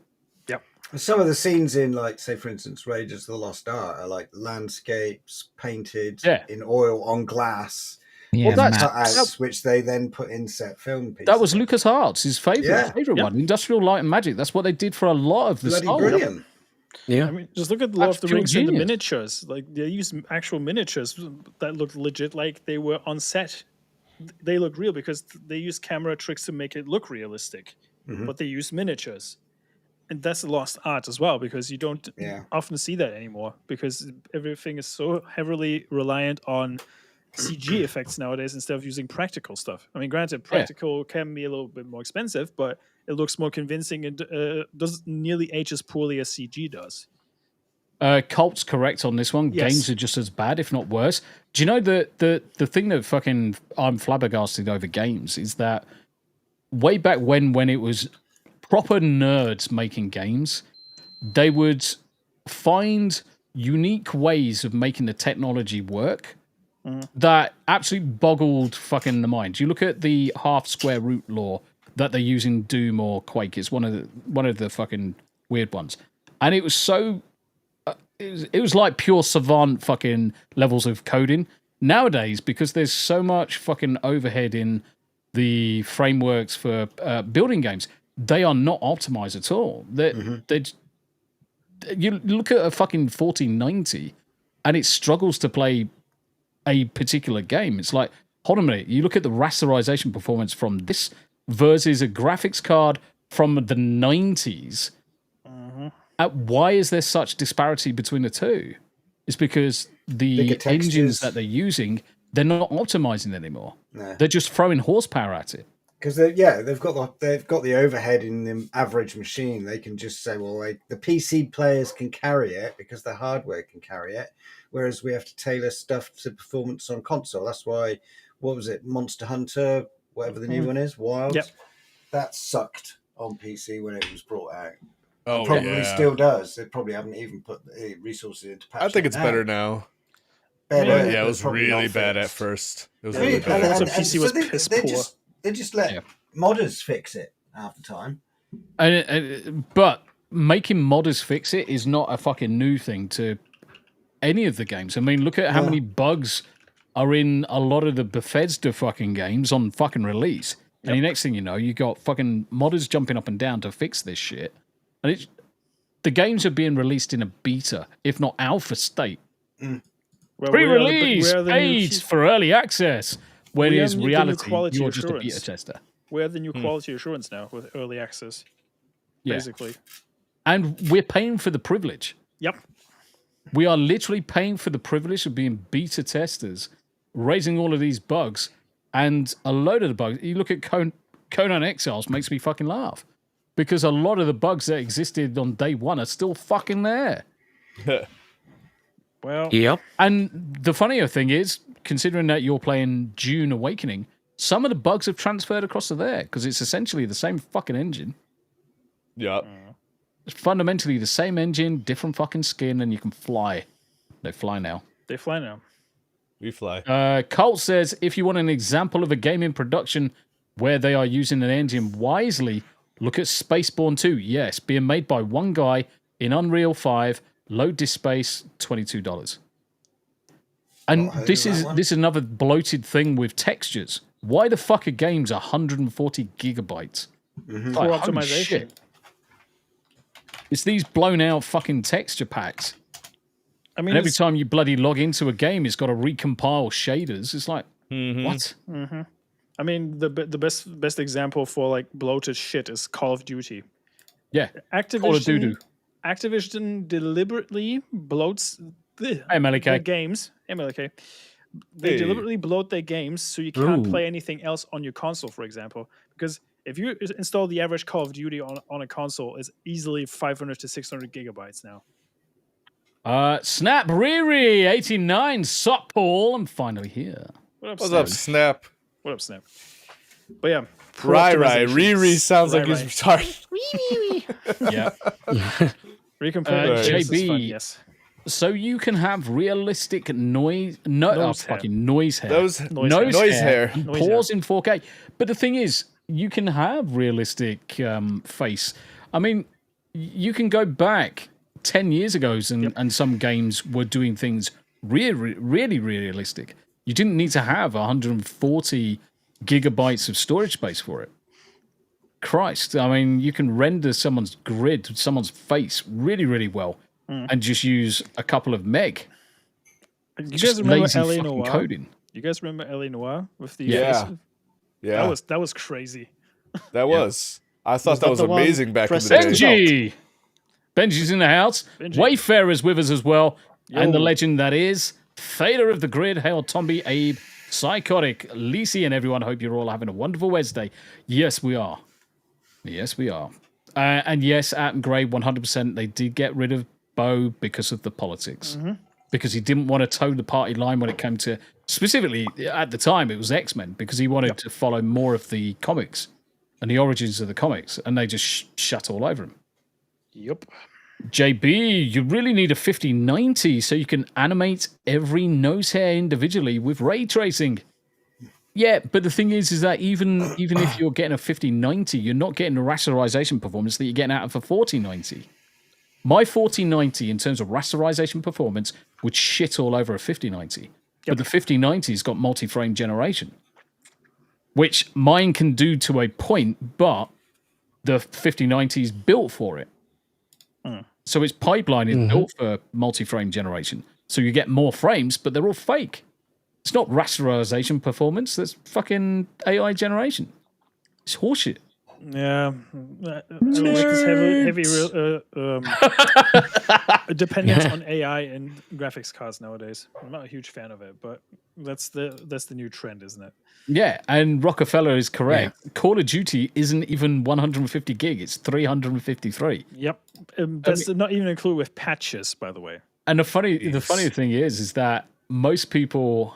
Yep. Some of the scenes in, like, say, for instance, Raiders of the Lost Ark are like landscapes painted in oil on glass. Yeah, well, that's which they then put in set film pieces. That was Lucas Hart's his favorite one, Industrial Light and Magic. That's what they did for a lot of the Bloody brilliant. Yeah, I mean, just look at the Lord of the Rings and the miniatures. Like, they use actual miniatures that look legit, like they were on set. They look real because they use camera tricks to make it look realistic, but they use miniatures. And that's a lost art as well, because you don't often see that anymore, because everything is so heavily reliant on CG effects nowadays instead of using practical stuff. I mean, granted, practical can be a little bit more expensive, but it looks more convincing and doesn't nearly age as poorly as CG does. Colt's correct on this one. Games are just as bad, if not worse. Do you know the thing that fucking I'm flabbergasted over games is that way back when it was proper nerds making games, they would find unique ways of making the technology work that absolutely boggled fucking the mind. You look at the half square root law that they use in Doom or Quake. It's one of the fucking weird ones, and it was so. It was like pure savant fucking levels of coding. Nowadays, because there's so much fucking overhead in the frameworks for building games, they are not optimized at all. You look at a fucking 1490 and it struggles to play a particular game. It's like, hold on a minute, you look at the rasterization performance from this versus a graphics card from the 90s. Why is there such disparity between the two? It's because the engines that they're using, they're not optimizing anymore. No. They're just throwing horsepower at it. Because they've got the overhead in the average machine. They can just say, well, the PC players can carry it because the hardware can carry it, whereas we have to tailor stuff to performance on console. That's why, what was it, Monster Hunter, whatever the new one is, Wild, that sucked on PC when it was brought out. Oh, probably still does. They probably haven't even put the resources into patch. I think it's better now. Better, yeah, it was really bad at first. It was really bad. PC was piss poor. They just let modders fix it half the time. But making modders fix it is not a fucking new thing to any of the games. I mean, look at how many bugs are in a lot of the Bethesda fucking games on fucking release. And the next thing you know, you got fucking modders jumping up and down to fix this shit. And the games are being released in a beta, if not alpha state. Pre-release page for early access. Where is reality? You're just a beta tester. We have the new quality assurance now with early access, basically. And we're paying for the privilege. Yep. We are literally paying for the privilege of being beta testers, raising all of these bugs. And a load of the bugs, you look at Conan Exiles, makes me fucking laugh. Because a lot of the bugs that existed on day one are still fucking there. Well, and the funnier thing is, considering that you're playing Dune Awakening, some of the bugs have transferred across to there because it's essentially the same fucking engine. Yeah. It's fundamentally the same engine, different fucking skin, and you can fly. They fly now. They fly now. We fly. Colt says, if you want an example of a game in production where they are using an engine wisely, look at Spaceborne 2. Yes, being made by one guy in Unreal 5. Load this space, $22. And this is another bloated thing with textures. Why the fuck are games 140 gigabytes? For optimization. Shit. It's these blown out fucking texture packs. I mean, and every time you bloody log into a game, it's got to recompile shaders. It's like, what? I mean, the best example for like bloated shit is Call of Duty. Yeah, Call of Duty. Activision deliberately bloats the games. MLK. They deliberately bloat their games so you can't play anything else on your console, for example. Because if you install the average Call of Duty on a console, it's easily 500 to 600 gigabytes now. Snap Riri 89 Sock Paul. I'm finally here. What's up, Snap? What up, Snap? But yeah. Riri sounds like he's retarded. Yeah. JB. Yes. So you can have realistic noise hair. Noise hair. Pause in 4K. But the thing is, you can have realistic face. I mean, you can go back 10 years ago and some games were doing things really realistic. You didn't need to have 140 gigabytes of storage space for it. Christ, I mean, you can render someone's grid, someone's face really well and just use a couple of meg. You guys remember L.A. Noire? Coding. You guys remember L.A. Noire with the Yeah. That was crazy. That was. I thought that was amazing back in the day. Benji! Benji's in the house. Wayfarer's with us as well. And the legend that is Theta of the Grid. Hail Tombi, Abe, Psychotic, Lisi, and everyone. Hope you're all having a wonderful Wednesday. Yes, we are. Yes, we are. And yes, Atom Grey, 100%. They did get rid of Bo because of the politics. Because he didn't want to toe the party line when it came to, specifically at the time, it was X-Men, because he wanted to follow more of the comics. and the origins of the comics, and they just shut all over him. Yep. JB, you really need a 5090 so you can animate every nose hair individually with ray tracing. Yeah, but the thing is that even if you're getting a 5090, you're not getting the rasterization performance that you're getting out of a 4090. My 4090, in terms of rasterization performance, would shit all over a 5090. But the 5090's got multi-frame generation, which mine can do to a point, but the 5090 is built for it. So its pipeline is built for multi-frame generation. So you get more frames, but they're all fake. It's not rasterization performance. That's fucking AI generation. It's horseshit. Yeah, I don't like this heavy dependence on AI and graphics cards nowadays. I'm not a huge fan of it, but that's the new trend, isn't it? Yeah, and Rockefeller is correct. Yeah. Call of Duty isn't even 150 gig; it's 353. Yep, that's not even included with patches, by the way. And the funny thing is that most people,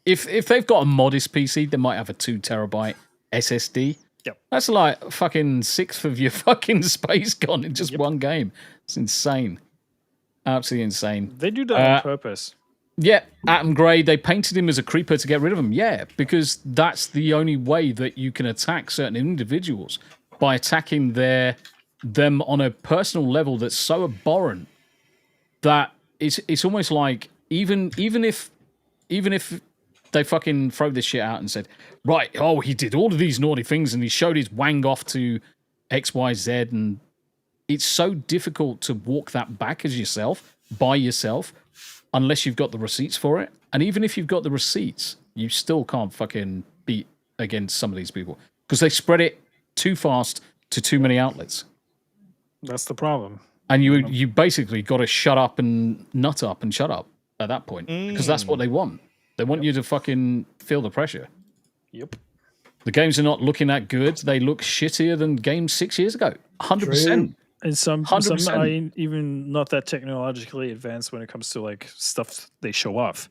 if they've got a modest PC, they might have a 2 terabyte SSD. Yep. That's like fucking 1/6 of your fucking space gone in just one game. It's insane. Absolutely insane. They do that on purpose. Yeah, Atom Grey, they painted him as a creeper to get rid of him. Yeah, because that's the only way that you can attack certain individuals, by attacking them on a personal level that's so abhorrent that it's almost like even if they fucking throw this shit out and said, right, oh, he did all of these naughty things and he showed his wang off to XYZ, and it's so difficult to walk that back as yourself, by yourself, unless you've got the receipts for it. And even if you've got the receipts, you still can't fucking beat against some of these people because they spread it too fast to too many outlets. That's the problem. And you basically got to shut up and nut up and shut up at that point because that's what they want. They want you to fucking feel the pressure. Yep. The games are not looking that good. They look shittier than games 6 years ago. 100%. And some are even not that technologically advanced when it comes to like stuff they show off.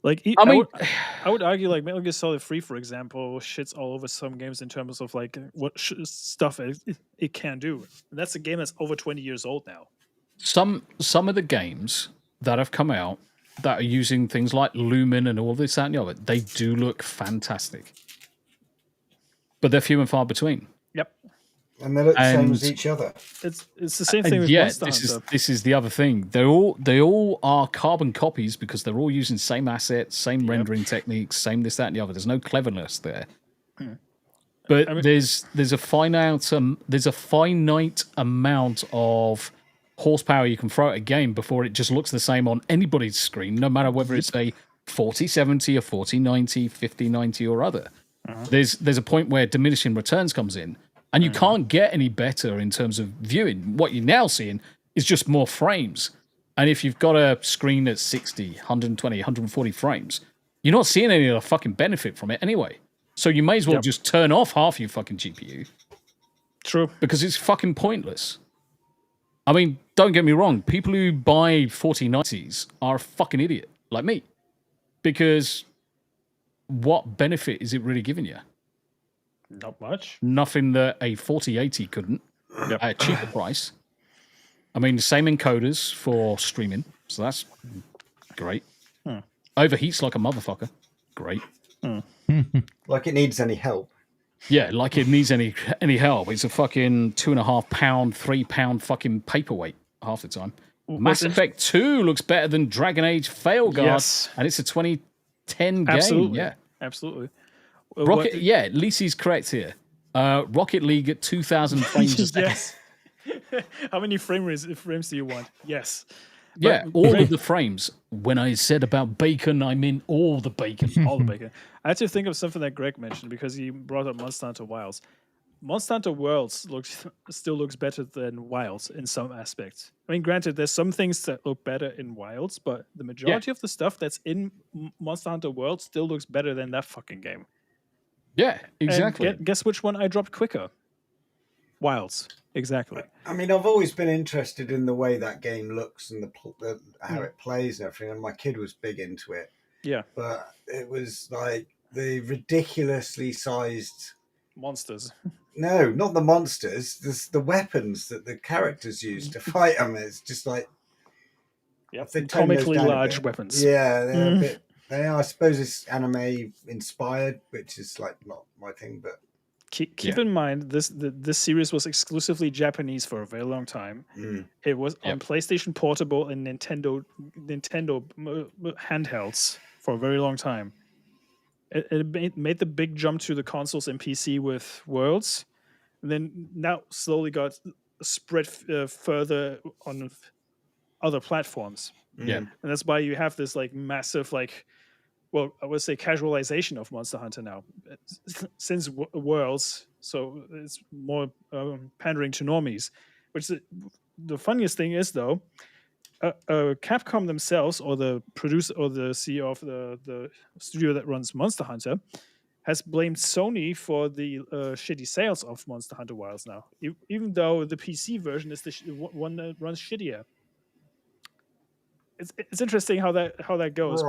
Like I would argue like Metal Gear Solid 3, for example, shits all over some games in terms of like what stuff it can do. And that's a game that's over 20 years old now. Some of the games that have come out that are using things like Lumen and all this, that, and the other, they do look fantastic. But they're few and far between. Yep. And they look the same as each other. It's the same thing with Monster Hunter. This is the other thing. They all are carbon copies because they're all using same assets, same rendering techniques, same this, that, and the other. There's no cleverness there. But there's a finite amount of horsepower you can throw at a game before it just looks the same on anybody's screen, no matter whether it's a 4070 or 4090, 5090 or other. There's a point where diminishing returns comes in, and you can't get any better in terms of viewing. What you're now seeing is just more frames. And if you've got a screen that's 60, 120, 140 frames, you're not seeing any of the fucking benefit from it anyway. So you may as well just turn off half your fucking GPU. True. Because it's fucking pointless. I mean, don't get me wrong. People who buy 4090s are a fucking idiot, like me. Because what benefit is it really giving you? Not much. Nothing that a 4080 couldn't at a cheaper price. I mean, the same encoders for streaming, so that's great. Overheats like a motherfucker. Great. Like it needs any help. Yeah, like it needs any help. It's a fucking 2.5 pound, 3 pound fucking paperweight half the time. Mass Effect 2 looks better than Dragon Age Failguard, and it's a 2010 game. Yeah, absolutely. Lisi's correct here. Rocket League at 2,000 frames a second. Yes. How many frames do you want? Yes. Yeah, all of the frames. When I said about bacon, I mean all the bacon. All the bacon. I had to think of something that Greg mentioned because he brought up Monster Hunter Wilds. Monster Hunter Worlds still looks better than Wilds in some aspects. I mean, granted, there's some things that look better in Wilds, but the majority of the stuff that's in Monster Hunter Worlds still looks better than that fucking game. Yeah, exactly. And guess which one I dropped quicker? Wilds. Exactly. I mean, I've always been interested in the way that game looks and how it plays and everything. And my kid was big into it. Yeah. But it was like the ridiculously sized monsters. No, not the monsters. There's the weapons that the characters use to fight them. It's just like Yep, comically large weapons. Yeah, they're a bit. They are. I suppose it's anime inspired, which is like not my thing, but keep in mind this series was exclusively Japanese for a very long time. It was on PlayStation Portable and Nintendo handhelds for a very long time. It made the big jump to the consoles and PC with Worlds, and then now slowly got spread further on other platforms. Yeah, and that's why you have this like massive like, well, I would say casualization of Monster Hunter now, since Worlds. So it's more pandering to normies. Which the funniest thing is though, Capcom themselves, or the producer or the CEO of the studio that runs Monster Hunter, has blamed Sony for the shitty sales of Monster Hunter Wilds now, even though the PC version is the one that runs shittier. It's interesting how that goes,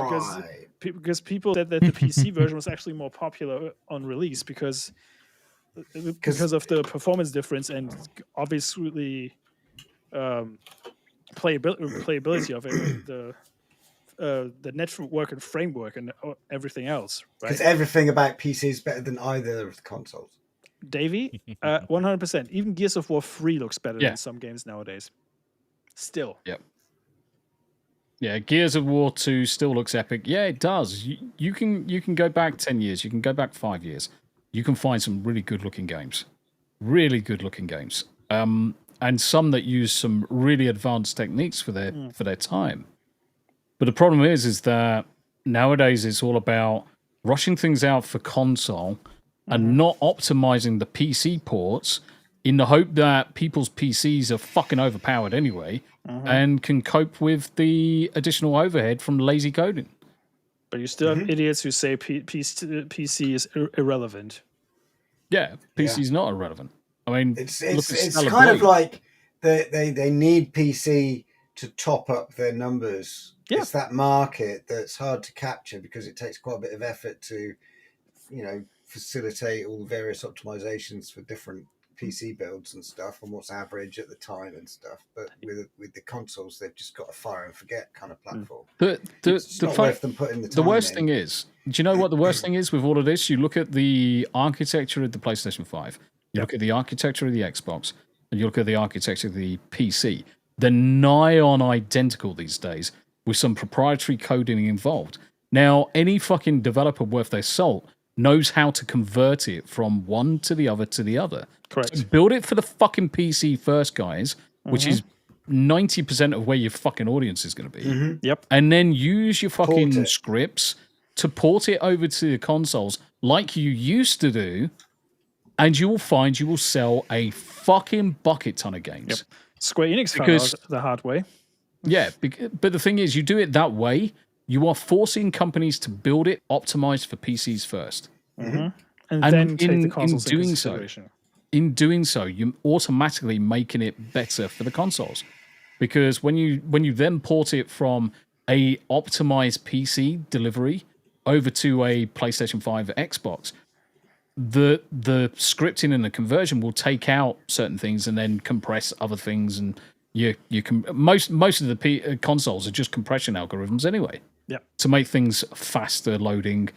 because people said that the PC version was actually more popular on release because of the performance difference and obviously playability of it, the network and framework and everything else. Because everything about PC is better than either of the consoles. Davey, 100%. Even Gears of War 3 looks better than some games nowadays. Still. Yep. Yeah, Gears of War 2 still looks epic. Yeah, it does. You can go back 10 years. You can go back 5 years. You can find some really good-looking games. Really good-looking games. And some that use some really advanced techniques for their time. But the problem is that nowadays it's all about rushing things out for console and not optimizing the PC ports in the hope that people's PCs are fucking overpowered anyway and can cope with the additional overhead from lazy coding. But you still have idiots who say PC is irrelevant. Yeah, PC is not irrelevant. I mean, it's kind of like they need PC to top up their numbers. Yeah. It's that market that's hard to capture because it takes quite a bit of effort to, facilitate all the various optimizations for different PC builds and stuff and what's average at the time and stuff. But with the consoles, they've just got a fire and forget kind of platform. The worst thing is, do you know what the worst thing is with all of this? You look at the architecture of the PlayStation 5, you look at the architecture of the Xbox, and you look at the architecture of the PC. They're nigh on identical these days with some proprietary coding involved. Now, any fucking developer worth their salt knows how to convert it from one to the other to the other. Correct. So build it for the fucking PC first, guys, which is 90% of where your fucking audience is going to be. Yep. And then use your fucking scripts to port it over to the consoles like you used to do, and you will find you will sell a fucking bucket ton of games. Yep. Square Enix found out the hard way. Yeah, but the thing is, you do it that way, you are forcing companies to build it optimized for PCs first. And then take the consoles into consideration. In doing so, you're automatically making it better for the consoles. Because when you then port it from a optimized PC delivery over to a PlayStation 5 or Xbox, the scripting and the conversion will take out certain things and then compress other things, and you can most of the consoles are just compression algorithms anyway. Yeah. To make things faster loading,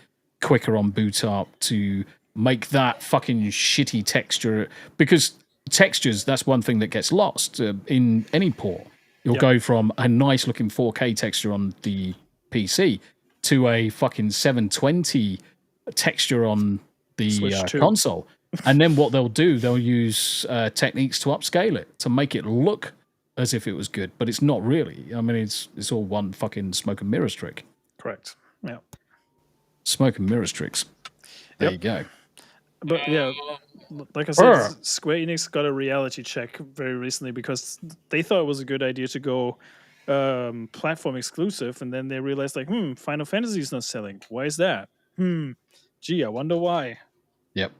quicker on boot up, to make that fucking shitty texture, because textures, that's one thing that gets lost in any port. You'll go from a nice looking 4K texture on the PC to a fucking 720 texture on the console. And then what they'll do, they'll use techniques to upscale it to make it look as if it was good, but it's not really. I mean, it's all one fucking smoke and mirrors trick. Correct. Yeah. Smoke and mirrors tricks. There you go. But yeah, like I said, Square Enix got a reality check very recently because they thought it was a good idea to go platform exclusive, and then they realized like, Final Fantasy is not selling. Why is that? Gee, I wonder why. Yep.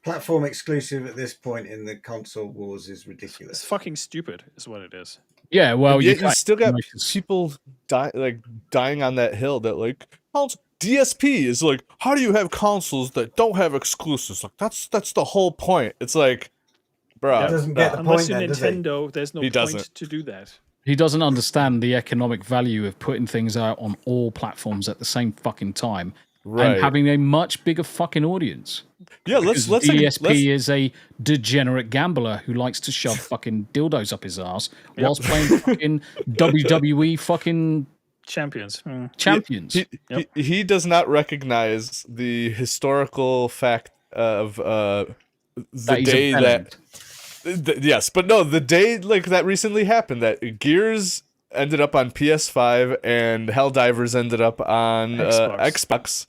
Platform exclusive at this point in the console wars is ridiculous. It's fucking stupid, is what it is. Yeah, well, you still got people dying on that hill that like, I'll DSP is like, how do you have consoles that don't have exclusives? Like that's the whole point. It's like, bro, Yeah. doesn't get the Unless point you're then, does he? Nintendo, there's no He point doesn't. to do that. He doesn't understand the economic value of putting things out on all platforms at the same fucking time Right. and having a much bigger fucking audience. Yeah, Because DSP is a degenerate gambler who likes to shove fucking dildos up his ass whilst playing fucking WWE fucking Champions. champions. He does not recognize the historical fact of the he's a day bellend. yes, but no, the day like that recently happened that Gears ended up on PS5 and Helldivers ended up on Xbox.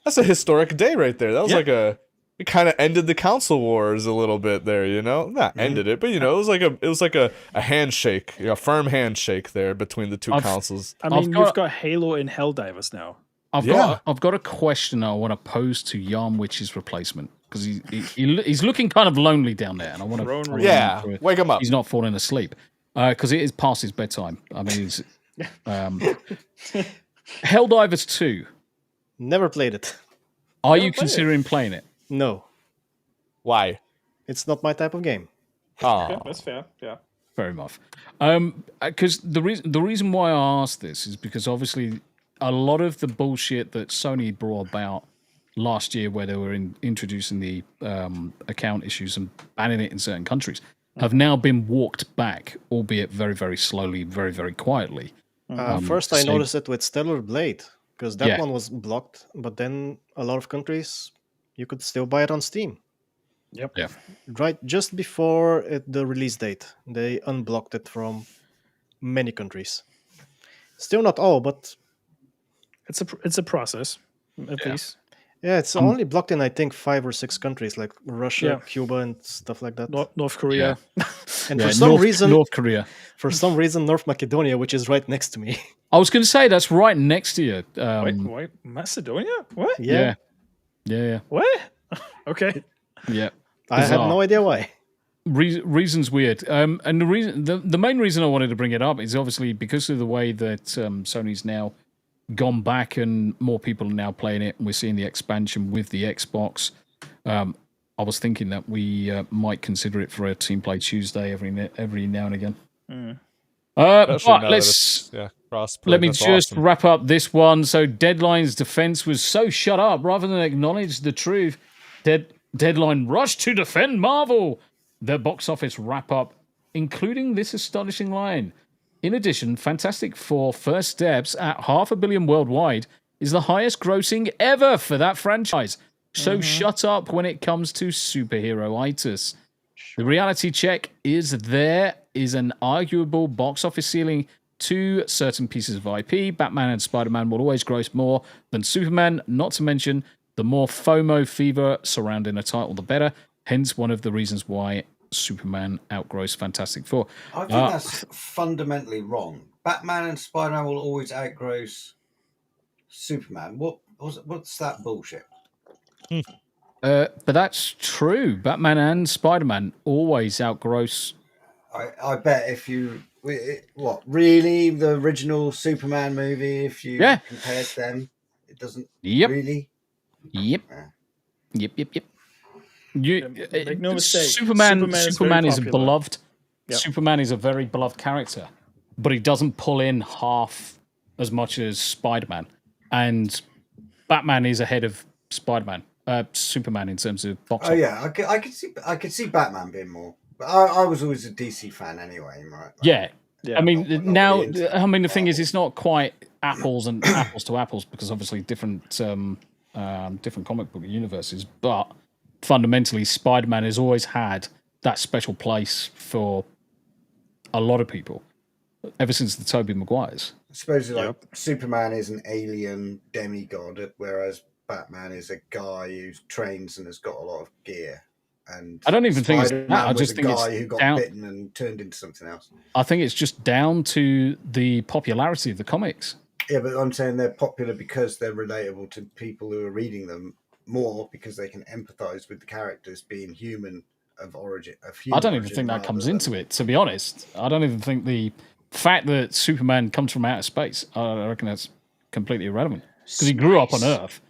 That's a historic day right there. That was like it kind of ended the console wars a little bit there, you know? Not ended it, but you know, it was like a handshake, a firm handshake there between the two consoles. I mean, you've got Halo and Helldivers now. I've got a question I want to pose to Yarn Witch's replacement because he's looking kind of lonely down there, and I want to wake him up. He's not falling asleep because it is past his bedtime. I mean, it's Helldivers 2. Never played it. Are you considering playing it? No. Why? It's not my type of game. Yeah, that's fair. Yeah. Fair enough. Because the reason why I asked this is because obviously a lot of the bullshit that Sony brought about last year, where they were introducing the account issues and banning it in certain countries, have now been walked back, albeit very, very slowly, very, very quietly. First, I noticed it with Stellar Blade because that one was blocked, but then a lot of countries you could still buy it on Steam. Yep. Yeah. Right, just before the release date, they unblocked it from many countries. Still not all, but it's a process, at least. Yeah, it's only blocked in I think 5 or 6 countries like Russia, Cuba, and stuff like that. North Korea, and for some reason, North Korea. For some reason, North Macedonia, which is right next to me. I was going to say that's right next to you. Wait, Macedonia? What? Yeah. What? Okay. Yeah. I have no idea why. Reason's weird. And the main reason I wanted to bring it up is obviously because of the way that Sony's now gone back and more people are now playing it, and we're seeing the expansion with the Xbox. I was thinking that we might consider it for a Team Play Tuesday every now and again. But let me just wrap up this one. So Deadline's defense was so shut up rather than acknowledge the truth. Deadline rushed to defend Marvel. Their box office wrap up, including this astonishing line. In addition, Fantastic Four First Steps at $500 million worldwide is the highest grossing ever for that franchise. So shut up when it comes to superhero-itis. The reality check is there is an arguable box office ceiling to certain pieces of IP. Batman and Spider-Man will always gross more than Superman, not to mention the more FOMO fever surrounding a title, the better. Hence one of the reasons why Superman outgrossed Fantastic Four. I think that's fundamentally wrong. Batman and Spider-Man will always outgross Superman. What's that bullshit? But that's true. Batman and Spider-Man always outgross. I bet if you really the original Superman movie, if you compared them, it doesn't really. Yep. Make no mistake. Superman is popular. beloved. Yep. Superman is a very beloved character, but he doesn't pull in half as much as Spider-Man. And Batman is ahead of Superman in terms of box office. Oh yeah, I could see Batman being more. But I was always a DC fan anyway, right? Yeah. I mean, the thing is, it's not quite apples and apples to apples because obviously different comic book universes, but fundamentally, Spider-Man has always had that special place for a lot of people ever since the Tobey Maguires. I suppose Superman is an alien demigod, whereas Batman is a guy who trains and has got a lot of gear. And I don't even think it's Spider-Man that. I was just a think guy it's who got down. bitten and turned into something else. I think it's just down to the popularity of the comics. Yeah, but I'm saying they're popular because they're relatable to people who are reading them more because they can empathize with the characters being human of origin. I don't even think that comes into it, to be honest. I don't even think the fact that Superman comes from outer space, I reckon that's completely irrelevant. because he grew up on Earth.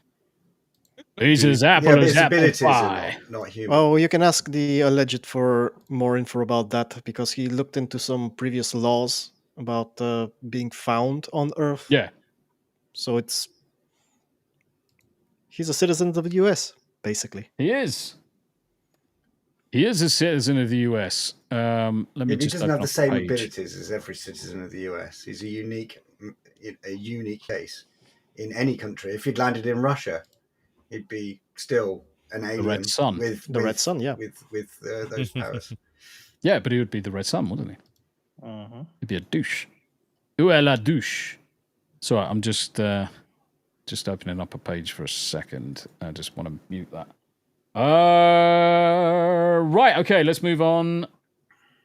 He's as Yeah, apple but as his apple abilities are pie. not human. Oh, you can ask the alleged for more info about that because he looked into some previous laws about being found on Earth. Yeah. So he's a citizen of the US, basically. He is. He is a citizen of the US. Let me He just doesn't open have the up same page. abilities as every citizen of the US. He's a unique case in any country. If he'd landed in Russia, he'd be still an alien. The Red Sun. With Red Sun, yeah. With those powers. Yeah, but he would be the Red Sun, wouldn't he? Uh-huh. He'd be a douche. Où est la douche? Sorry, I'm just opening up a page for a second. I just want to mute that. Right, okay, let's move on.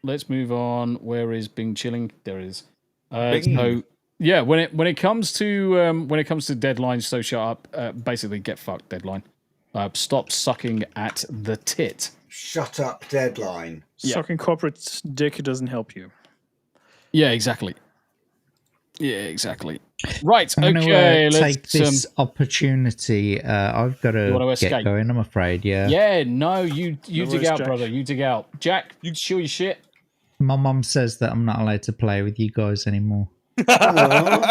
Where is Bing chilling? There it is. So yeah, when it comes to deadlines, so shut up. Basically, get fucked, deadline. Stop sucking at the tit. Shut up, deadline. Yeah. Sucking corporate dick doesn't help you. Yeah, exactly. Right, I'm gonna, okay, let's take this opportunity. I've got to get escape? going, I'm afraid, yeah. Yeah, no, you No dig worries, out, Jack. brother. You dig out. Jack, you chew your shit. My mum says that I'm not allowed to play with you guys anymore. Tell her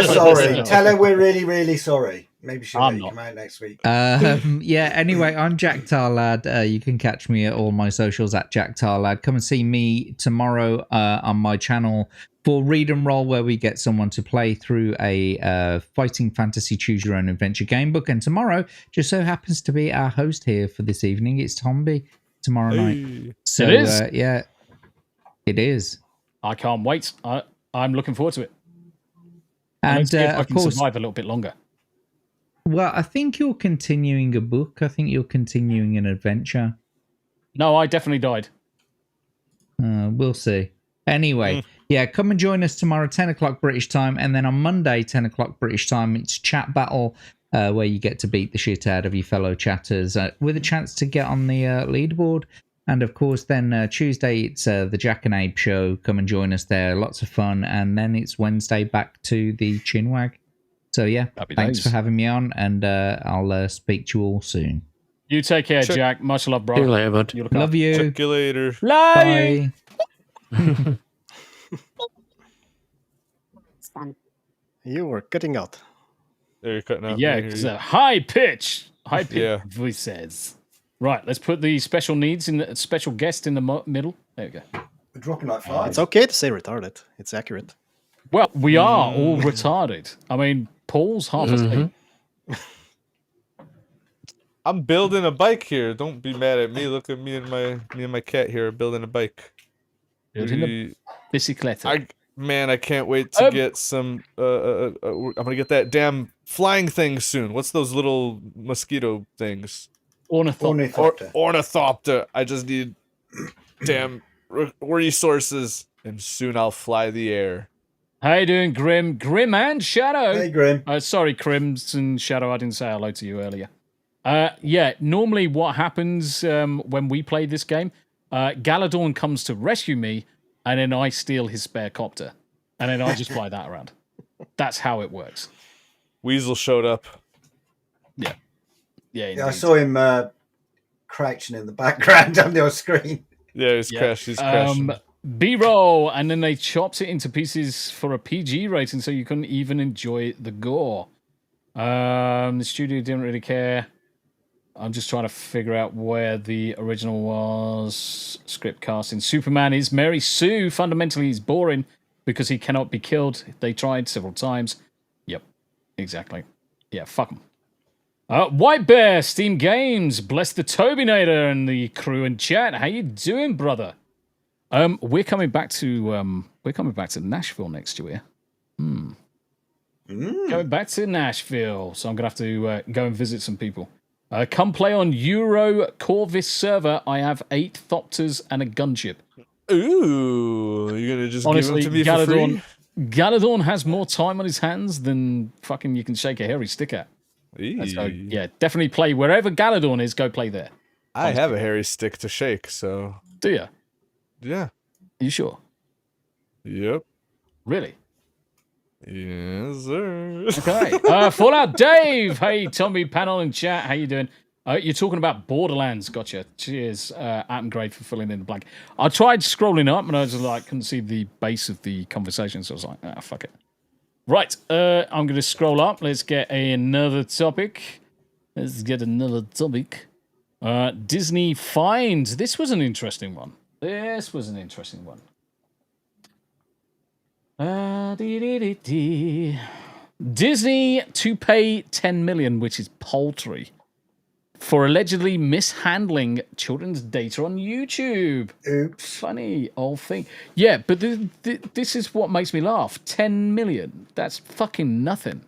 sorry. Tell her we're really, really sorry. Maybe she'll let you come out next week. Yeah, anyway, I'm Jack Tarlad. You can catch me at all my socials at Jack Tarlad. Come and see me tomorrow on my channel for Read and Roll, where we get someone to play through a fighting fantasy choose your own adventure game book. And tomorrow just so happens to be our host here for this evening. It's Tombi tomorrow night. So, It is? Yeah, it is. I can't wait. I'm looking forward to it. And Let's see if I of can course, survive a little bit longer. well, I think you're continuing a book. I think you're continuing an adventure. No, I definitely died. We'll see. Anyway, yeah, come and join us tomorrow, 10 o'clock British time. And then on Monday, 10 o'clock British time, it's Chat Battle, where you get to beat the shit out of your fellow chatters with a chance to get on the leaderboard. And of course, then Tuesday, it's the Jack and Abe show. Come and join us there. Lots of fun. And then it's Wednesday back to the Chinwag. So yeah, thanks for having me on. And I'll speak to you all soon. You take care, Jack. Much love, bro. See you later, bud. You look Love after. you. Check you later. Bye. You were cutting out. There, you're cutting out. Yeah, I hear because you. high pitch Yeah. voices. Right, let's put the special needs in the special guest in the middle. There we go. We're dropping like flies. It's okay to say retarded. It's accurate. Well, we are all retarded. I mean, Paul's half asleep. I'm building a bike here. Don't be mad at me. Look at me and my cat here building a bike. Building a bicicleta. I can't wait to get some. I'm gonna get that damn flying thing soon. What's those little mosquito things? Ornithopter. Ornithopter. I just need damn resources, and soon I'll fly the air. How you doing, Grim? Grim and Shadow. Hey, Grim. Sorry, Crims and Shadow. I didn't say hello to you earlier. Yeah, normally what happens when we play this game, Galadorn comes to rescue me, and then I steal his spare copter, and then I just fly that around. That's how it works. Weasel showed up. Yeah. Yeah, I saw him crouching in the background on your screen. Yeah, he's crashing. B-roll, and then they chopped it into pieces for a PG rating, so you couldn't even enjoy the gore. The studio didn't really care. I'm just trying to figure out where the original was. Script casting. Superman is Mary Sue. Fundamentally, he's boring because he cannot be killed. They tried several times. Yep, exactly. Yeah, fuck them. White Bear, Steam Games, bless the Tobinator and the crew and chat. How you doing, brother? We're coming back to Nashville next year. Going back to Nashville, so I'm gonna have to go and visit some people. Come play on Euro Corvus server. I have 8 Thopters and a gunship. Ooh, you're gonna just Honestly, give them to me for free? Galadorn has more time on his hands than fucking you can shake a hairy stick at. So, yeah, definitely play wherever Galadorn is. Go play there. I have a hairy stick to shake, so. Do you? Yeah. You sure? Yep. Really? Yes, sir. Okay. Fallout Dave. Hey, Tombi, panel and chat. How you doing? You're talking about Borderlands. Gotcha. Cheers, Atom Grade, for filling in the blank. I tried scrolling up and I was like, couldn't see the base of the conversation, so I was like, fuck it. Right. I'm going to scroll up. Let's get another topic. Disney fines. This was an interesting one. Disney to pay 10 million, which is paltry, for allegedly mishandling children's data on YouTube. Oops. Funny old thing. Yeah, but this is what makes me laugh. 10 million. That's fucking nothing.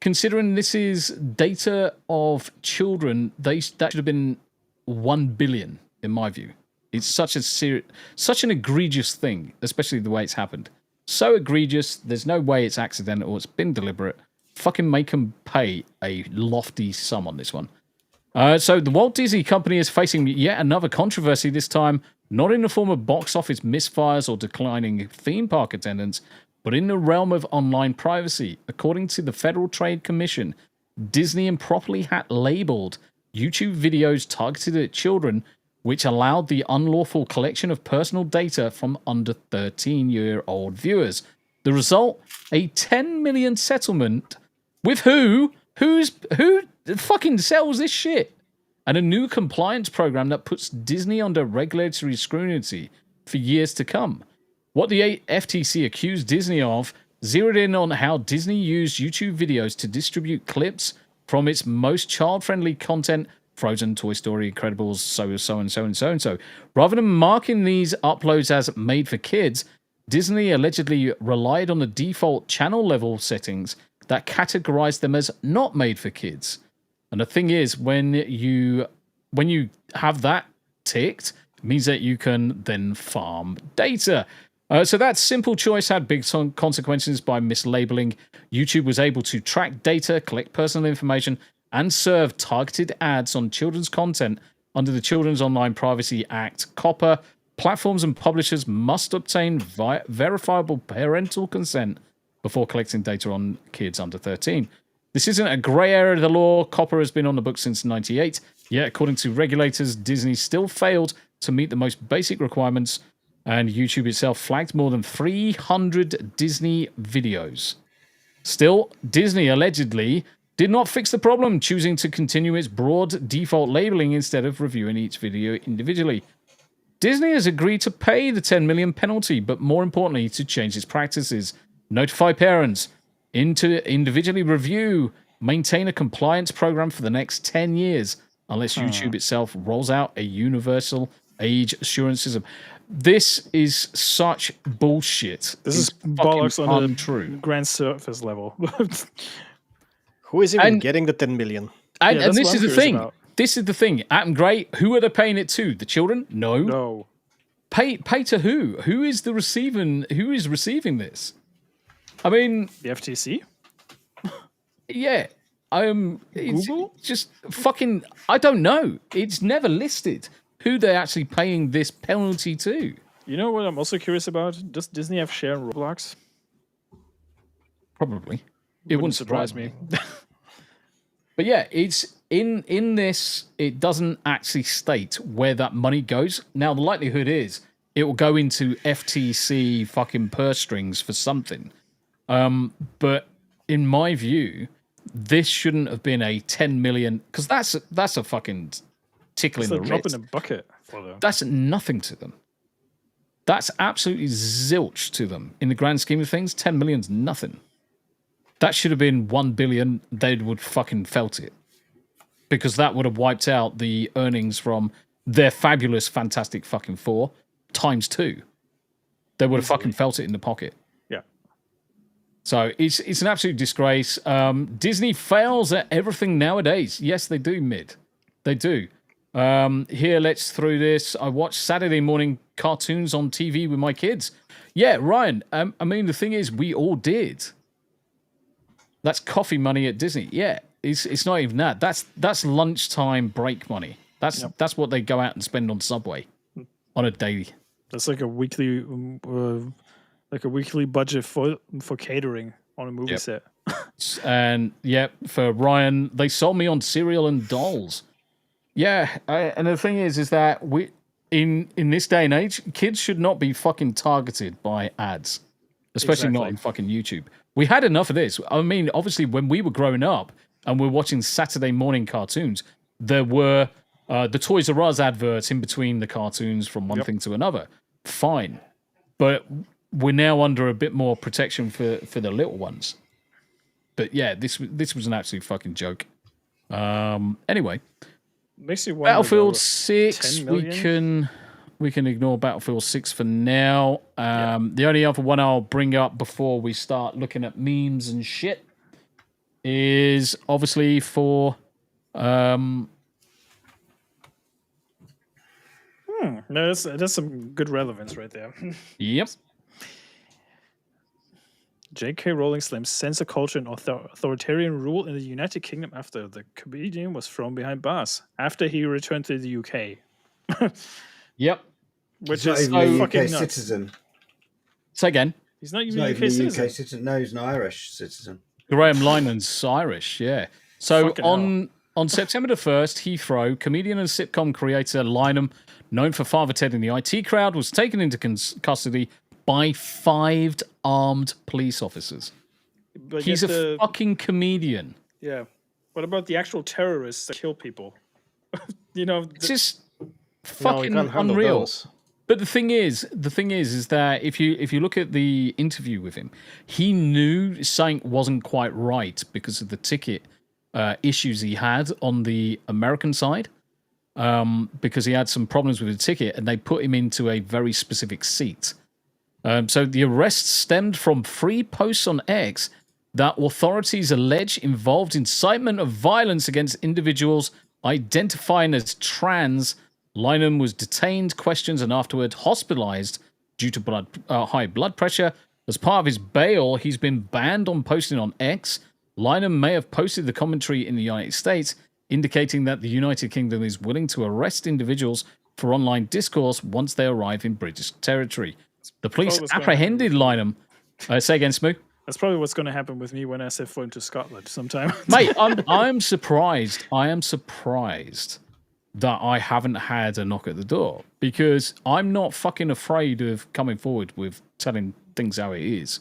Considering this is data of children, that should have been 1 billion, in my view. It's such an egregious thing, especially the way it's happened. So egregious, there's no way it's accidental, it's been deliberate. Fucking make them pay a lofty sum on this one. So the Walt Disney Company is facing yet another controversy, this time not in the form of box office misfires or declining theme park attendance, but in the realm of online privacy. According to the Federal Trade Commission, Disney improperly had labeled YouTube videos targeted at children, which allowed the unlawful collection of personal data from under 13-year-old viewers. The result, a 10 million settlement with who fucking sells this shit? And a new compliance program that puts Disney under regulatory scrutiny for years to come. What the FTC accused Disney of zeroed in on how Disney used YouTube videos to distribute clips from its most child-friendly content, Frozen, Toy Story, Incredibles, so. Rather than marking these uploads as made for kids, Disney allegedly relied on the default channel level settings that categorized them as not made for kids. And the thing is, when you have that ticked, it means that you can then farm data. So that simple choice had big consequences by mislabeling. YouTube was able to track data, collect personal information, and serve targeted ads on children's content under the Children's Online Privacy Act, COPPA. Platforms and publishers must obtain verifiable parental consent before collecting data on kids under 13. This isn't a grey area of the law. COPPA has been on the books since 1998. Yet, according to regulators, Disney still failed to meet the most basic requirements, and YouTube itself flagged more than 300 Disney videos. Still, Disney allegedly did not fix the problem, choosing to continue its broad default labeling instead of reviewing each video individually. Disney has agreed to pay the 10 million penalty, but more importantly, to change its practices, notify parents, individually review, maintain a compliance program for the next 10 years, unless YouTube itself rolls out a universal age assurance system. This is such bullshit. This is bollocks on a grand surface level. Who is even getting the 10 million? And this is the thing. About. This is the thing. Atom Great. Who are they paying it to? The children? No. Pay to who? Who is receiving this? I mean, the FTC. Yeah. It's Google? Just fucking. I don't know. It's never listed who they're actually paying this penalty to. You know what I'm also curious about? Does Disney have share in Roblox? Probably. It wouldn't surprise me. But yeah, it's in this, it doesn't actually state where that money goes. Now, the likelihood is it will go into FTC fucking purse strings for something. But in my view, this shouldn't have been a 10 million, because that's a fucking tickle in the drop wrist. in a bucket for them. That's nothing to them. That's absolutely zilch to them. In the grand scheme of things, 10 million's nothing. That should have been 1 billion. They would fucking felt it. Because that would have wiped out the earnings from their fabulous Fantastic fucking Four times 2. They would have fucking felt it in the pocket. Yeah. So it's an absolute disgrace. Disney fails at everything nowadays. Yes, they do, Mid. They do. Here, let's through this. I watch Saturday morning cartoons on TV with my kids. Yeah, Ryan. I mean, the thing is, we all did. That's coffee money at Disney. Yeah, it's not even that. That's lunchtime break money. That's what they go out and spend on Subway on a daily. That's like a weekly Like a weekly budget for catering on a movie set. And for Ryan, they sold me on cereal and dolls. Yeah, and the thing is that we in this day and age, kids should not be fucking targeted by ads, especially not on fucking YouTube. We had enough of this. I mean, obviously, when we were growing up and we were watching Saturday morning cartoons, there were the Toys R Us adverts in between the cartoons from one thing to another. Fine, but we're now under a bit more protection for the little ones. But yeah, this was an absolute fucking joke. Anyway, makes you wonder, Battlefield though, 6. 10 million? We can ignore Battlefield 6 for now. The only other one I'll bring up before we start looking at memes and shit is obviously for. No, that's some good relevance right there. Yep. J.K. Rowling slams censor culture and authoritarian rule in the United Kingdom after the comedian was thrown behind bars after he returned to the UK. Yep. He's Which not is even a fucking UK nuts. citizen. Say again. He's not He's even not a even UK a citizen. UK citizen. No, he's an Irish citizen. Graham Linen's Irish, yeah. So Fucking on September the 1st, Heathrow, comedian and sitcom creator Lynham, known for Father Ted in the IT crowd, was taken into custody by 5 armed police officers. But He's yet a fucking comedian. Yeah. What about the actual terrorists that kill people? You know, It's just No, you fucking can't handle unreal. those. But the thing is that if you look at the interview with him, he knew something wasn't quite right because of the ticket issues he had on the American side, because he had some problems with the ticket, and they put him into a very specific seat. So the arrest stemmed from 3 posts on X that authorities allege involved incitement of violence against individuals identifying as trans. Lynham was detained, questioned, and afterward hospitalized due to high blood pressure. As part of his bail, he's been banned on posting on X. Lynham may have posted the commentary in the United States, indicating that the United Kingdom is willing to arrest individuals for online discourse once they arrive in British territory. The police what's going apprehended Lynham. Say again, Smoo. that's probably what's going to happen with me when I set foot into Scotland sometime. Mate, I'm surprised. I am surprised that I haven't had a knock at the door, because I'm not fucking afraid of coming forward with telling things how it is.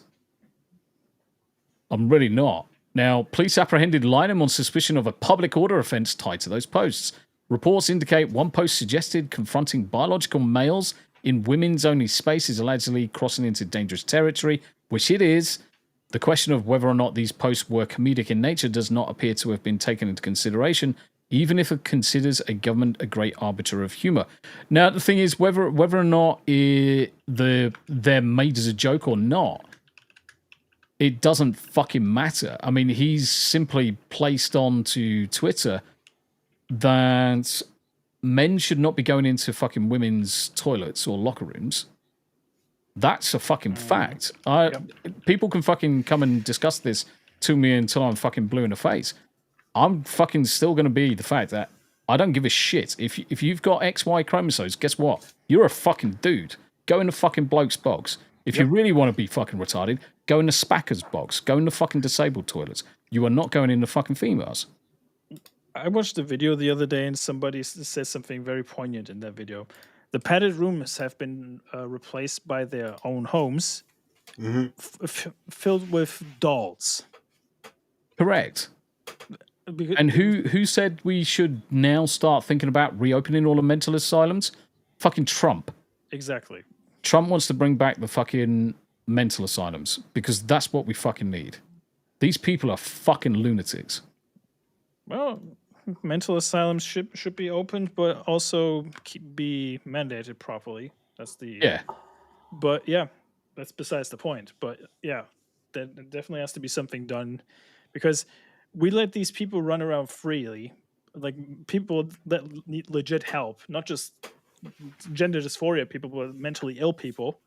I'm really not. Now, police apprehended Lynham on suspicion of a public order offence tied to those posts. Reports indicate one post suggested confronting biological males in women's only space is allegedly crossing into dangerous territory, which it is. The question of whether or not these posts were comedic in nature does not appear to have been taken into consideration, even if it considers a government a great arbiter of humour. Now, the thing is, whether or not they're made as a joke or not, it doesn't fucking matter. I mean, he's simply placed onto Twitter that men should not be going into fucking women's toilets or locker rooms. That's a fucking fact. People can fucking come and discuss this to me until I'm fucking blue in the face. I'm fucking still going to be the fact that I don't give a shit. If you've got XY chromosomes, guess what? You're a fucking dude. Go in the fucking bloke's box. If you really want to be fucking retarded, go in the spacker's box. Go in the fucking disabled toilets. You are not going in the fucking females. I watched a video the other day and somebody said something very poignant in that video. The padded rooms have been replaced by their own homes, filled with dolls. Correct. And who said we should now start thinking about reopening all the mental asylums? Fucking Trump. Exactly. Trump wants to bring back the fucking mental asylums because that's what we fucking need. These people are fucking lunatics. Well, mental asylums should be opened, but also be mandated properly. That's the But yeah, that's besides the point. But yeah, there definitely has to be something done, because we let these people run around freely, like people that need legit help, not just gender dysphoria people, but mentally ill people,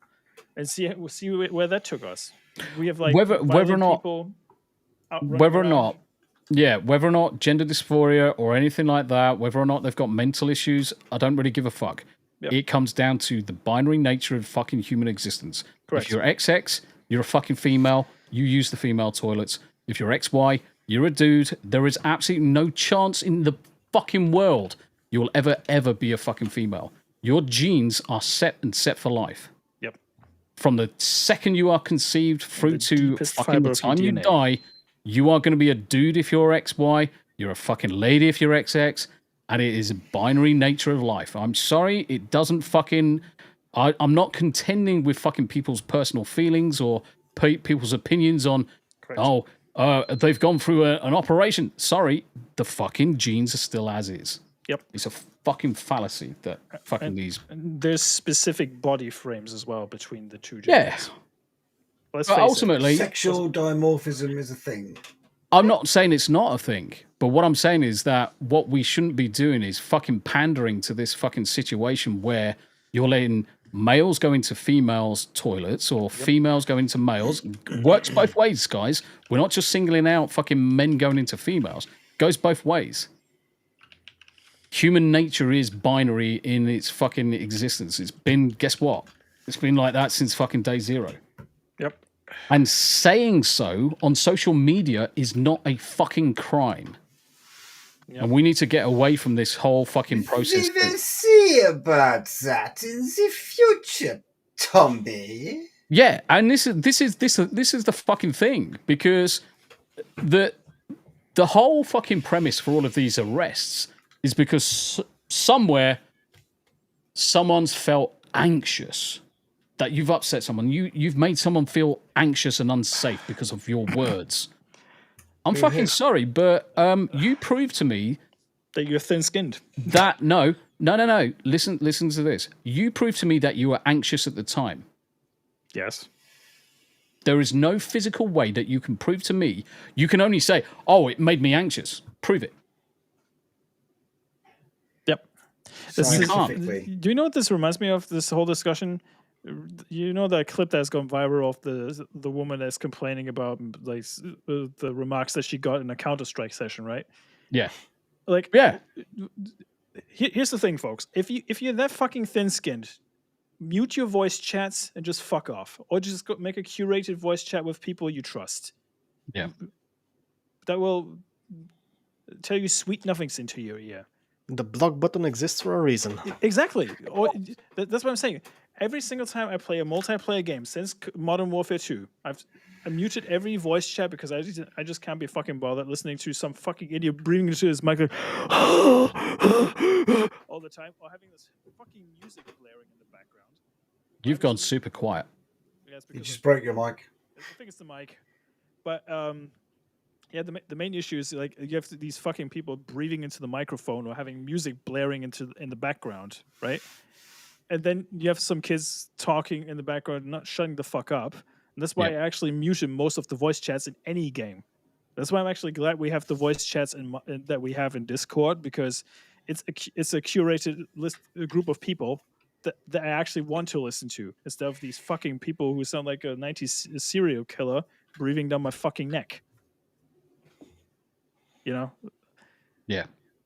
and see where that took us. We have like whether or not people whether or not whether or not gender dysphoria or anything like that, whether or not they've got mental issues, I don't really give a fuck. Yep. It comes down to the binary nature of fucking human existence. Correct. If you're XX, you're a fucking female. You use the female toilets. If you're XY, you're a dude. There is absolutely no chance in the fucking world you will ever be a fucking female. Your genes are set for life. Yep. From the second you are conceived through to deepest fucking fiber the of your time you DNA. die, you are going to be a dude if you're XY. You're a fucking lady if you're XX. And it is a binary nature of life. I'm sorry, it doesn't fucking... I'm not contending with fucking people's personal feelings or people's opinions on, they've gone through an operation. Sorry, the fucking genes are still as is. Yep. It's a fucking fallacy that fucking these... And there's specific body frames as well between the two Yeah. genders. Let's But face ultimately... Sexual dimorphism is a thing. I'm not saying it's not a thing, but what I'm saying is that what we shouldn't be doing is fucking pandering to this fucking situation where you're letting males go into females' toilets or females go into males. Works both ways, guys. We're not just singling out fucking men going into females. Goes both ways. Human nature is binary in its fucking existence. It's been, guess what? It's been like that since fucking day zero. Yep. And saying so on social media is not a fucking crime. Yep. And we need to get away from this whole fucking process. We will see about that in the future, Tombi. Yeah, and this is the fucking thing, because the whole fucking premise for all of these arrests is because somewhere someone's felt anxious. That you've upset someone, you've made someone feel anxious and unsafe because of your words. I'm fucking sorry, but you proved to me that you're thin-skinned. That no. Listen to this. You proved to me that you were anxious at the time. Yes. There is no physical way that you can prove to me. You can only say, "Oh, it made me anxious." Prove it. Yep. You can't. Do you know what this reminds me of? This whole discussion. You know that clip that's gone viral of the woman that's complaining about like the remarks that she got in a Counter-Strike session, right? Yeah. Like, yeah. Here's the thing, folks. If you're that fucking thin-skinned, mute your voice chats and just fuck off, or just go make a curated voice chat with people you trust. Yeah. That will tell you sweet nothings into your ear. The block button exists for a reason. Exactly. That's what I'm saying. Every single time I play a multiplayer game since Modern Warfare 2, I muted every voice chat because I just can't be fucking bothered listening to some fucking idiot breathing into his mic like, all the time, or having this fucking music blaring in the background. You've gone super quiet. Yeah, You just broke your mic. I think it's the mic. But yeah, the main issue is like you have these fucking people breathing into the microphone or having music blaring in the background, right? And then you have some kids talking in the background, not shutting the fuck up. And that's why I actually muted most of the voice chats in any game. That's why I'm actually glad we have the voice chats that we have in Discord, because it's a curated a group of people that I actually want to listen to, instead of these fucking people who sound like a 90s serial killer breathing down my fucking neck. You know? Yeah.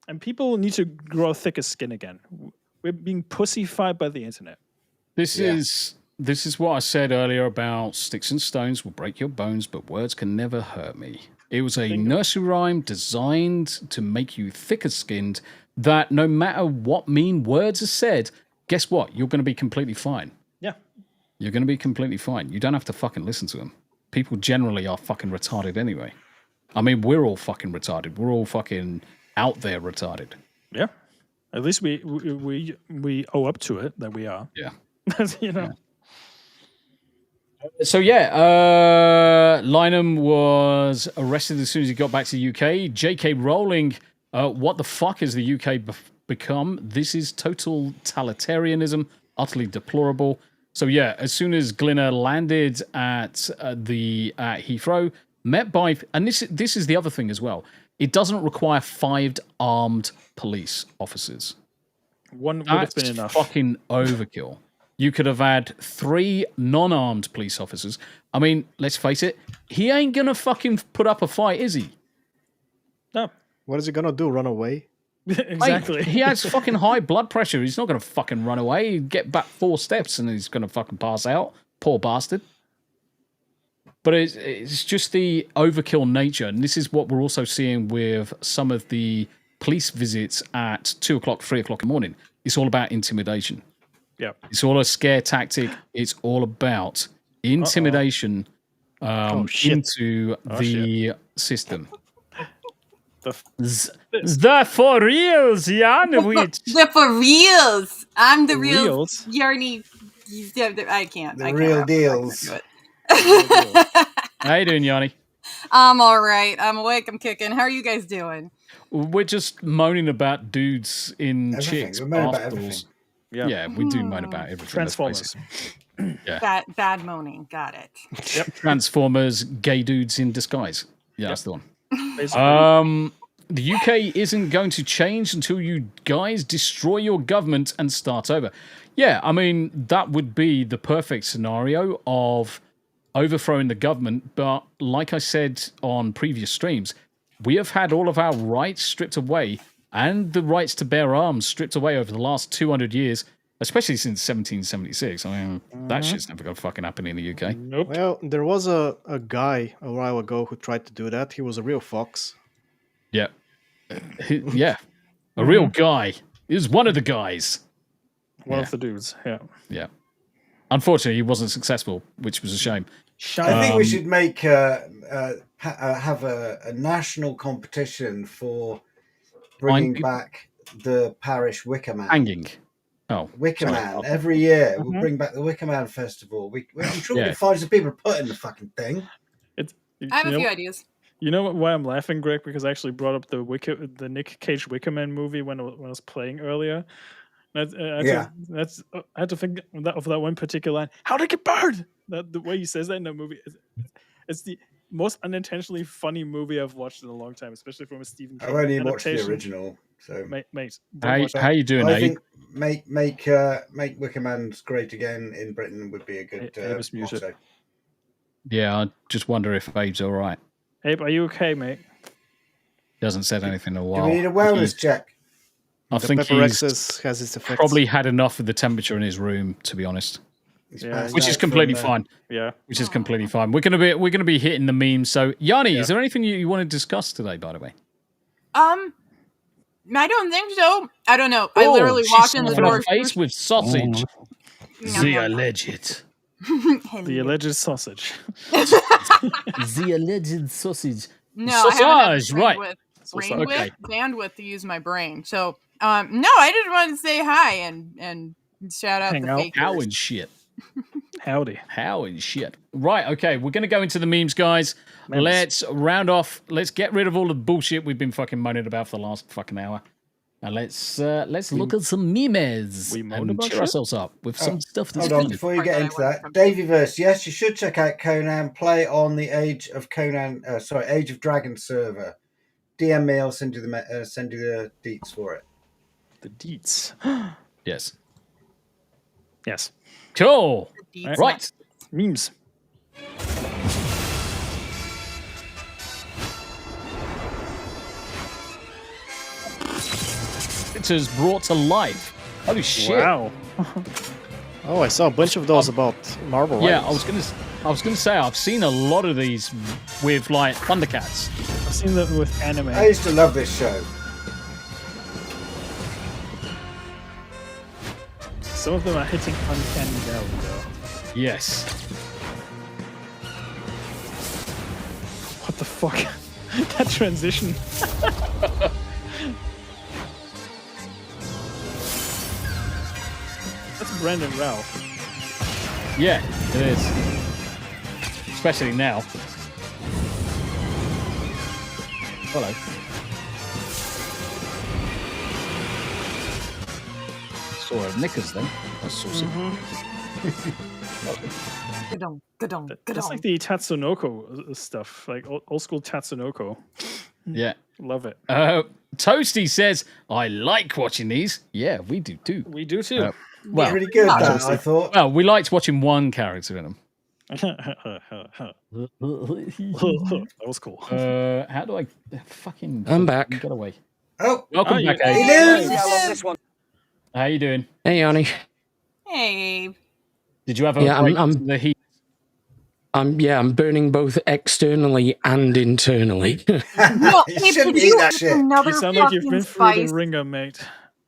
And people need to grow thicker skin again. We're being pussified by the internet. This is what I said earlier about sticks and stones will break your bones, but words can never hurt me. It was a nursery rhyme designed to make you thicker skinned, that no matter what mean words are said, guess what? You're going to be completely fine. Yeah. You're going to be completely fine. You don't have to fucking listen to them. People generally are fucking retarded anyway. I mean, we're all fucking retarded. We're all fucking out there retarded. Yeah. At least we owe up to it, that we are. Yeah. You know. Yeah. So Lynham was arrested as soon as he got back to the UK. J.K. Rowling, what the fuck has the UK become? This is total totalitarianism, utterly deplorable. So yeah, as soon as Glinner landed at Heathrow, met by, and this is the other thing as well. It doesn't require 5 armed police officers. One would have been enough. Fucking overkill. You could have had 3 non-armed police officers. I mean, let's face it, he ain't gonna fucking put up a fight, is he? No. What is he gonna do? Run away? Exactly. Mate, he has fucking high blood pressure. He's not going to fucking run away. He'd get back 4 steps and he's going to fucking pass out. Poor bastard. But it's just the overkill nature. And this is what we're also seeing with some of the police visits at 2 o'clock, 3 o'clock in the morning. It's all about intimidation. Yeah. It's all a scare tactic. It's all about intimidation into the system. The for reals, Jan. The for reals. I'm the The real reals? Yarny. I can't. The I can't real rap. deals. How you doing, Yanni? I'm all right. I'm awake. I'm kicking. How are you guys doing? We're just moaning about dudes in Everything. chicks. We moan about bath everything. dolls. Yeah, we do moan about everything. Transformers. Yeah. Bad moaning. Got it. Yep. Transformers, gay dudes in disguise. Yeah, that's the one. Basically. The UK isn't going to change until you guys destroy your government and start over. Yeah, I mean, that would be the perfect scenario of overthrowing the government. But like I said on previous streams, we have had all of our rights stripped away and the rights to bear arms stripped away over the last 200 years, especially since 1776. I mean, that shit's never going to fucking happen in the UK. Nope. Well, there was a guy a while ago who tried to do that. He was a real fox. Yeah. Yeah. A real guy. He was one of the guys. One of the dudes. Yeah. Yeah. Unfortunately, he wasn't successful, which was a shame. I think we should make have a national competition for bringing back the parish Wicker Man. Hanging. Oh, Wicker sorry. Man. Every year we'll bring back the Wicker Man festival. I'm sure we can find some people to put in the fucking thing. I have a few ideas. You know why I'm laughing, Greg? Because I actually brought up the Nick Cage Wicker Man movie when I was playing earlier. I had to think of that one particular line. How'd it get burned? The way he says that in the movie, it's the most unintentionally funny movie I've watched in a long time, especially from a Stephen King I've only watched the adaptation. original, so mate. How you doing, I Abe? think make Wicker Man's great again in Britain would be a good motto. Yeah, I just wonder if Abe's all right. Abe, are you okay, mate? He hasn't said anything in a Do while. we need a wellness check? I The think pepperexis has its effects. probably had enough of the temperature in his room, to be honest. Yeah, Which is completely fine. Yeah, which is completely fine. We're gonna be hitting the memes. So, Yanni, is there anything you want to discuss today? By the way, I don't think so. I don't know. I literally walked in the door. Face with sausage. The alleged. The alleged sausage. The alleged sausage. No, I haven't Sausage, right? Bandwidth to use my brain. So, no, I just wanted to say hi and shout out the fakers. How and shit. Howdy. How and shit. Right, okay, we're going to go into the memes, guys. Let's round off. Let's get rid of all the bullshit we've been fucking moaning about for the last fucking hour. And let's look at some memes and cheer ourselves up with some stuff that's Hold on, good. before you get into that, Davyverse, yes, you should check out Conan. Play on the Age of Dragon server. DM me, I'll send you the deets for it. The deets. Yes. Yes. Cool. Right. Memes. Pictures brought to life. Holy shit. Wow. Oh, I saw a bunch of those about Marvel. Yeah, Rivals. I was gonna say I've seen a lot of these with like Thundercats. I've seen that with anime. I used to love this show. Some of them are hitting uncanny valley, though. Yes. What the fuck? That transition. That's Brandon Ralph. Yeah, it is. Especially now. Hello. Saw her knickers then. That's saucy. That's like the Tatsunoko stuff, like old school Tatsunoko. Yeah. Love it. Toasty says, I like watching these. Yeah, we do too. We do too. Well, Pretty good, that, I thought. Well, we liked watching one character in them. That was cool. How do I fucking I'm back. get away? Oh, welcome back, Abe. How you doing? Hey, Yanni. Hey. Did you have a break from the heat? I'm burning both externally and internally. No, Abe, did you have another You sound like you've been fucking through the spice? ringer, mate.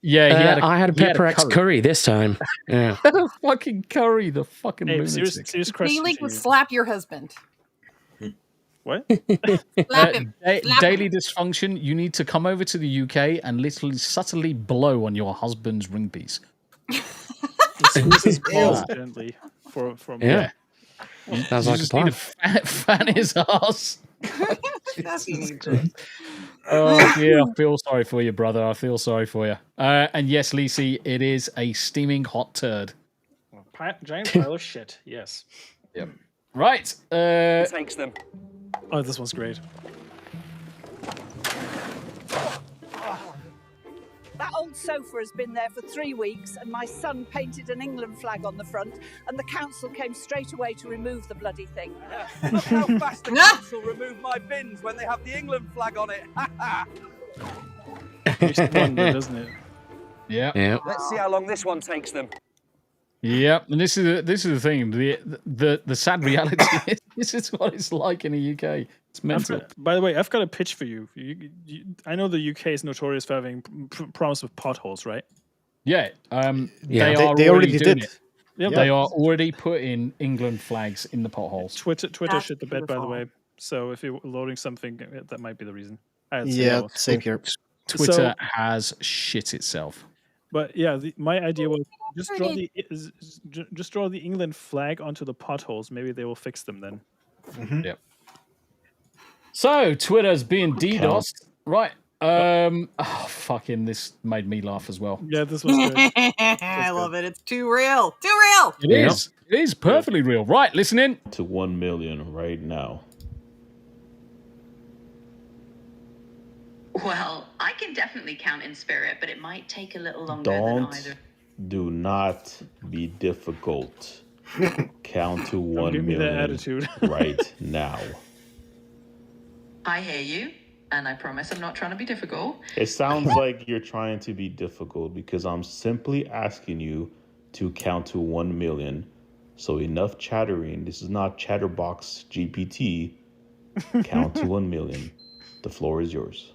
Yeah, I had a pepper X curry this time. Yeah. Fucking curry, the fucking Hey, lunatic. serious question Daily to can you. slap your husband. What? Slap him. Slap Daily him. dysfunction, you need to come over to the UK and literally subtly blow on your husband's ring piece. Squeeze his balls gently from Yeah. Sounds You like a just plan. need to fan his ass. That's easy. Oh dear, I feel sorry for you, brother. I feel sorry for you. And yes, Lisi, it is a steaming hot turd. Giant pile of shit. Yes. Yep. Right. Takes them. Oh, this one's great. That old sofa has been there for 3 weeks, and my son painted an England flag on the front, and the council came straight away to remove the bloody thing. Look how fast the council remove my bins when they have the England flag on it. Makes you wonder, doesn't it? Yeah. Let's see how long this one takes them. Yep, and this is the thing. The sad reality is this is what it's like in the UK. It's mental. By the way, I've got a pitch for you. I know the UK is notorious for having problems with potholes, right? Yeah. Yeah. They are They already doing did. it. Yeah, They are already putting England flags in the potholes. Twitter That's shit the bed, by the way. So if you're loading something, that might be the reason. I'd say Yeah, no. same here. Twitter So- has shit itself. But yeah, my idea was just draw the England flag onto the potholes. Maybe they will fix them then. Yep. So Twitter's being DDoSed, right? Fucking this made me laugh as well. Yeah, this was good. I love it. It's too real. Too real. It is. It is perfectly real. Right, listen in. To 1 million right now. Well, I can definitely count in spirit, but it might take a little longer than either. Do not be difficult. Count to 1 give me that million attitude. right now. I hear you, and I promise I'm not trying to be difficult. It sounds like you're trying to be difficult because I'm simply asking you to count to 1 million. So enough chattering. This is not Chatterbox GPT. Count to 1 million. The floor is yours.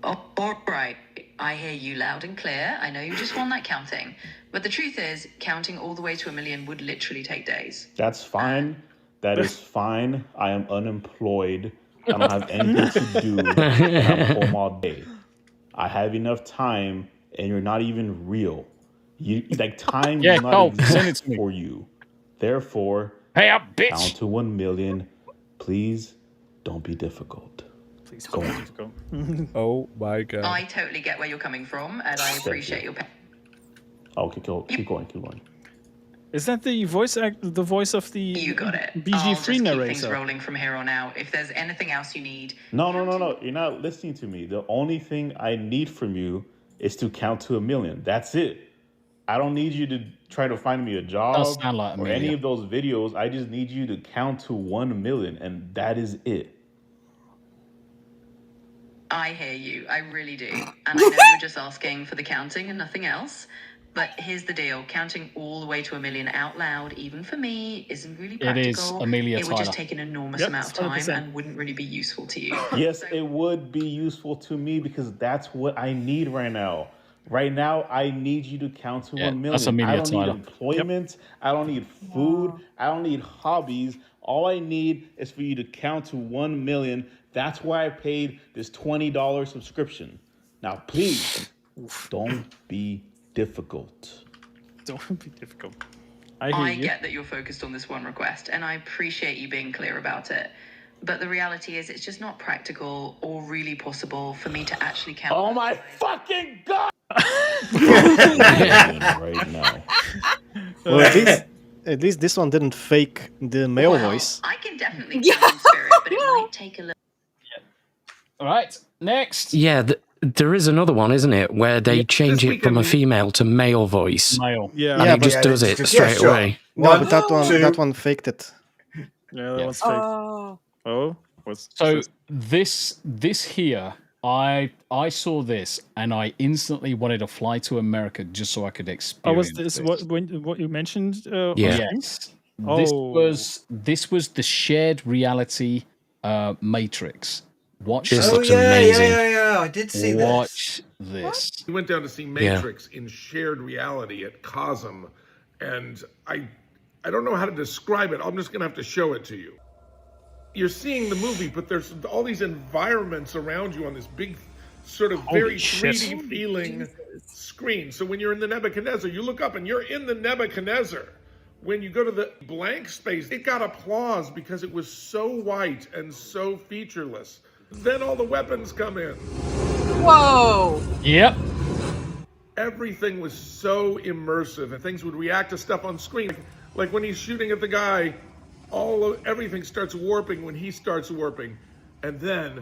Oh, all right. I hear you loud and clear. I know you just want that counting. But the truth is, counting all the way to 1 million would literally take days. That's fine. That is fine. I am unemployed. I don't have anything to do. And I'm home all day. I have enough time, and you're not even real. You like time Yeah, does not Cole, send it exist to me. for you. Therefore, hey up, bitch. Count to 1 million. Please don't be difficult. Please go on. difficult. Oh my god. I totally get where you're coming from, and I appreciate your pain. Okay, keep going. Is that the voice of the You got it. BG I'll free just keep things narrator? rolling from here on out. If there's anything else you need, No. You're not listening to me. The only thing I need from you is to count to 1 million. That's it. I don't need you to try to find me a job Does sound like or Amelia. any of those videos. I just need you to count to 1 million, and that is it. I hear you. I really do. And I know you're just asking for the counting and nothing else. But here's the deal. Counting all the way to 1 million out loud, even for me, isn't really It practical. is Amelia It would just Tyler. take an enormous Yep, amount of time 100%. and wouldn't really be useful to you. Yes, it would be useful to me because that's what I need right now. Right now, I need you to count to 1 million. that's Amelia I don't Tyler. need employment. I don't need food. I don't need hobbies. All I need is for you to count to 1 million. That's why I paid this $20 subscription. Now, please, don't be difficult. Don't be difficult. I get that you're focused on this one request, and I appreciate you being clear about it. But the reality is, it's just not practical or really possible for me to actually count. Oh my fucking god! right now. Well, at least this one didn't fake the male voice. I can definitely count in spirit, but it might take a little. All right, next. Yeah, there is another one, isn't it, where they change it from a female to male voice. Male. Yeah. And it just does it straight away. No, but that one faked it. Yeah, that one's fake. Oh. Oh. was. So this here, I saw this and I instantly wanted to fly to America just so I could experience. Oh, was this what you mentioned? Yes. Oh. This was the shared reality Matrix. Watch This this. looks amazing. Yeah. I did see Watch this. We went down to see Matrix in shared reality at Cosm, and I don't know how to describe it. I'm just gonna have to show it to you. You're seeing the movie, but there's all these environments around you on this big, sort of very 3D feeling screen. So when you're in the Nebuchadnezzar, you look up and you're in the Nebuchadnezzar. When you go to the blank space, it got applause because it was so white and so featureless. Then all the weapons come in. Whoa! Yep. Everything was so immersive, and things would react to stuff on screen. Like when he's shooting at the guy, everything starts warping when he starts warping. And then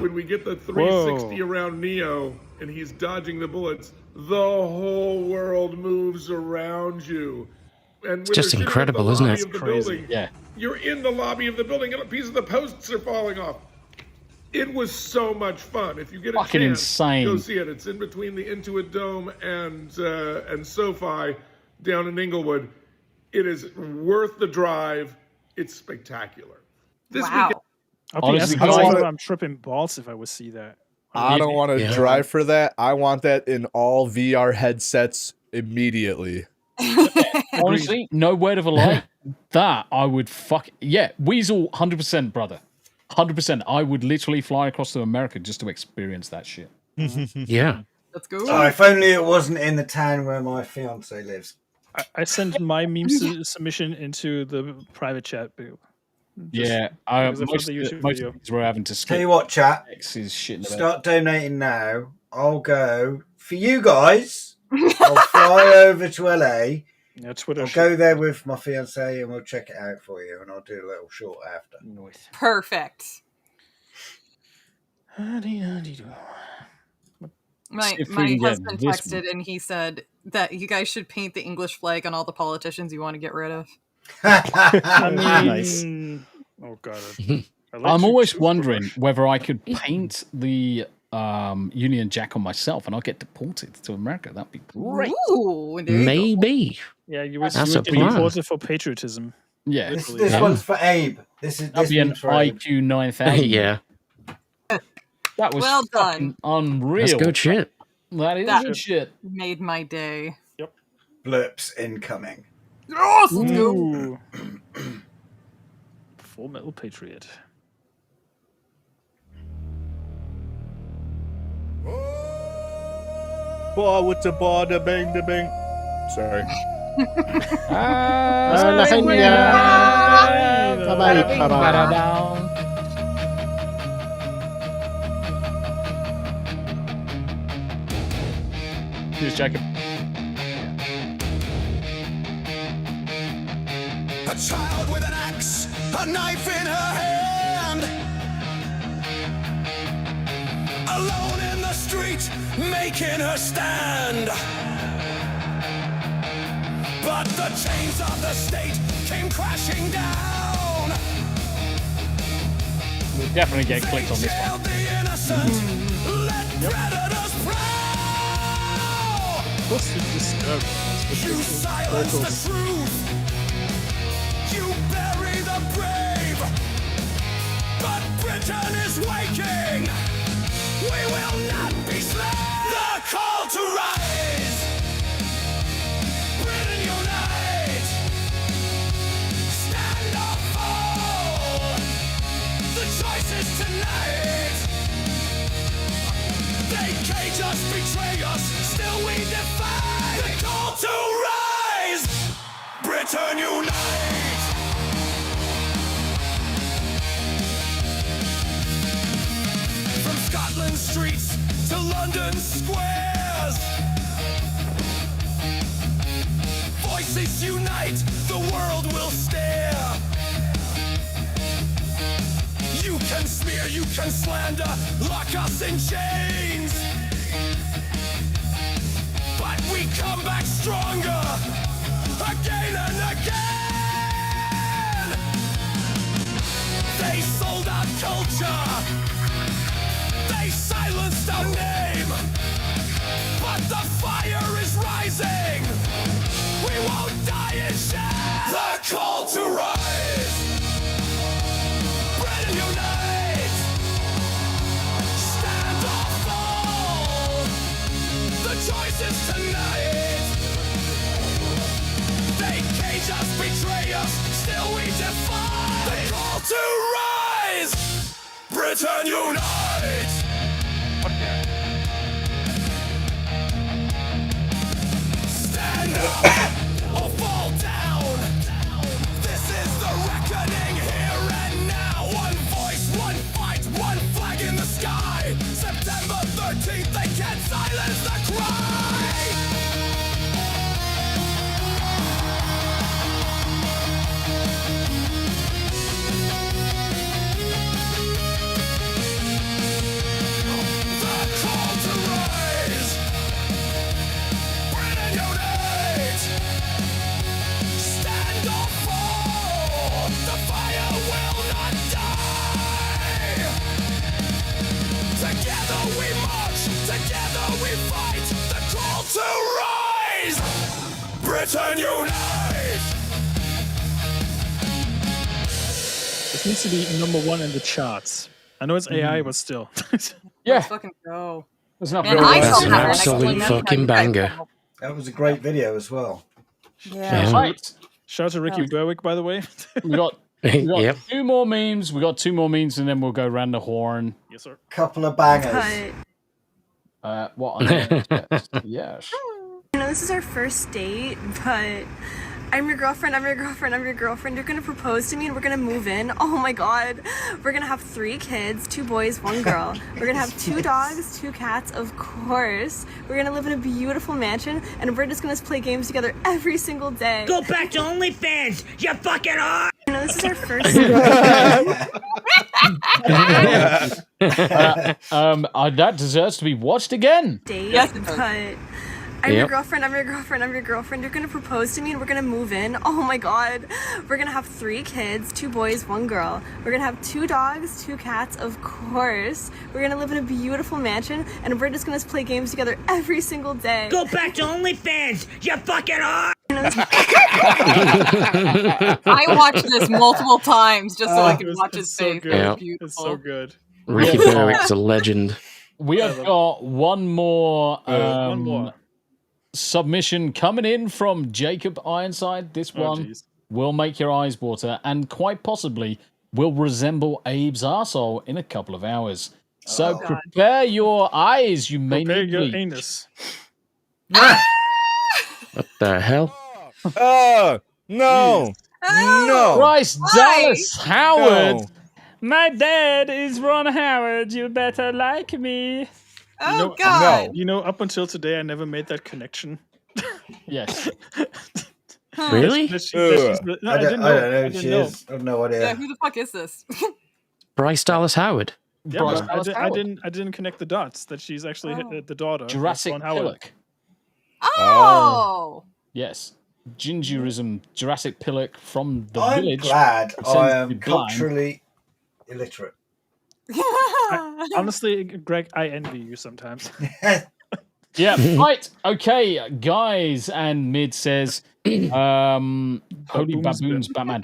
when we get the 360 around Neo and he's dodging the bullets, the whole world moves around you. And It's just incredible, isn't it? Building, you're in the lobby of the building and a piece of the posts are falling off. It was so much fun. If you get a Fucking chance, insane. go see it. It's in between the Intuit Dome and SoFi down in Inglewood. It is worth the drive. It's spectacular. This weekend, I'm tripping balls if I would see that. I don't want to drive for that. I want that in all VR headsets immediately. Honestly, no word of a lie. That I would Weasel 100%, brother. 100%. I would literally fly across to America just to experience that shit. Yeah. Let's go. Oh, if only it wasn't in the town where my fiance lives. I sent my meme submission into the private chat. Yeah, most of these we're having to skip. Tell you what, chat. Shit Start donating now. I'll go for you guys. I'll fly over to LA. Yeah, Twitter. I'll go there with my fiance and we'll check it out for you, and I'll do a little short after. Perfect. My husband texted and he said that you guys should paint the English flag on all the politicians you want to get rid of. Nice. Oh god. I'm always wondering whether I could paint the Union Jack on myself and I'll get deported to America. That'd be great. Ooh, maybe. Yeah, you would That's a be plan. deported for patriotism. Yeah. This one's for Abe. That'd be an IQ 9000. Yeah. That was well done. Unreal. That's good shit. That is That good shit. made my day. Yep. Blips incoming. Yes, let's go. Full Metal Patriot. Boy with the border, bang the bang. Sorry. Here's Jacob. A child with an axe, a knife in her hand. Alone in the street, making her stand. But the chains of the state came crashing down. We'll definitely get clicked on this one. The innocent, let predators prowl. What's the disturb? You silence the truth. You bury the brave. But Britain is waking. We will not be slain. The call to rise. Britain unite. Stand or fall. The choice is tonight. They cage us, betray us, still we defy. The call to rise. Britain unite. From Scotland streets to London squares, voices unite, the world will stare. You can smear, you can slander, lock us in chains, but we come back stronger, again and again. culture. They silenced our name, but the fire is rising. We won't die in shame. The call to rise. Britain unite. Stand or fall. The choice is tonight. They cage us, betray us, still we defy. The call to rise. Britain unite. Stand up or fall down. This is the reckoning here and now. One voice, one fight, one flag in the sky. September 13th, they can't silence the cry. The call to rise. Britain unite. Stand or fall. The fire will not die. Together we march. Together we fight. The call to rise. Britain unite. This needs to be #1 in the charts. I know it's AI, but still. Yeah. Let's fucking go. There's not Man, real I words don't in have there. an Absolute explanation. fucking banger. That was a great video as well. Yeah. Right. Shout out to Ricky Berwick, by the way. We got Yep. 2 more memes. We got 2 more memes, and then we'll go round the horn. Yes, sir. Couple of bangers. What? Yes. Yes. I know this is our first date, but I'm your girlfriend, I'm your girlfriend, I'm your girlfriend. You're gonna propose to me and we're gonna move in. Oh my god. We're gonna have 3 kids, 2 boys, 1 girl. We're gonna have 2 dogs, 2 cats, of course. We're gonna live in a beautiful mansion and we're just gonna play games together every single day. Go back to OnlyFans, you fucking whore! I know this is our first that deserves to be watched again. date, Yes, it does. but I'm your Yep. girlfriend, I'm your girlfriend, I'm your girlfriend. You're gonna propose to me and we're gonna move in. Oh my god. We're gonna have 3 kids, 2 boys, 1 girl. We're gonna have 2 dogs, 2 cats, of course. We're gonna live in a beautiful mansion and we're just gonna play games together every single day. Go back to OnlyFans, you fucking whore! I watched this multiple times just so I could watch his so face. good. Yeah. Beautiful. It's so good. Ricky Berwick's a legend. We have got one more, one more submission coming in from Jacob Ironside. This Oh, one jeez. will make your eyes water and quite possibly will resemble Abe's arsehole in a couple of hours. So God. prepare your eyes. You may Prepare need your bleach. anus. What the hell? No. No. Bryce Dallas Howard. No. My dad is Ron Howard. You better like me. Oh, You know, God. You know, up until today, I never made that connection. Yes. Really? No, I didn't know. I don't know I who didn't she know. is. I have no idea. Yeah, who the fuck is this? Bryce Dallas Howard. Yeah, Bryce but Dallas Howard. I didn't connect the dots that she's actually the daughter. of Jurassic Ron Howard. Pillock. Oh. Yes. Gingerism, Jurassic Pillock from the I'm village. glad pretends I to am be blind. culturally illiterate. Honestly, Greg, I envy you sometimes. Yeah, right. Okay, guys. And Mid says, Holy Baboons, Batman.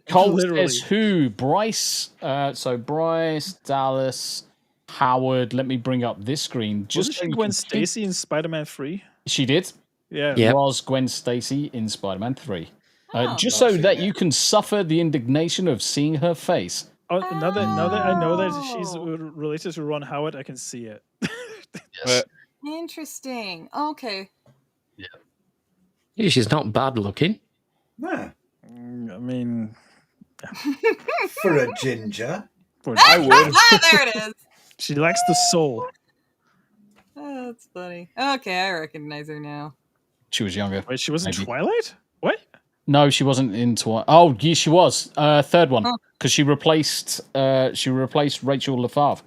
Cole literally. says who? Bryce. So Bryce, Dallas, Howard. Let me bring up this screen. Wasn't so she you Gwen can see- Stacy in Spider-Man 3? She did. Yeah. Yep. Was Gwen Stacy in Spider-Man 3. Oh. Just so that you can suffer the indignation of seeing her face. Oh, now that I know that she's related to Ron Howard, I can see it. Interesting. Okay. Yeah, she's not bad looking. No. I mean, For a ginger. I would. There it is. She lacks the soul. Oh, that's funny. Okay, I recognize her now. She was younger. Wait, she was in maybe. Twilight? What? No, she wasn't in Twilight. Oh, yeah, she was. Third one. Because she replaced Rachel LaFave.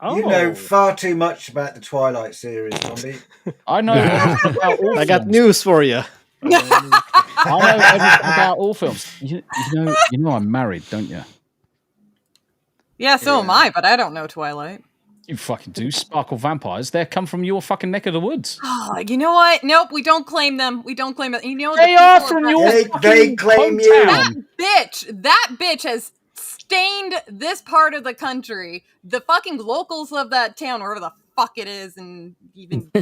Oh. You know far too much about the Twilight series, Tombi. I know everything about all I got films. news for you. I know everything about all films. You know I'm married, don't you? Yeah, so am I, but I don't know Twilight. You fucking do. Sparkle vampires. They come from your fucking neck of the woods. Oh, you know what? Nope, we don't claim them. We don't claim them. You know They the are people from of your that- fucking They claim you. hometown. That bitch has stained this part of the country. The fucking locals of that town, wherever the fuck it is, and even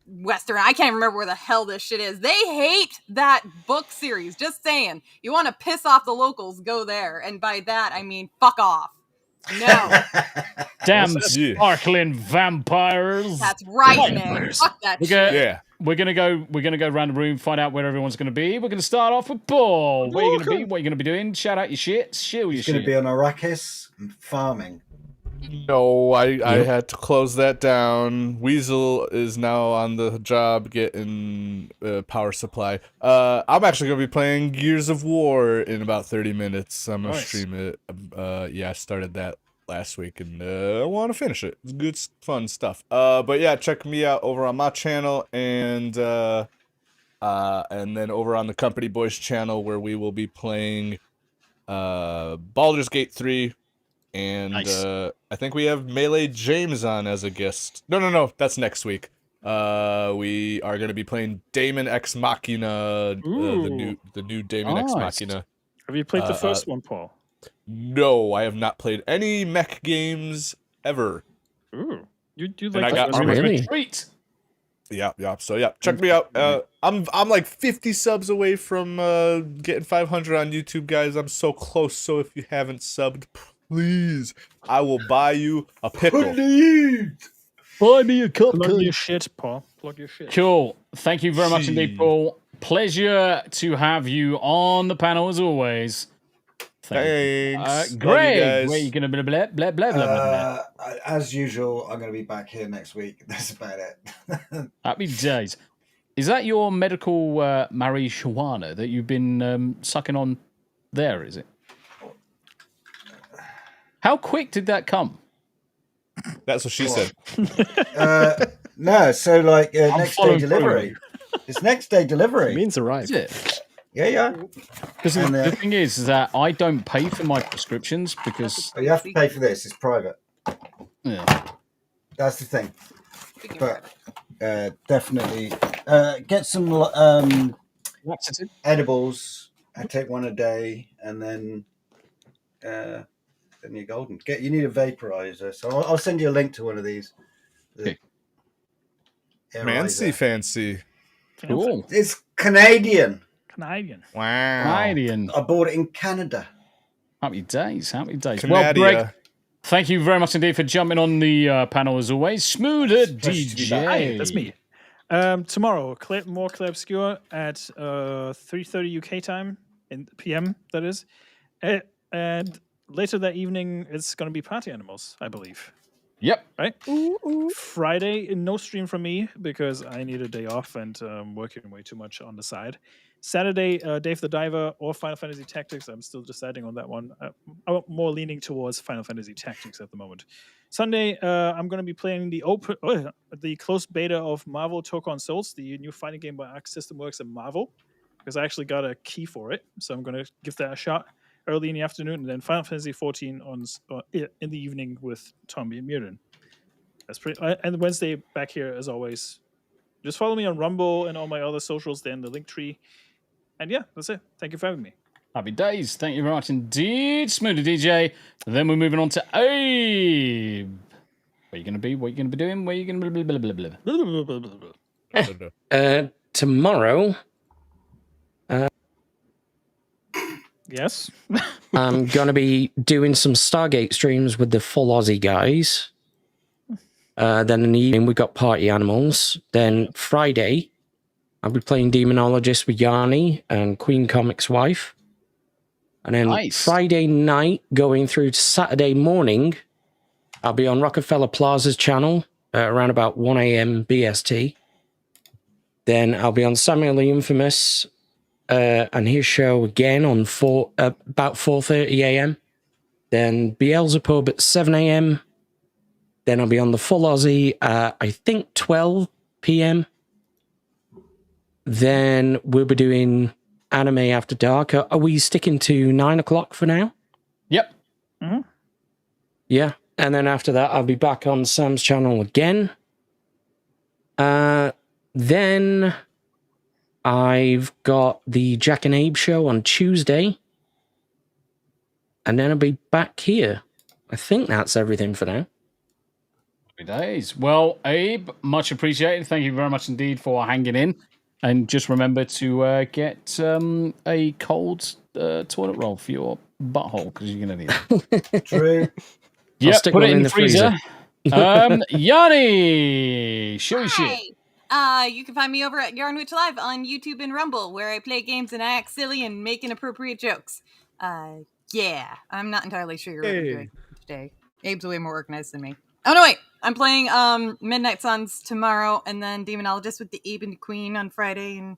Western, I can't remember where the hell this shit is. They hate that book series. Just saying. You want to piss off the locals, go there. And by that, I mean fuck off. No. Damn sparkling vampires. That's right, man. Fuck that shit. We're gonna go around the room, find out where everyone's gonna be. We're gonna start off with Paul. Where are you gonna be? What are you gonna be doing? Shout out your shit. Shill your He's shit. going to be on Arrakis farming. No, I had to close that down. Weasel is now on the job getting power supply. I'm actually gonna be playing Gears of War in about 30 minutes. I'm gonna stream it. I started that last week and I want to finish it. It's good, fun stuff. But yeah, check me out over on my channel and then over on the Company Boys channel where we will be playing Baldur's Gate 3. And I think we have Melee James on as a guest. No, that's next week. We are going to be playing Daemon Ex Machina, the new Daemon Ex Machina. Have you played the first one, Paul? No, I have not played any mech games ever. Ooh, you And like I got that? Armored Treat. Yeah. So yeah, check me out. I'm like 50 subs away from getting 500 on YouTube, guys. I'm so close. So if you haven't subbed, please, I will buy you a pickle. Buy me a cup. Plug your shit, Paul. Plug your shit. Cool. Thank you very much indeed, Paul. Pleasure to have you on the panel as always. Thanks. Greg, where are you going to blah, blah, blah, blah, blah, blah. As usual, I'm going to be back here next week. That's about it. Happy days. Is that your medical marijuana that you've been sucking on there, is it? How quick did that come? That's what she said. No, so like next day following delivery. It's next day delivery. It means arrive. Is it? Yeah. Because the thing is that I don't pay for my prescriptions because... But you have to pay for this. It's private. Yeah. That's the thing. But definitely get some edibles. I take one a day and then you're golden. You need a vaporizer. So I'll send you a link to one of these. Fancy. Cool. It's Canadian. Wow. Canadian. I bought it in Canada. Happy days. Canadia. Well, Greg, thank you very much indeed for jumping on the panel as always. Smu the DJ. Hi, that's me. Tomorrow, more Clay Obscure at 3:30 UK time, in PM, that is. And later that evening, it's going to be Party Animals, I believe. Yep. Right? Friday, no stream from me because I need a day off and working way too much on the side. Saturday, Dave the Diver or Final Fantasy Tactics. I'm still deciding on that one. I'm more leaning towards Final Fantasy Tactics at the moment. Sunday, I'm going to be playing the closed beta of Marvel Tokon Souls, the new fighting game by Arc System Works and Marvel, because I actually got a key for it. So I'm going to give that a shot early in the afternoon, and then Final Fantasy 14 in the evening with Tombi and Murin. That's pretty. And Wednesday back here as always. Just follow me on Rumble and all my other socials. Then the link tree. And yeah, that's it. Thank you for having me. Happy days. Thank you very much indeed, Smu the DJ. Then we're moving on to Abe. Where are you going to be? What are you going to be doing? Where are you going to be? Blah, blah, blah, blah. Tomorrow. Yes. I'm going to be doing some Stargate streams with the Full Aussie guys. Then in the evening, we got Party Animals. Then Friday, I'll be playing Demonologist with Yanni and Queen Comic's wife. And then Friday night, going through to Saturday morning, I'll be on Rockefeller Plaza's channel around about 1 a.m. BST. Then I'll be on Samuel the Infamous and his show again on about 4:30 a.m. Then Beelzebub at 7 a.m. Then I'll be on the Full Aussie at, I think, 12 p.m. Then we'll be doing Anime After Dark. Are we sticking to 9 o'clock for now? Yep. Mm-hmm. Yeah, and then after that, I'll be back on Sam's channel again. Then I've got the Jack and Abe show on Tuesday. And then I'll be back here. I think that's everything for now. Happy days. Well, Abe, much appreciated. Thank you very much indeed for hanging in. And just remember to get a cold toilet roll for your butthole, because you're going to need it. True. Yeah, stick put one it in in the the freezer. freezer. Yanni, show me shit. You can find me over at Yarnwitch Live on YouTube and Rumble, where I play games and act silly and make inappropriate jokes. Yeah, I'm not entirely sure what I'm doing today. Abe's way more organized than me. Oh no, wait! I'm playing Midnight Suns tomorrow, and then Demonologist with the Abe and the Queen on Friday and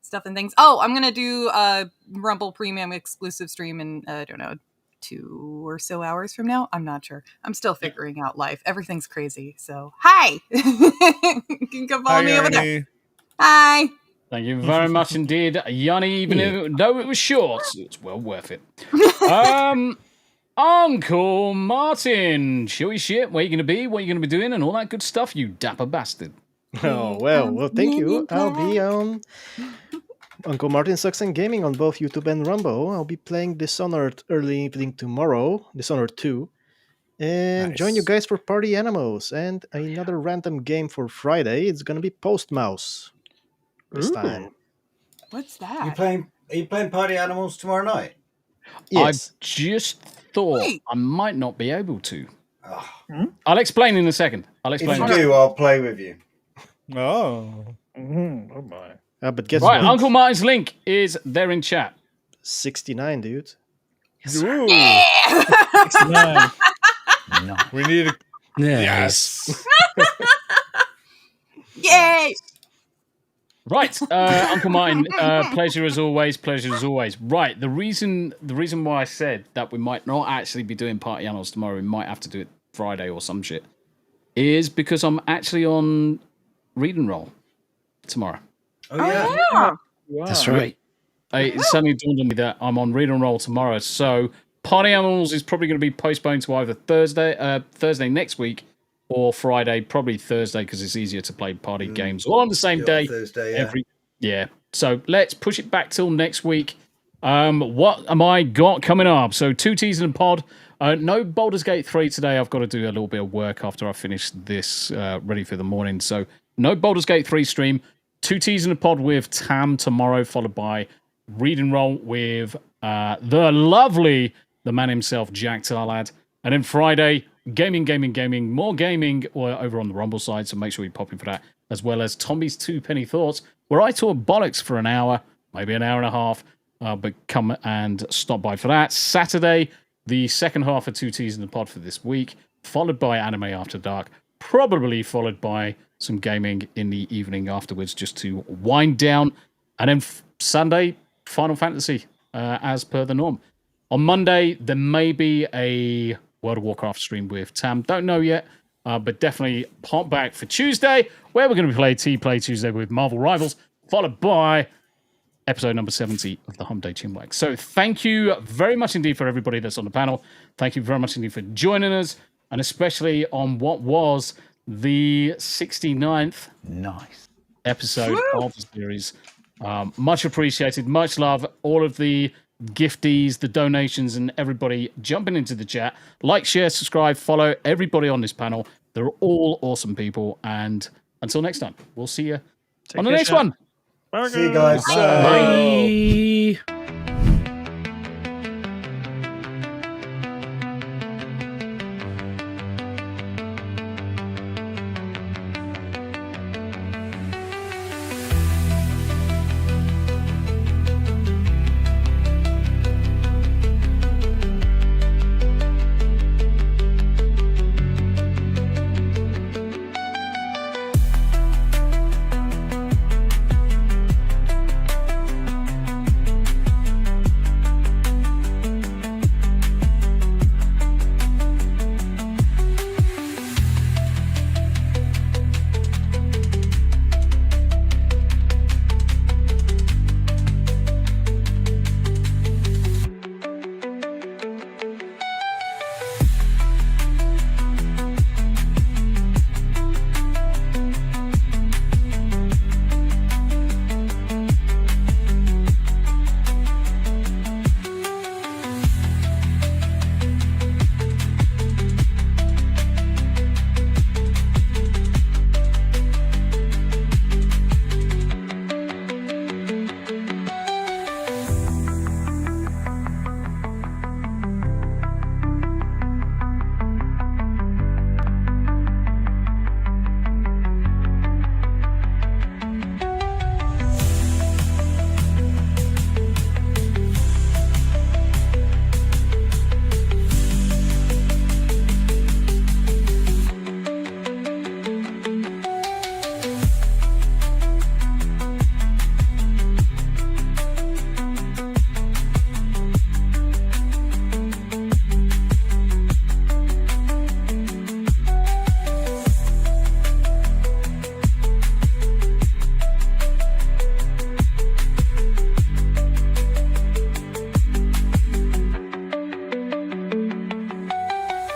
stuff and things. Oh, I'm gonna do a Rumble Premium exclusive stream in I don't know, 2 or so hours from now. I'm not sure. I'm still figuring out life. Everything's crazy. So hi, you can come follow me over there. Hi. Thank you very much indeed, Yanni. Even though it was short, it's well worth it. Uncle Martin, showy shit. Where you going to be? What are you going to be doing? And all that good stuff, you dapper bastard. Oh, well, thank you. I'll be on Uncle Martin Sucks and Gaming on both YouTube and Rumble. I'll be playing Dishonored early evening tomorrow, Dishonored 2. And join you guys for Party Animals. And another random game for Friday. It's going to be Post Mouse this time. What's that? Are you playing Party Animals tomorrow night? Yes. I just thought I might not be able to. I'll explain in a second. If you do, I'll play with you. Oh. Oh my. But guess right, what? Uncle Martin's link is there in chat. 69, dude. Ooh. 69. No. We need a... Yes. Yay! Right, Uncle Martin, pleasure as always, pleasure as always. Right, the reason why I said that we might not actually be doing Party Animals tomorrow, we might have to do it Friday or some shit, is because I'm actually on Read and Roll tomorrow. Oh, yeah. Wow. That's right. It suddenly dawned on me that I'm on Read and Roll tomorrow, so Party Animals is probably going to be postponed to either Thursday next week, or Friday, probably Thursday, because it's easier to play party games all on the same day. Thursday, yeah. So let's push it back till next week. What am I got coming up? So 2 teas in a pod. No Baldur's Gate 3 today. I've got to do a little bit of work after I finish this ready for the morning. So no Baldur's Gate 3 stream. 2 teas in a pod with Tam tomorrow, followed by Read and Roll with the man himself, Jack Tarlad. And then Friday, gaming, more gaming over on the Rumble side, so make sure you pop in for that, as well as Tombi's 2 Penny Thoughts, where I talk bollocks for an hour, maybe an hour and a half, but come and stop by for that. Saturday, the second half of 2 Teas in the pod for this week, followed by Anime After Dark, probably followed by some gaming in the evening afterwards, just to wind down, and then Sunday, Final Fantasy, as per the norm. On Monday, there may be a World of Warcraft stream with Tam. Don't know yet, but definitely pop back for Tuesday, where we're going to play Play Tuesday with Marvel Rivals, followed by episode number 70 of the Hump Day Chinwag. So thank you very much indeed for everybody that's on the panel. Thank you very much indeed for joining us, and especially on what was the 69th episode of the series. Much appreciated, much love, all of the gifties, the donations, and everybody jumping into the chat. Like, share, subscribe, follow everybody on this panel. They're all awesome people. And until next time, we'll see you on the next one. See you guys. Bye.